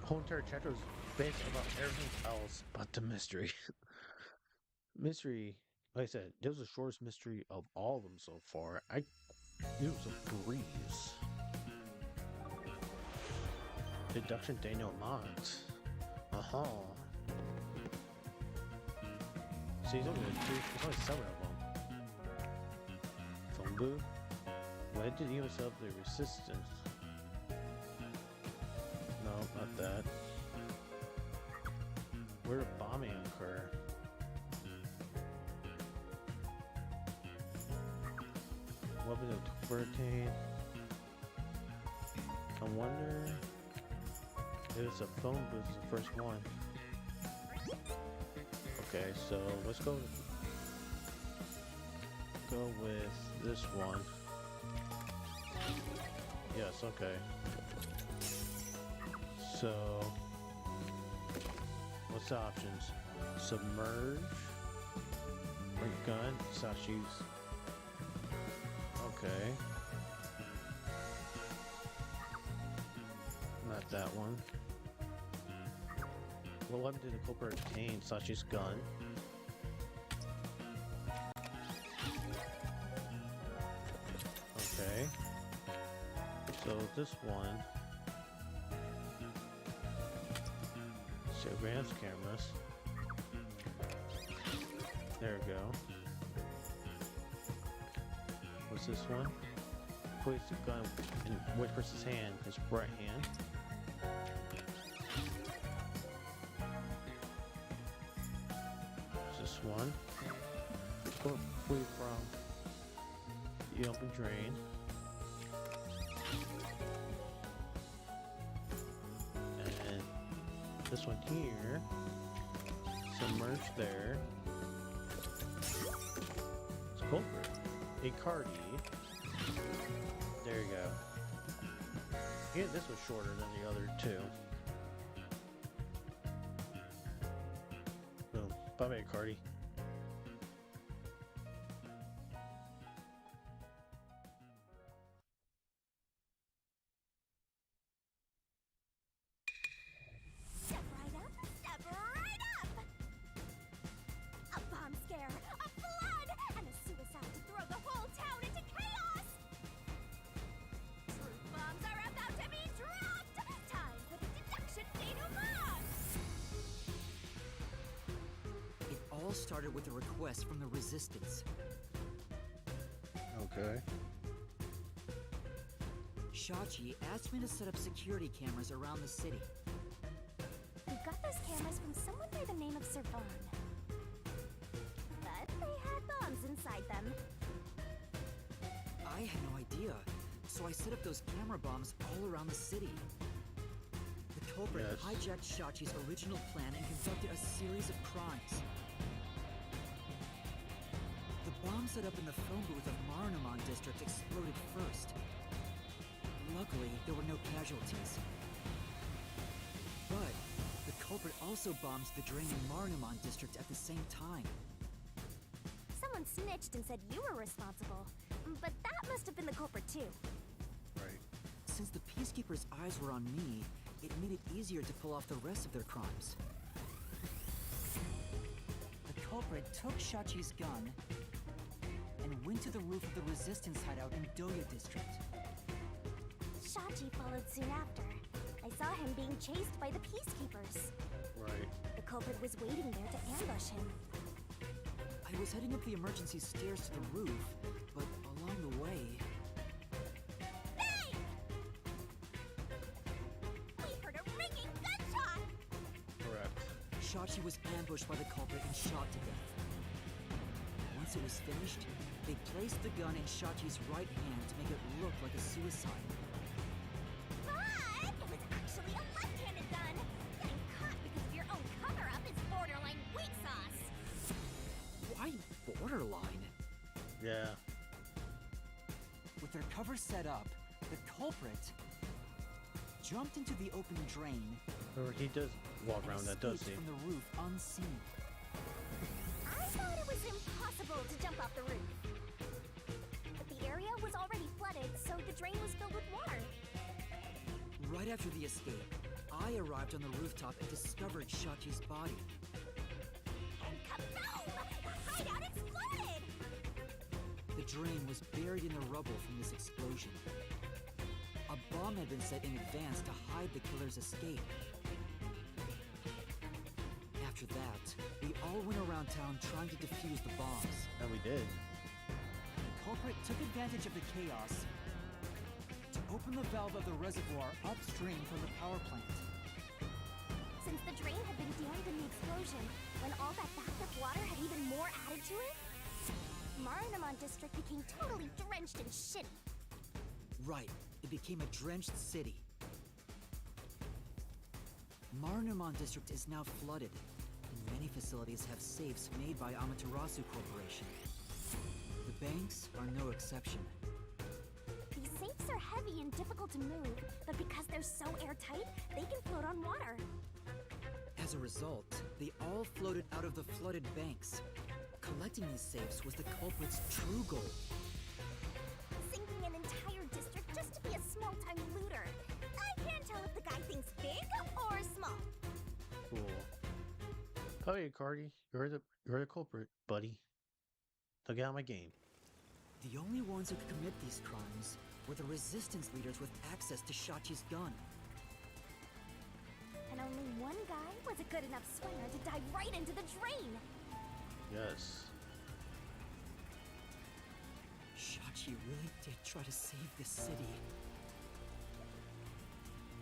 [SPEAKER 1] whole entire chapter is based about everything else but the mystery. Mystery, like I said, this was the shortest mystery of all of them so far. It was a breeze. Deduction denouement. Uh-huh. See, there's only 7 of them. Phone booth. Why did you set up the resistance? No, not that. Where did bombing occur? Weapons of hurricane. I wonder if it's a phone booth is the first one. Okay, so let's go with this one. Yes, okay. So what's the options? Submerge, or gun, Sashi's. Okay. Not that one. What weapon did the culprit obtain? Sachi's gun. Okay. So this one. Surveillance cameras. There we go. What's this one? Place the gun in which person's hand? His right hand. What's this one? Flee from the open drain. And this one here. Submerged there. It's culprit. Icardi. There you go. Yeah, this was shorter than the other two. Boom. Bye, Icardi.
[SPEAKER 2] Step right up, step right up! A bomb scare, a flood, and a suicide to throw the whole town into chaos! Truth bombs are about to be dropped! Time for the deduction denouement!
[SPEAKER 7] It all started with a request from the Resistance.
[SPEAKER 1] Okay.
[SPEAKER 7] Shachi asked me to set up security cameras around the city.
[SPEAKER 2] We got those cameras from someone by the name of Servan. But they had bombs inside them.
[SPEAKER 7] I had no idea, so I set up those camera bombs all around the city. The culprit
[SPEAKER 1] Yes.
[SPEAKER 7] hijacked Shachi's original plan and conducted a series of crimes. The bomb set up in the phone booth of Marunamon District exploded first. Luckily, there were no casualties. But the culprit also bombs the drain in Marunamon District at the same time.
[SPEAKER 2] Someone snitched and said you were responsible. But that must have been the culprit too.
[SPEAKER 1] Right.
[SPEAKER 7] Since the Peacekeepers' eyes were on me, it made it easier to pull off the rest of their crimes. The culprit took Shachi's gun and went to the roof of the Resistance hideout in Doya District.
[SPEAKER 2] Shachi followed soon after. I saw him being chased by the Peacekeepers.
[SPEAKER 1] Right.
[SPEAKER 2] The culprit was waiting there to ambush him.
[SPEAKER 7] I was heading up the emergency stairs to the roof, but along the way...
[SPEAKER 2] Hey! We heard a ringing gunshot!
[SPEAKER 1] Correct.
[SPEAKER 7] Shachi was ambushed by the culprit and shot to death. Once it was finished, they placed the gun in Shachi's right hand to make it look like a suicide.
[SPEAKER 2] But it was actually a left-handed gun! Getting caught because of your own cover-up is borderline weak sauce!
[SPEAKER 7] Why borderline?
[SPEAKER 1] Yeah.
[SPEAKER 7] With their cover set up, the culprit jumped into the open drain
[SPEAKER 1] Or he does walk
[SPEAKER 7] and
[SPEAKER 1] around that, does
[SPEAKER 7] escaped
[SPEAKER 1] he?
[SPEAKER 7] from the roof unseen.
[SPEAKER 2] I thought it was impossible to jump off the roof. But the area was already flooded, so the drain was filled with water.
[SPEAKER 7] Right after the escape, I arrived on the rooftop and discovered Shachi's body.
[SPEAKER 2] And kaboom! The hideout exploded!
[SPEAKER 7] The drain was buried in the rubble from this explosion. A bomb had been set in advance to hide the killer's escape. After that, we all went around town trying to defuse the bombs.
[SPEAKER 1] And we did.
[SPEAKER 7] The culprit took advantage of the chaos to open the valve of the reservoir upstream from the power plant.
[SPEAKER 2] Since the drain had been dammed in the explosion, when all that backed up water had even more added to it, Marunamon District became totally drenched and shitty.
[SPEAKER 7] Right, it became a drenched city. Marunamon District is now flooded, and many facilities have safes made by Amaterasu Corporation. The banks are no exception.
[SPEAKER 2] These safes are heavy and difficult to move, but because they're so airtight, they can float on water.
[SPEAKER 7] As a result, they all floated out of the flooded banks. Collecting these safes was the culprit's true goal.
[SPEAKER 2] Sinking an entire district just to be a small-time looter. I can't tell if the guy thinks big or small.
[SPEAKER 1] Cool. Oh, yeah, Cardi, you're the culprit, buddy. Now get out of my game.
[SPEAKER 7] The only ones who could commit these crimes were the resistance leaders with access to Shachi's gun.
[SPEAKER 2] And only one guy was a good enough swimmer to dive right into the drain.
[SPEAKER 1] Yes.
[SPEAKER 7] Shachi really did try to save this city.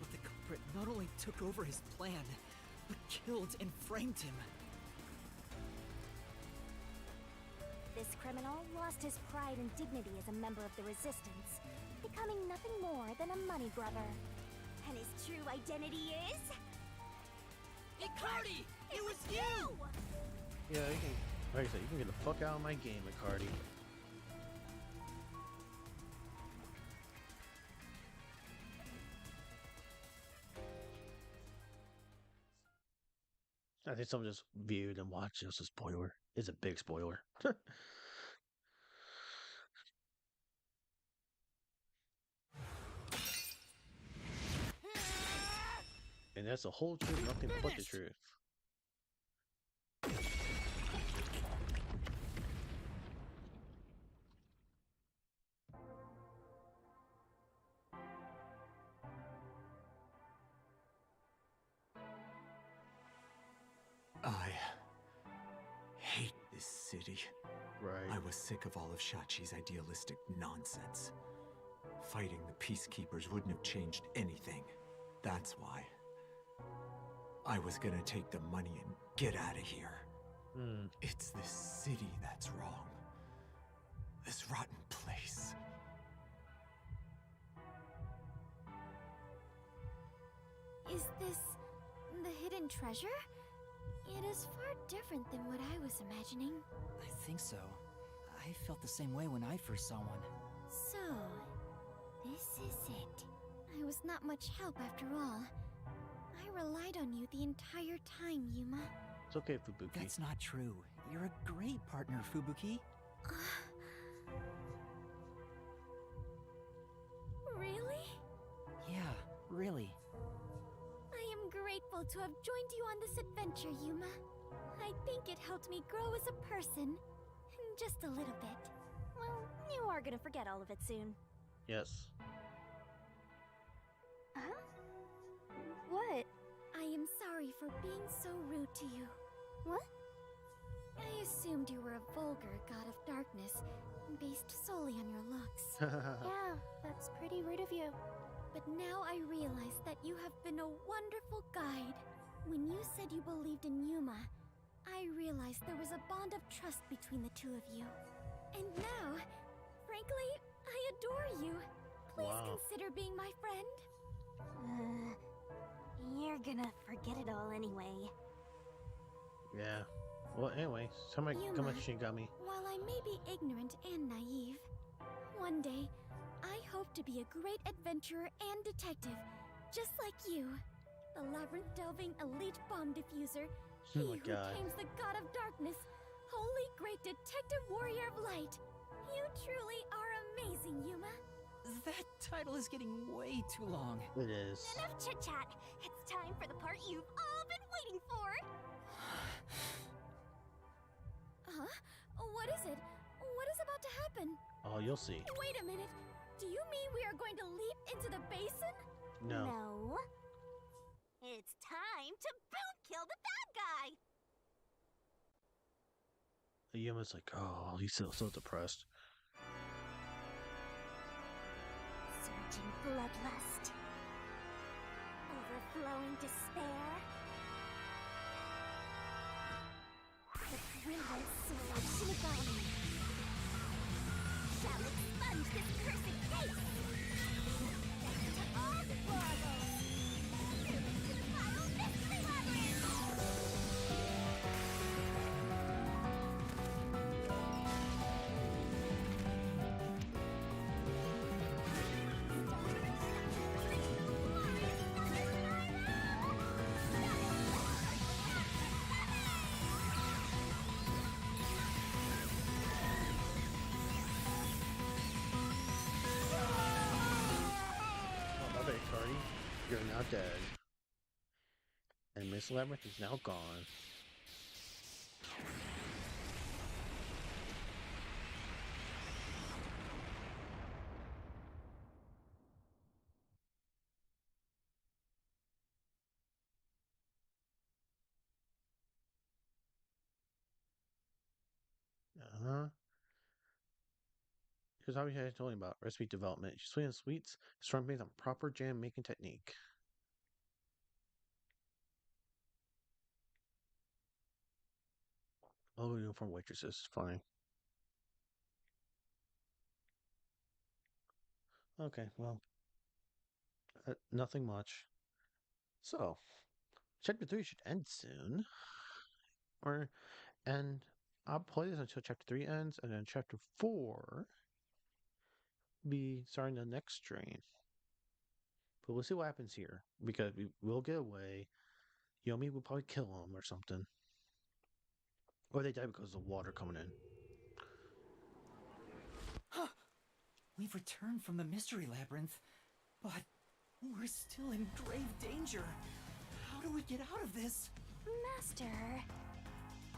[SPEAKER 7] But the culprit not only took over his plan, but killed and framed him.
[SPEAKER 2] This criminal lost his pride and dignity as a member of the Resistance, becoming nothing more than a money grubber. And his true identity is...
[SPEAKER 7] Icardi! It was you!
[SPEAKER 1] Yeah, you can, like I said, you can get the fuck out of my game, Cardi. I think someone just viewed and watched just a spoiler. It's a big spoiler. And that's the whole truth, nothing but the truth.
[SPEAKER 10] I hate this city.
[SPEAKER 1] Right.
[SPEAKER 10] I was sick of all of Shachi's idealistic nonsense. Fighting the peacekeepers wouldn't have changed anything. That's why. I was gonna take the money and get out of here. It's this city that's wrong. This rotten place.
[SPEAKER 2] Is this the hidden treasure? It is far different than what I was imagining.
[SPEAKER 7] I think so. I felt the same way when I first saw one.
[SPEAKER 2] So, this is it. I was not much help after all. I relied on you the entire time, Yuma.
[SPEAKER 1] It's okay, Fubuki.
[SPEAKER 7] That's not true. You're a great partner, Fubuki.
[SPEAKER 2] Really?
[SPEAKER 7] Yeah, really.
[SPEAKER 2] I am grateful to have joined you on this adventure, Yuma. I think it helped me grow as a person. Just a little bit. Well, you are gonna forget all of it soon.
[SPEAKER 1] Yes.
[SPEAKER 2] Huh? What? I am sorry for being so rude to you. What? I assumed you were a vulgar god of darkness, based solely on your looks. Yeah, that's pretty rude of you. But now I realize that you have been a wonderful guide. When you said you believed in Yuma, I realized there was a bond of trust between the two of you. And now, frankly, I adore you. Please
[SPEAKER 1] Wow.
[SPEAKER 2] consider being my friend. You're gonna forget it all anyway.
[SPEAKER 1] Yeah. Well, anyway, how much
[SPEAKER 2] Yuma,
[SPEAKER 1] Shinigami?
[SPEAKER 2] while I may be ignorant and naive, one day, I hope to be a great adventurer and detective, just like you. The labyrinth-delving elite bomb diffuser, he
[SPEAKER 1] Oh my
[SPEAKER 2] who
[SPEAKER 1] God.
[SPEAKER 2] tames the god of darkness, holy great detective warrior of light. You truly are amazing, Yuma.
[SPEAKER 7] That title is getting way too long.
[SPEAKER 1] It is.
[SPEAKER 2] Enough chit-chat. It's time for the part you've all been waiting for. Huh? What is it? What is about to happen?
[SPEAKER 1] Oh, you'll see.
[SPEAKER 2] Wait a minute. Do you mean we are going to leap into the basin?
[SPEAKER 1] No.
[SPEAKER 2] No. It's time to boom kill the bad guy.
[SPEAKER 1] The Yuma's like, oh, he's so depressed.
[SPEAKER 2] Surging bloodlust. Overflowing despair. The brilliant soul of Shinigami shall expunge this cursed case. Death to all deplorables. Through into the final mystery labyrinth.
[SPEAKER 1] Oh, my bad, Cardi. You're now dead. And Miss Labyrinth is now gone. Uh-huh. Here's how I told you about recipe development. Sweet and sweets, strong based on proper jam making technique. Oh, uniform waitresses. Fine. Okay, well, nothing much. So, chapter 3 should end soon. Or, and I'll play this until chapter 3 ends, and then chapter 4 be starting the next strain. But we'll see what happens here. Because we will get away. Yomi will probably kill him or something. Or they die because of the water coming in.
[SPEAKER 7] We've returned from the mystery labyrinth, but we're still in grave danger. How do we get out of this?
[SPEAKER 6] Master,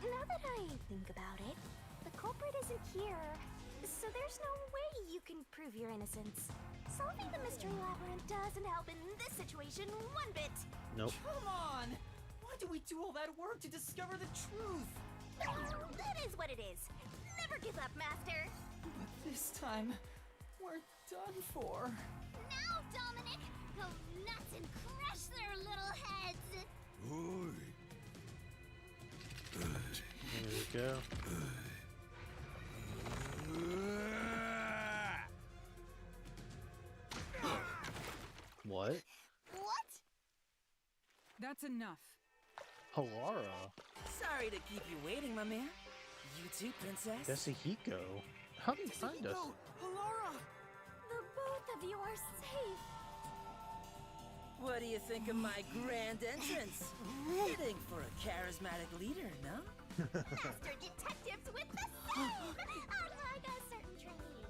[SPEAKER 6] now that I think about it, the culprit isn't here, so there's no way you can prove your innocence. Solving the mystery labyrinth doesn't help in this situation one bit.
[SPEAKER 1] Nope.
[SPEAKER 7] Come on! Why do we do all that work to discover the truth?
[SPEAKER 6] That is what it is. Never give up, Master.
[SPEAKER 7] But this time, we're done for.
[SPEAKER 6] Now, Dominic, go nuts and crush their little heads.
[SPEAKER 1] There we go. What?
[SPEAKER 6] What?
[SPEAKER 11] That's enough.
[SPEAKER 1] Halara?
[SPEAKER 12] Sorry to keep you waiting, my man. You too, princess?
[SPEAKER 1] That's Hiko. How did he find us?
[SPEAKER 7] Halara!
[SPEAKER 6] The both of you are safe.
[SPEAKER 12] What do you think of my grand entrance? Fitting for a charismatic leader, no?
[SPEAKER 6] Master detectives with the same, unlike a certain trainee.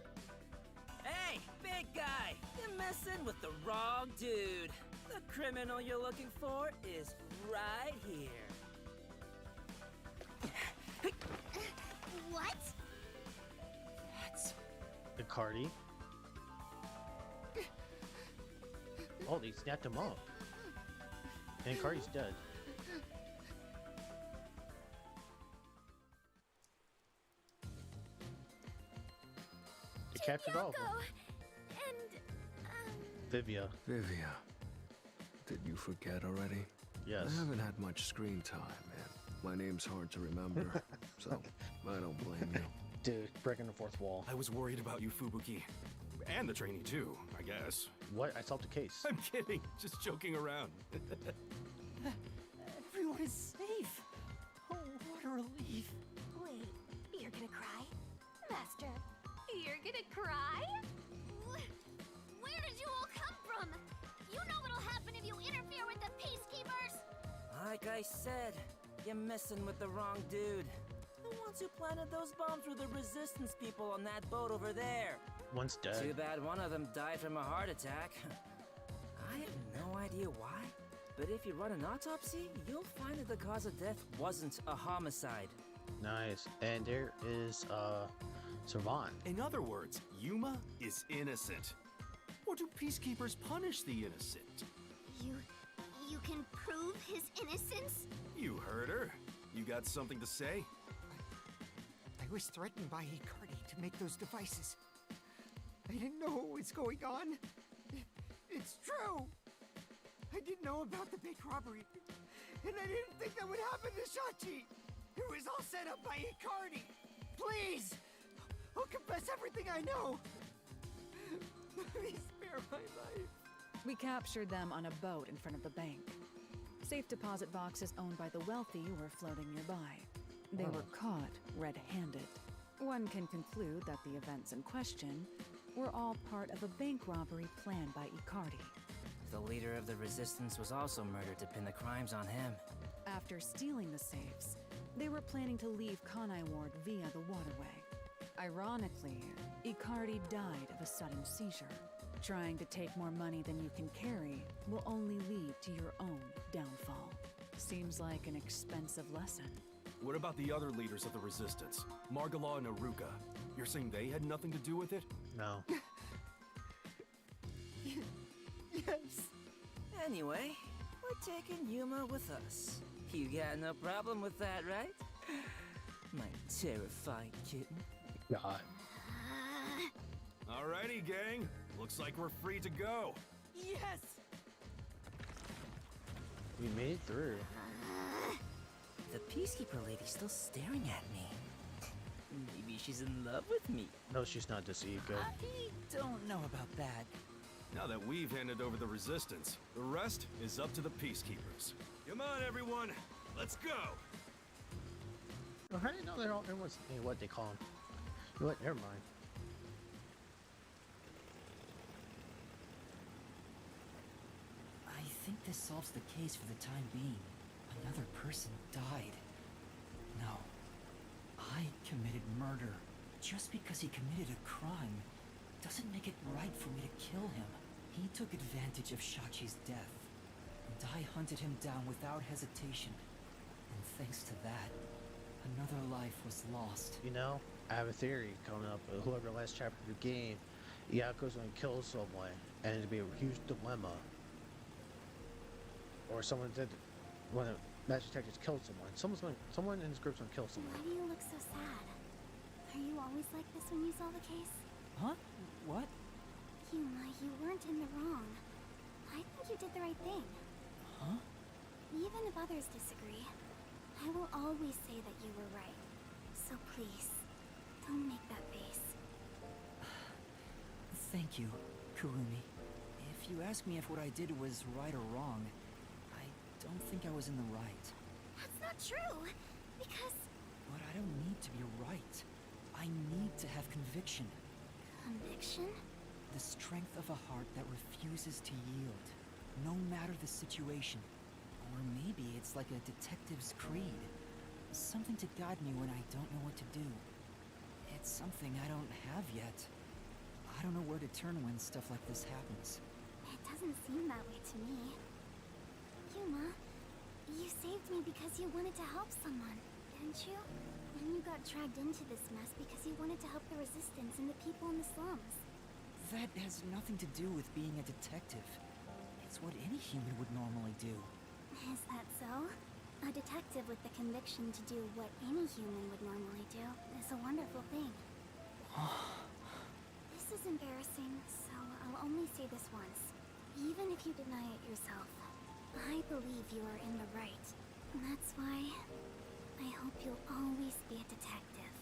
[SPEAKER 12] Hey, big guy! You're messing with the wrong dude. The criminal you're looking for is right here.
[SPEAKER 6] What?
[SPEAKER 7] That's...
[SPEAKER 1] Icardi? Oh, they snapped him up. And Icardi's dead. They captured all of them.
[SPEAKER 2] And,
[SPEAKER 1] Vivia.
[SPEAKER 5] Vivia, did you forget already?
[SPEAKER 1] Yes.
[SPEAKER 5] I haven't had much screen time, man. My name's hard to remember, so I don't blame you.
[SPEAKER 1] Dude, breaking the fourth wall.
[SPEAKER 13] I was worried about you, Fubuki. And the trainee, too, I guess.
[SPEAKER 1] What? I solved the case.
[SPEAKER 13] I'm kidding. Just joking around.
[SPEAKER 7] Everyone is safe. Oh, what a relief.
[SPEAKER 6] Wait, you're gonna cry? Master, you're gonna cry? Where did you all come from? You know what'll happen if you interfere with the peacekeepers?
[SPEAKER 12] Like I said, you're messing with the wrong dude. The ones who planted those bombs were the resistance people on that boat over there.
[SPEAKER 1] One's dead.
[SPEAKER 12] Too bad one of them died from a heart attack. I have no idea why, but if you run an autopsy, you'll find that the cause of death wasn't a homicide.
[SPEAKER 1] Nice. And there is, Savant.
[SPEAKER 13] In other words, Yuma is innocent. Or do peacekeepers punish the innocent?
[SPEAKER 6] You can prove his innocence?
[SPEAKER 13] You heard her. You got something to say?
[SPEAKER 4] I was threatened by Icardi to make those devices. I didn't know what was going on. It's true. I didn't know about the big robbery. And I didn't think that would happen to Shachi. It was all set up by Icardi. Please! I'll confess everything I know. Please spare my life.
[SPEAKER 11] We captured them on a boat in front of the bank. Safe deposit boxes owned by the wealthy were floating nearby. They were caught red-handed. One can conclude that the events in question were all part of a bank robbery planned by Icardi.
[SPEAKER 12] The leader of the resistance was also murdered to pin the crimes on him.
[SPEAKER 11] After stealing the safes, they were planning to leave Kanai Ward via the waterway. Ironically, Icardi died of a sudden seizure. Trying to take more money than you can carry will only lead to your own downfall. Seems like an expensive lesson.
[SPEAKER 13] What about the other leaders of the Resistance? Margala and Aruka. You're saying they had nothing to do with it?
[SPEAKER 1] No.
[SPEAKER 4] Yes.
[SPEAKER 12] Anyway, we're taking Yuma with us. You got no problem with that, right? My terrifying kitten.
[SPEAKER 1] God.
[SPEAKER 13] Alrighty, gang. Looks like we're free to go.
[SPEAKER 7] Yes!
[SPEAKER 1] We made it through.
[SPEAKER 12] The Peacekeeper lady's still staring at me. Maybe she's in love with me.
[SPEAKER 1] No, she's not this ego.
[SPEAKER 7] I don't know about that.
[SPEAKER 13] Now that we've handed over the Resistance, the rest is up to the Peacekeepers. Come on, everyone. Let's go.
[SPEAKER 1] Oh, how do you know they're all everyone's what they call them? You know what? Never mind.
[SPEAKER 3] I think this solves the case for the time being. Another person died. No. I committed murder. Just because he committed a crime doesn't make it right for me to kill him. He took advantage of Shachi's death, and I hunted him down without hesitation. And thanks to that, another life was lost.
[SPEAKER 1] You know, I have a theory coming up. Whoever last chapter of the game, Yako's gonna kill someone, and it'd be a huge dilemma. Or someone did, when a magic detective killed someone. Someone in this group's gonna kill someone.
[SPEAKER 2] Why do you look so sad? Are you always like this when you solve a case?
[SPEAKER 3] Huh? What?
[SPEAKER 2] Yuma, you weren't in the wrong. I think you did the right thing.
[SPEAKER 3] Huh?
[SPEAKER 2] Even if others disagree, I will always say that you were right. So please, don't make that face.
[SPEAKER 3] Thank you, Kurumi. If you ask me if what I did was right or wrong, I don't think I was in the right.
[SPEAKER 2] That's not true, because...
[SPEAKER 3] But I don't need to be right. I need to have conviction.
[SPEAKER 2] Conviction?
[SPEAKER 3] The strength of a heart that refuses to yield, no matter the situation. Or maybe it's like a detective's creed. Something to guide me when I don't know what to do. It's something I don't have yet. I don't know where to turn when stuff like this happens.
[SPEAKER 2] It doesn't seem that way to me. Yuma, you saved me because you wanted to help someone, didn't you? And you got dragged into this mess because you wanted to help the Resistance and the people in the slums.
[SPEAKER 3] That has nothing to do with being a detective. It's what any human would normally do.
[SPEAKER 2] Is that so? A detective with the conviction to do what any human would normally do is a wonderful thing. This is embarrassing, so I'll only say this once. Even if you deny it yourself, I believe you are in the right. And that's why I hope you'll always be a detective.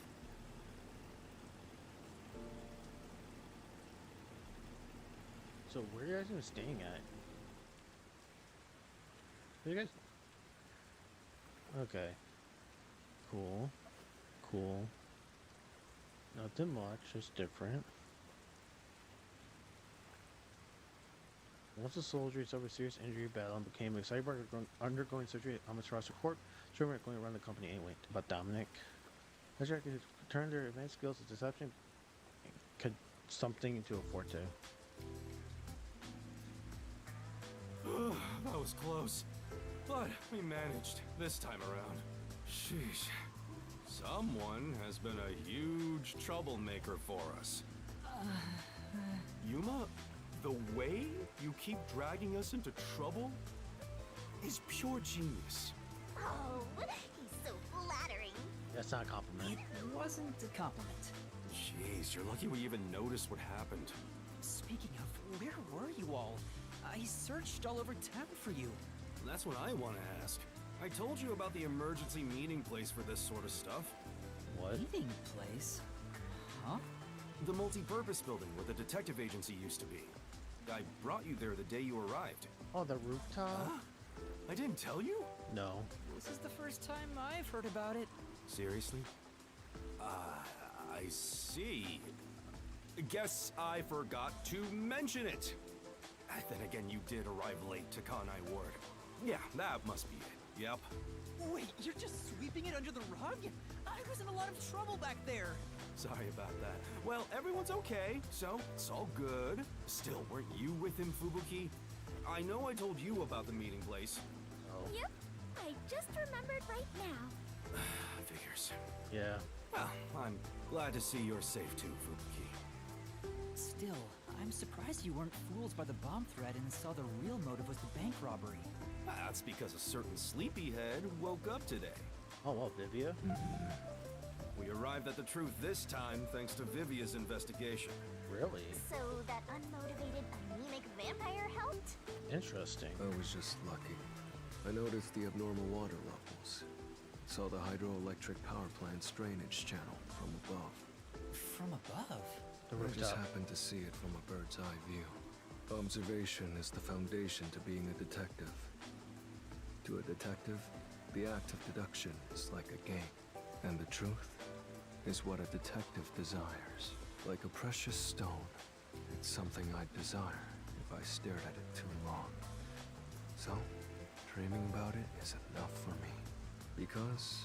[SPEAKER 1] So where are you guys even staying at? Are you guys? Okay. Cool. Cool. Nothing much, just different. Once a soldier is suffered serious injury battle and became a cyborg undergoing surgery at Amaterasu Corp, children are going to run the company anyway. About Dominic. Let's try to turn their advanced skills of deception could something into a forte.
[SPEAKER 13] That was close. But we managed this time around. Sheesh. Someone has been a huge troublemaker for us. Yuma, the way you keep dragging us into trouble is pure genius.
[SPEAKER 6] Oh, he's so flattering.
[SPEAKER 1] That's not a compliment.
[SPEAKER 3] It wasn't a compliment.
[SPEAKER 13] Jeez, you're lucky we even noticed what happened.
[SPEAKER 7] Speaking of, where were you all? I searched all over town for you.
[SPEAKER 13] That's what I want to ask. I told you about the emergency meeting place for this sort of stuff.
[SPEAKER 1] What?
[SPEAKER 3] Meeting place? Huh?
[SPEAKER 13] The multi-purpose building where the detective agency used to be. I brought you there the day you arrived.
[SPEAKER 1] Oh, the rooftop?
[SPEAKER 13] Huh? I didn't tell you?
[SPEAKER 1] No.
[SPEAKER 7] This is the first time I've heard about it.
[SPEAKER 13] Seriously? I see. Guess I forgot to mention it. Then again, you did arrive late to Kanai Ward. Yeah, that must be it. Yep.
[SPEAKER 7] Wait, you're just sweeping it under the rug? I was in a lot of trouble back there.
[SPEAKER 13] Sorry about that. Well, everyone's okay, so it's all good. Still, weren't you with him, Fubuki? I know I told you about the meeting place.
[SPEAKER 1] Oh.
[SPEAKER 6] Yep, I just remembered right now.
[SPEAKER 13] Figures.
[SPEAKER 1] Yeah.
[SPEAKER 13] Well, I'm glad to see you're safe too, Fubuki.
[SPEAKER 7] Still, I'm surprised you weren't fooled by the bomb threat and saw the real motive was the bank robbery.
[SPEAKER 13] That's because a certain sleepyhead woke up today.
[SPEAKER 1] Oh, well, Vivia?
[SPEAKER 13] We arrived at the truth this time thanks to Vivia's investigation.
[SPEAKER 1] Really?
[SPEAKER 6] So that unmotivated, anemic vampire helped?
[SPEAKER 1] Interesting.
[SPEAKER 5] I was just lucky. I noticed the abnormal water levels. Saw the hydroelectric power plant's drainage channel from above.
[SPEAKER 7] From above?
[SPEAKER 1] The
[SPEAKER 5] I just
[SPEAKER 1] rooftop.
[SPEAKER 5] happened to see it from a bird's eye view. Observation is the foundation to being a detective. To a detective, the act of deduction is like a game. And the truth is what a detective desires. Like a precious stone, it's something I'd desire if I stared at it too long. So, dreaming about it is enough for me. Because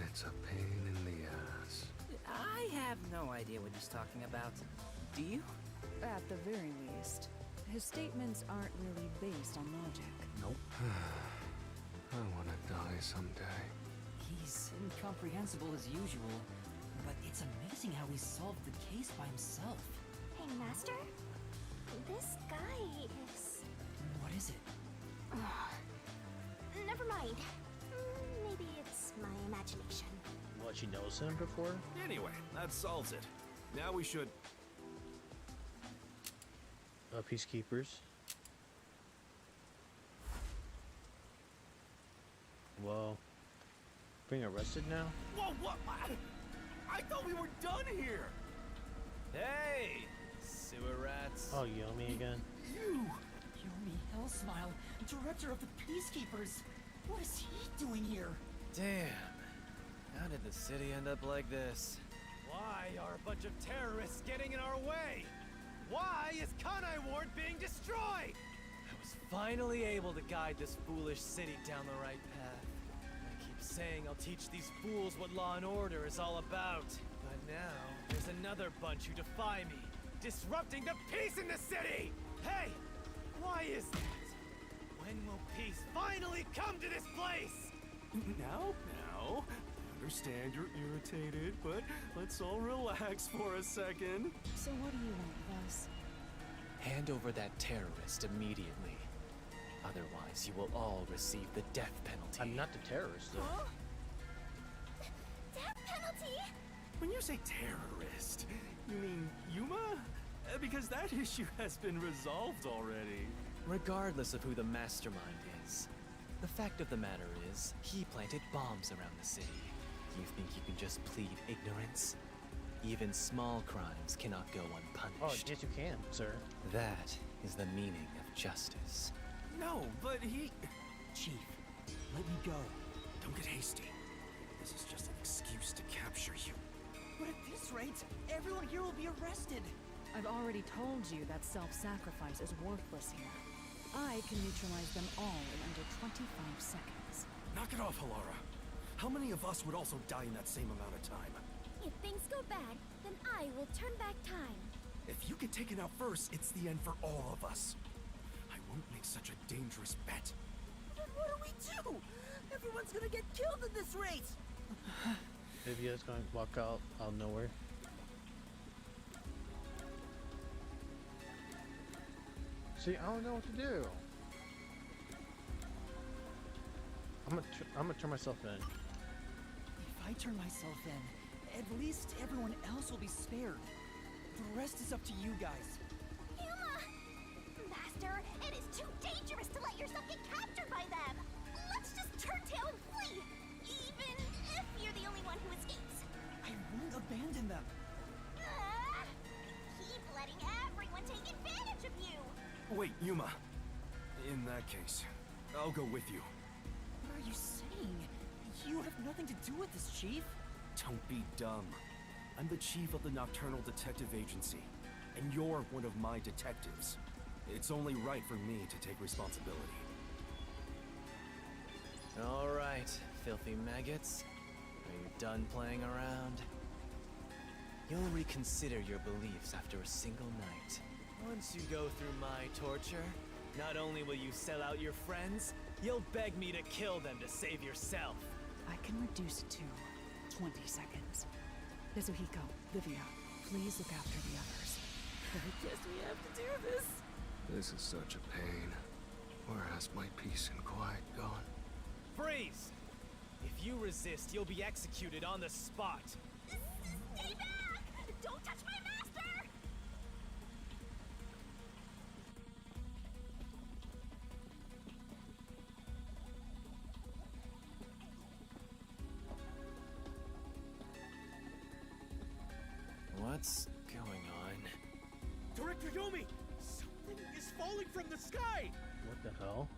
[SPEAKER 5] it's a pain in the ass.
[SPEAKER 12] I have no idea what he's talking about. Do you?
[SPEAKER 11] At the very least, his statements aren't really based on logic.
[SPEAKER 1] Nope.
[SPEAKER 5] I want to die someday.
[SPEAKER 7] He's incomprehensible as usual, but it's amazing how he solved the case by himself.
[SPEAKER 6] Hey, Master? This guy is...
[SPEAKER 7] What is it?
[SPEAKER 6] Never mind. Maybe it's my imagination.
[SPEAKER 1] What, she knows him before?
[SPEAKER 13] Anyway, that solves it. Now we should...
[SPEAKER 1] Peacekeepers. Well, being arrested now?
[SPEAKER 13] Whoa, what? I thought we were done here!
[SPEAKER 14] Hey! Sewer rats.
[SPEAKER 1] Oh, Yomi again?
[SPEAKER 13] You!
[SPEAKER 7] Yomi Hellsmile, director of the Peacekeepers. What is he doing here?
[SPEAKER 14] Damn. How did the city end up like this? Why are a bunch of terrorists getting in our way? Why is Kanai Ward being destroyed? I was finally able to guide this foolish city down the right path. I keep saying I'll teach these fools what law and order is all about. But now, there's another bunch who defy me, disrupting the peace in the city! Hey! Why is that? When will peace finally come to this place?
[SPEAKER 13] Now, I understand you're irritated, but let's all relax for a second.
[SPEAKER 11] So what do you want with us?
[SPEAKER 14] Hand over that terrorist immediately. Otherwise, you will all receive the death penalty.
[SPEAKER 1] I'm not the terrorist, though.
[SPEAKER 6] Huh? Death penalty?
[SPEAKER 13] When you say terrorist, you mean Yuma? Because that issue has been resolved already.
[SPEAKER 14] Regardless of who the mastermind is, the fact of the matter is, he planted bombs around the city. You think you can just plead ignorance? Even small crimes cannot go
[SPEAKER 1] Oh,
[SPEAKER 14] unpunished.
[SPEAKER 1] yes you can, sir.
[SPEAKER 14] That is the meaning of justice.
[SPEAKER 13] No, but he...
[SPEAKER 7] Chief, let me go.
[SPEAKER 13] Don't get hasty. This is just an excuse to capture you.
[SPEAKER 7] But at this rate, everyone here will be arrested.
[SPEAKER 11] I've already told you that self-sacrifice is worthless here. I can neutralize them all in under 25 seconds.
[SPEAKER 13] Knock it off, Halara. How many of us would also die in that same amount of time?
[SPEAKER 2] If things go bad, then I will turn back time.
[SPEAKER 13] If you get taken out first, it's the end for all of us. I won't make such a dangerous bet.
[SPEAKER 7] Then what do we do? Everyone's gonna get killed at this rate!
[SPEAKER 1] Vivia's going to walk out of nowhere. See, I don't know what to do. I'm gonna turn myself in.
[SPEAKER 7] If I turn myself in, at least everyone else will be spared. The rest is up to you guys.
[SPEAKER 6] Yuma! Master, it is too dangerous to let yourself get captured by them! Let's just turn tail and flee! Even if you're the only one who escapes!
[SPEAKER 7] I won't abandon them.
[SPEAKER 6] Keep letting everyone take advantage of you!
[SPEAKER 13] Wait, Yuma. In that case, I'll go with you.
[SPEAKER 7] What are you saying? You have nothing to do with this, Chief.
[SPEAKER 13] Don't be dumb. I'm the chief of the Nocturnal Detective Agency, and you're one of my detectives. It's only right for me to take responsibility.
[SPEAKER 14] All right, filthy maggots. Are you done playing around? You'll reconsider your beliefs after a single night. Once you go through my torture, not only will you sell out your friends, you'll beg me to kill them to save yourself.
[SPEAKER 11] I can reduce it to 20 seconds. Kazuhiko, Livia, please look after the others.
[SPEAKER 12] I guess we have to do this.
[SPEAKER 5] This is such a pain. Where has my peace and quiet gone?
[SPEAKER 14] Freeze! If you resist, you'll be executed on the spot.
[SPEAKER 6] Stay back! Don't touch my master!
[SPEAKER 14] What's going on?
[SPEAKER 15] Director Yomi! Something is falling from the sky!
[SPEAKER 1] What the hell?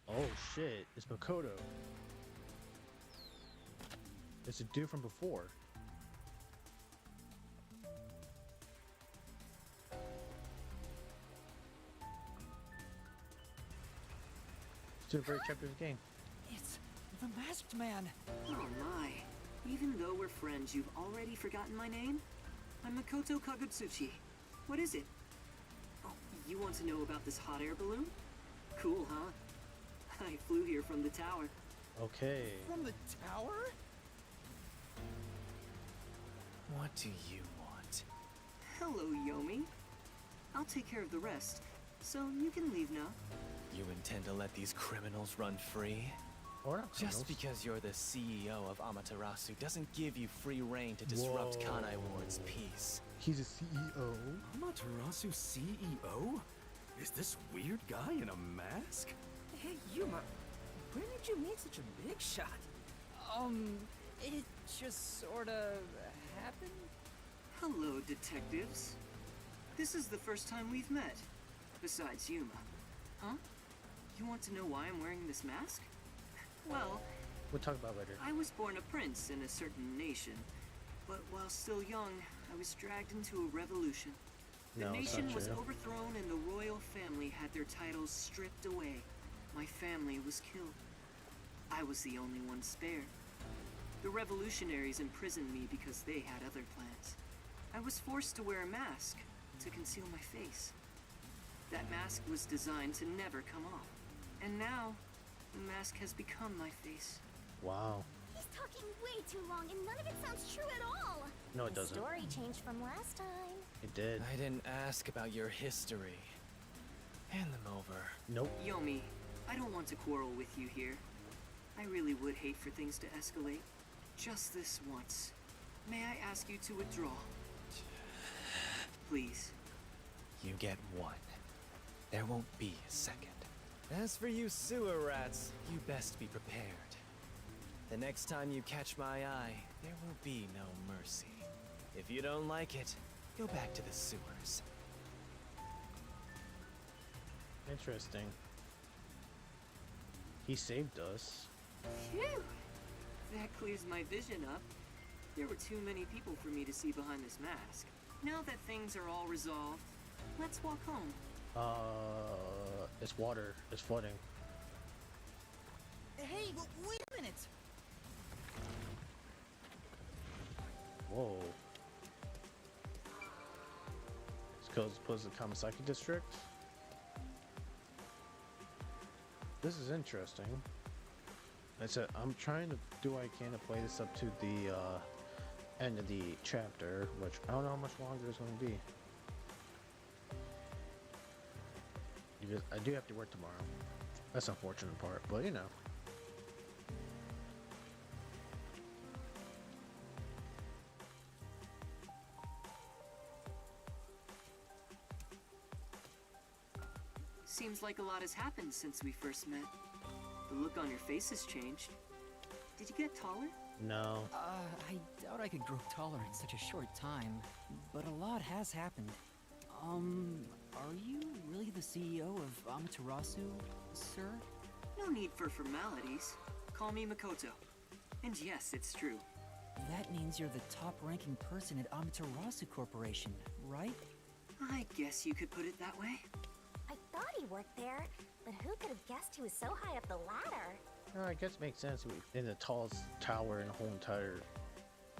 [SPEAKER 1] Oh shit, it's Makoto. It's a dude from before. It's doing a great chapter of the game.
[SPEAKER 7] It's the masked man.
[SPEAKER 3] Oh my. Even though we're friends, you've already forgotten my name? I'm Makoto Kagutsuchi. What is it? Oh, you want to know about this hot air balloon? Cool, huh? I flew here from the tower.
[SPEAKER 1] Okay.
[SPEAKER 14] From the tower? What do you want?
[SPEAKER 3] Hello, Yomi. I'll take care of the rest, so you can leave now.
[SPEAKER 14] You intend to let these criminals run free?
[SPEAKER 1] Or not
[SPEAKER 14] Just because you're the CEO of Amaterasu doesn't give you free reign to disrupt
[SPEAKER 1] Whoa.
[SPEAKER 14] Kanai Ward's peace.
[SPEAKER 1] He's a CEO.
[SPEAKER 13] Amaterasu CEO? Is this weird guy in a mask?
[SPEAKER 12] Hey, Yuma, where did you meet such a big shot?
[SPEAKER 7] It just sorta happened?
[SPEAKER 3] Hello, detectives. This is the first time we've met. Besides Yuma. Huh? You want to know why I'm wearing this mask? Well,
[SPEAKER 1] We'll talk about it later.
[SPEAKER 3] I was born a prince in a certain nation, but while still young, I was dragged into a revolution. The
[SPEAKER 1] No, it's
[SPEAKER 3] nation
[SPEAKER 1] not
[SPEAKER 3] was
[SPEAKER 1] true.
[SPEAKER 3] overthrown and the royal family had their titles stripped away. My family was killed. I was the only one spared. The revolutionaries imprisoned me because they had other plans. I was forced to wear a mask to conceal my face. That mask was designed to never come off. And now, the mask has become my face.
[SPEAKER 1] Wow.
[SPEAKER 6] He's talking way too long and none of it sounds true at all.
[SPEAKER 1] No, it
[SPEAKER 6] The
[SPEAKER 1] doesn't.
[SPEAKER 6] story changed from last time.
[SPEAKER 1] It did.
[SPEAKER 14] I didn't ask about your history. Hand them over.
[SPEAKER 1] Nope.
[SPEAKER 3] Yomi, I don't want to quarrel with you here. I really would hate for things to escalate. Just this once. May I ask you to withdraw? Please.
[SPEAKER 14] You get one. There won't be a second. As for you sewer rats, you best be prepared. The next time you catch my eye, there will be no mercy. If you don't like it, go back to the sewers.
[SPEAKER 1] Interesting. He saved us.
[SPEAKER 3] Phew! That clears my vision up. There were too many people for me to see behind this mask. Now that things are all resolved, let's walk home.
[SPEAKER 1] It's water. It's flooding.
[SPEAKER 7] Hey, wait a minute!
[SPEAKER 1] Whoa. It's close to the Kamasaki district. This is interesting. I'm trying to do what I can to play this up to the end of the chapter, which I don't know how much longer it's going to be. Because I do have to work tomorrow. That's the unfortunate part, but you know.
[SPEAKER 3] Seems like a lot has happened since we first met. The look on your face has changed. Did you get taller?
[SPEAKER 1] No.
[SPEAKER 7] I doubt I could grow taller in such a short time, but a lot has happened. Are you really the CEO of Amaterasu, sir?
[SPEAKER 3] No need for formalities. Call me Makoto. And yes, it's true.
[SPEAKER 7] That means you're the top-ranking person at Amaterasu Corporation, right?
[SPEAKER 3] I guess you could put it that way.
[SPEAKER 6] I thought he worked there, but who could have guessed he was so high up the ladder?
[SPEAKER 1] I guess it makes sense. In the tallest tower in the whole entire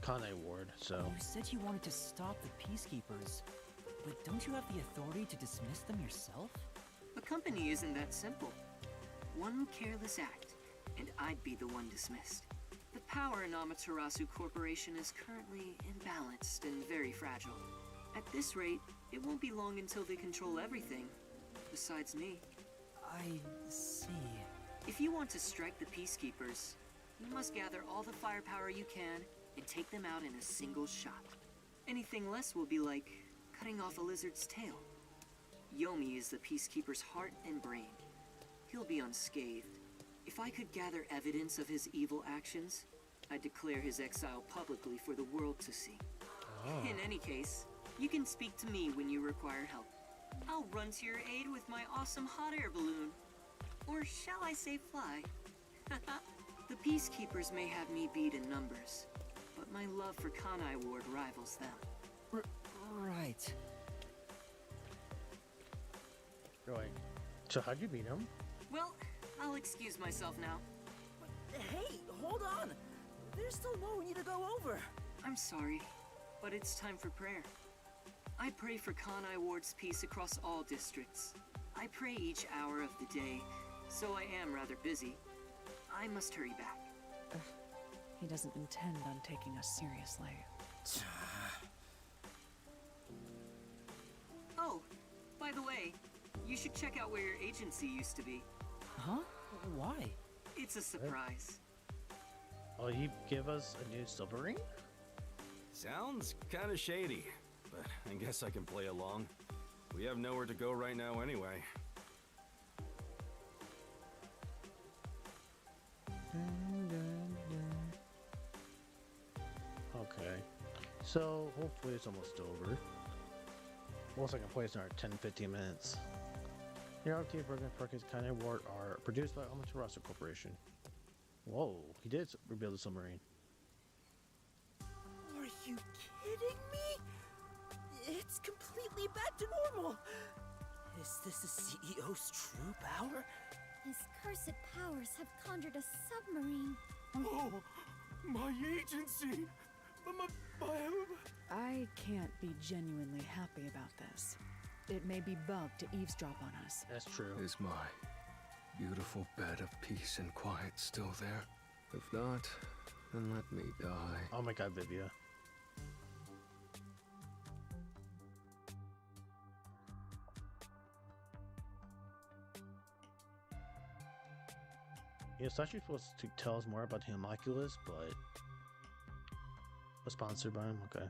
[SPEAKER 1] Kanai ward, so.
[SPEAKER 7] You said you wanted to stop the Peacekeepers, but don't you have the authority to dismiss them yourself?
[SPEAKER 3] A company isn't that simple.
[SPEAKER 16] One careless act, and I'd be the one dismissed. The power in Amaterasu Corporation is currently imbalanced and very fragile. At this rate, it won't be long until they control everything, besides me.
[SPEAKER 3] I see.
[SPEAKER 16] If you want to strike the Peacekeepers, you must gather all the firepower you can and take them out in a single shot. Anything less will be like cutting off a lizard's tail. Yomi is the Peacekeeper's heart and brain. He'll be unscathed. If I could gather evidence of his evil actions, I'd declare his exile publicly for the world to see.
[SPEAKER 1] Oh.
[SPEAKER 16] In any case, you can speak to me when you require help. I'll run to your aid with my awesome hot air balloon. Or shall I say fly? The Peacekeepers may have me beat in numbers, but my love for Kanai Ward rivals them.
[SPEAKER 3] Right.
[SPEAKER 1] Right. So how'd you beat him?
[SPEAKER 16] Well, I'll excuse myself now.
[SPEAKER 12] Hey, hold on! There's still more we need to go over.
[SPEAKER 16] I'm sorry, but it's time for prayer. I pray for Kanai Ward's peace across all districts. I pray each hour of the day, so I am rather busy. I must hurry back.
[SPEAKER 11] He doesn't intend on taking us seriously.
[SPEAKER 16] Oh, by the way, you should check out where your agency used to be.
[SPEAKER 3] Huh? Why?
[SPEAKER 16] It's a surprise.
[SPEAKER 1] Oh, you give us a new submarine?
[SPEAKER 13] Sounds kinda shady, but I guess I can play along. We have nowhere to go right now anyway.
[SPEAKER 1] Okay. So, hopefully it's almost over. Most I can play is another 10-15 minutes. The RT Bergen Perkins Kind of Ward are produced by Amaterasu Corporation. Whoa, he did rebuild the submarine.
[SPEAKER 12] Are you kidding me? It's completely back to normal. Is this the CEO's true power?
[SPEAKER 2] His cursed powers have conjured a submarine.
[SPEAKER 8] Oh, my agency!
[SPEAKER 11] I can't be genuinely happy about this. It may be bugged to eavesdrop on us.
[SPEAKER 1] That's true.
[SPEAKER 5] Is my beautiful bed of peace and quiet still there? If not, then let me die.
[SPEAKER 1] Oh my god, Vivia. It's actually supposed to tell us more about the homunculus, but was sponsored by him. Okay.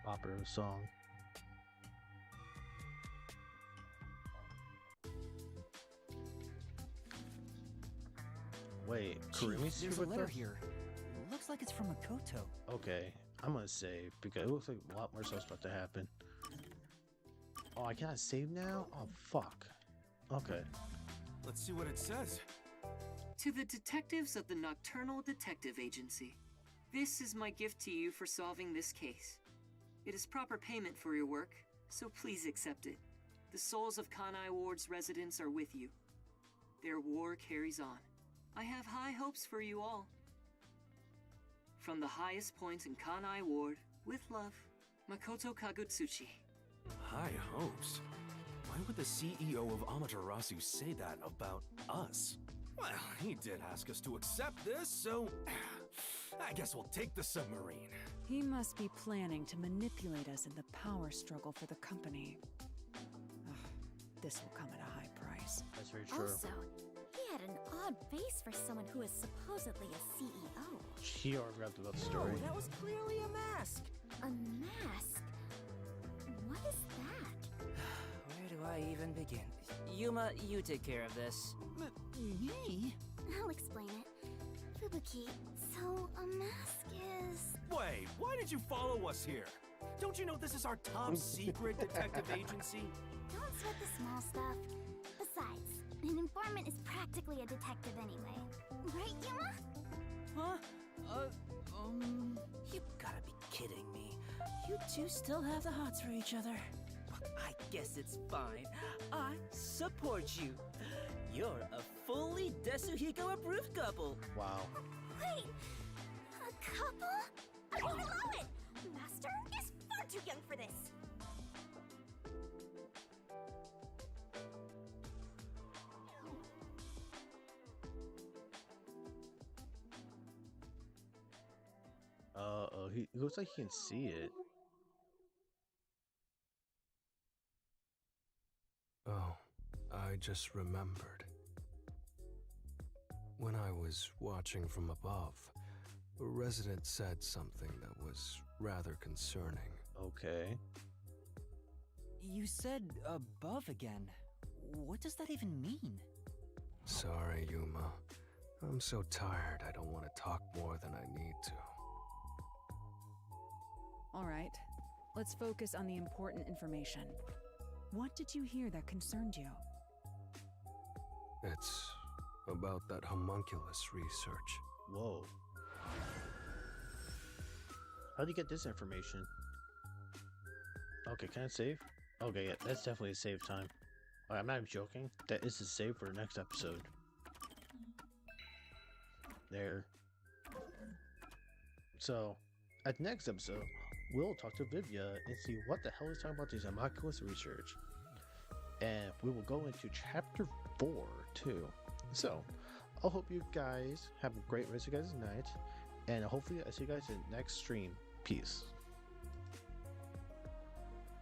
[SPEAKER 1] Opera song. Wait, Karimi's
[SPEAKER 3] There's
[SPEAKER 1] here
[SPEAKER 3] a
[SPEAKER 1] with
[SPEAKER 3] letter
[SPEAKER 1] us?
[SPEAKER 3] here. Looks like it's from Makoto.
[SPEAKER 1] Okay, I'm gonna save because it looks like a lot more stuff's about to happen. Oh, I cannot save now? Oh, fuck. Okay.
[SPEAKER 13] Let's see what it says.
[SPEAKER 16] To the detectives of the Nocturnal Detective Agency, this is my gift to you for solving this case. It is proper payment for your work, so please accept it. The souls of Kanai Ward's residents are with you. Their war carries on. I have high hopes for you all. From the highest points in Kanai Ward, with love, Makoto Kagutsuchi.
[SPEAKER 13] High hopes? Why would the CEO of Amaterasu say that about us? Well, he did ask us to accept this, so I guess we'll take the submarine.
[SPEAKER 11] He must be planning to manipulate us in the power struggle for the company. Ugh, this will come at a high price.
[SPEAKER 1] That's very true.
[SPEAKER 2] Also, he had an odd face for someone who is supposedly a CEO.
[SPEAKER 1] She already wrapped about the story.
[SPEAKER 12] No, that was clearly a mask.
[SPEAKER 2] A mask? What is that?
[SPEAKER 12] Where do I even begin? Yuma, you take care of this.
[SPEAKER 14] Me?
[SPEAKER 2] I'll explain it. Fubuki, so a mask is...
[SPEAKER 13] Wait, why did you follow us here? Don't you know this is our top secret detective agency?
[SPEAKER 2] Don't sweat the small stuff. Besides, an informant is practically a detective anyway. Right, Yuma?
[SPEAKER 12] Huh? You gotta be kidding me. You two still have the hots for each other. Well, I guess it's fine. I support you. You're a fully Desuhiko-approved couple.
[SPEAKER 1] Wow.
[SPEAKER 2] Wait! A couple? I don't allow it!
[SPEAKER 6] young for this.
[SPEAKER 1] He looks like he can see it.
[SPEAKER 5] Oh, I just remembered. When I was watching from above, a resident said something that was rather concerning.
[SPEAKER 1] Okay.
[SPEAKER 7] You said above again. What does that even mean?
[SPEAKER 5] Sorry, Yuma. I'm so tired I don't want to talk more than I need to.
[SPEAKER 11] All right, let's focus on the important information. What did you hear that concerned you?
[SPEAKER 5] It's about that homunculus research.
[SPEAKER 1] Whoa. How do you get this information? Okay, can I save? Okay, yeah, that's definitely a save time. I'm not even joking. That is a save for the next episode. There. So, at the next episode, we'll talk to Vivia and see what the hell is talking about this homunculus research. And we will go into chapter 4 too. So, I hope you guys have a great rest of your guys' night. And hopefully I see you guys in the next stream. Peace.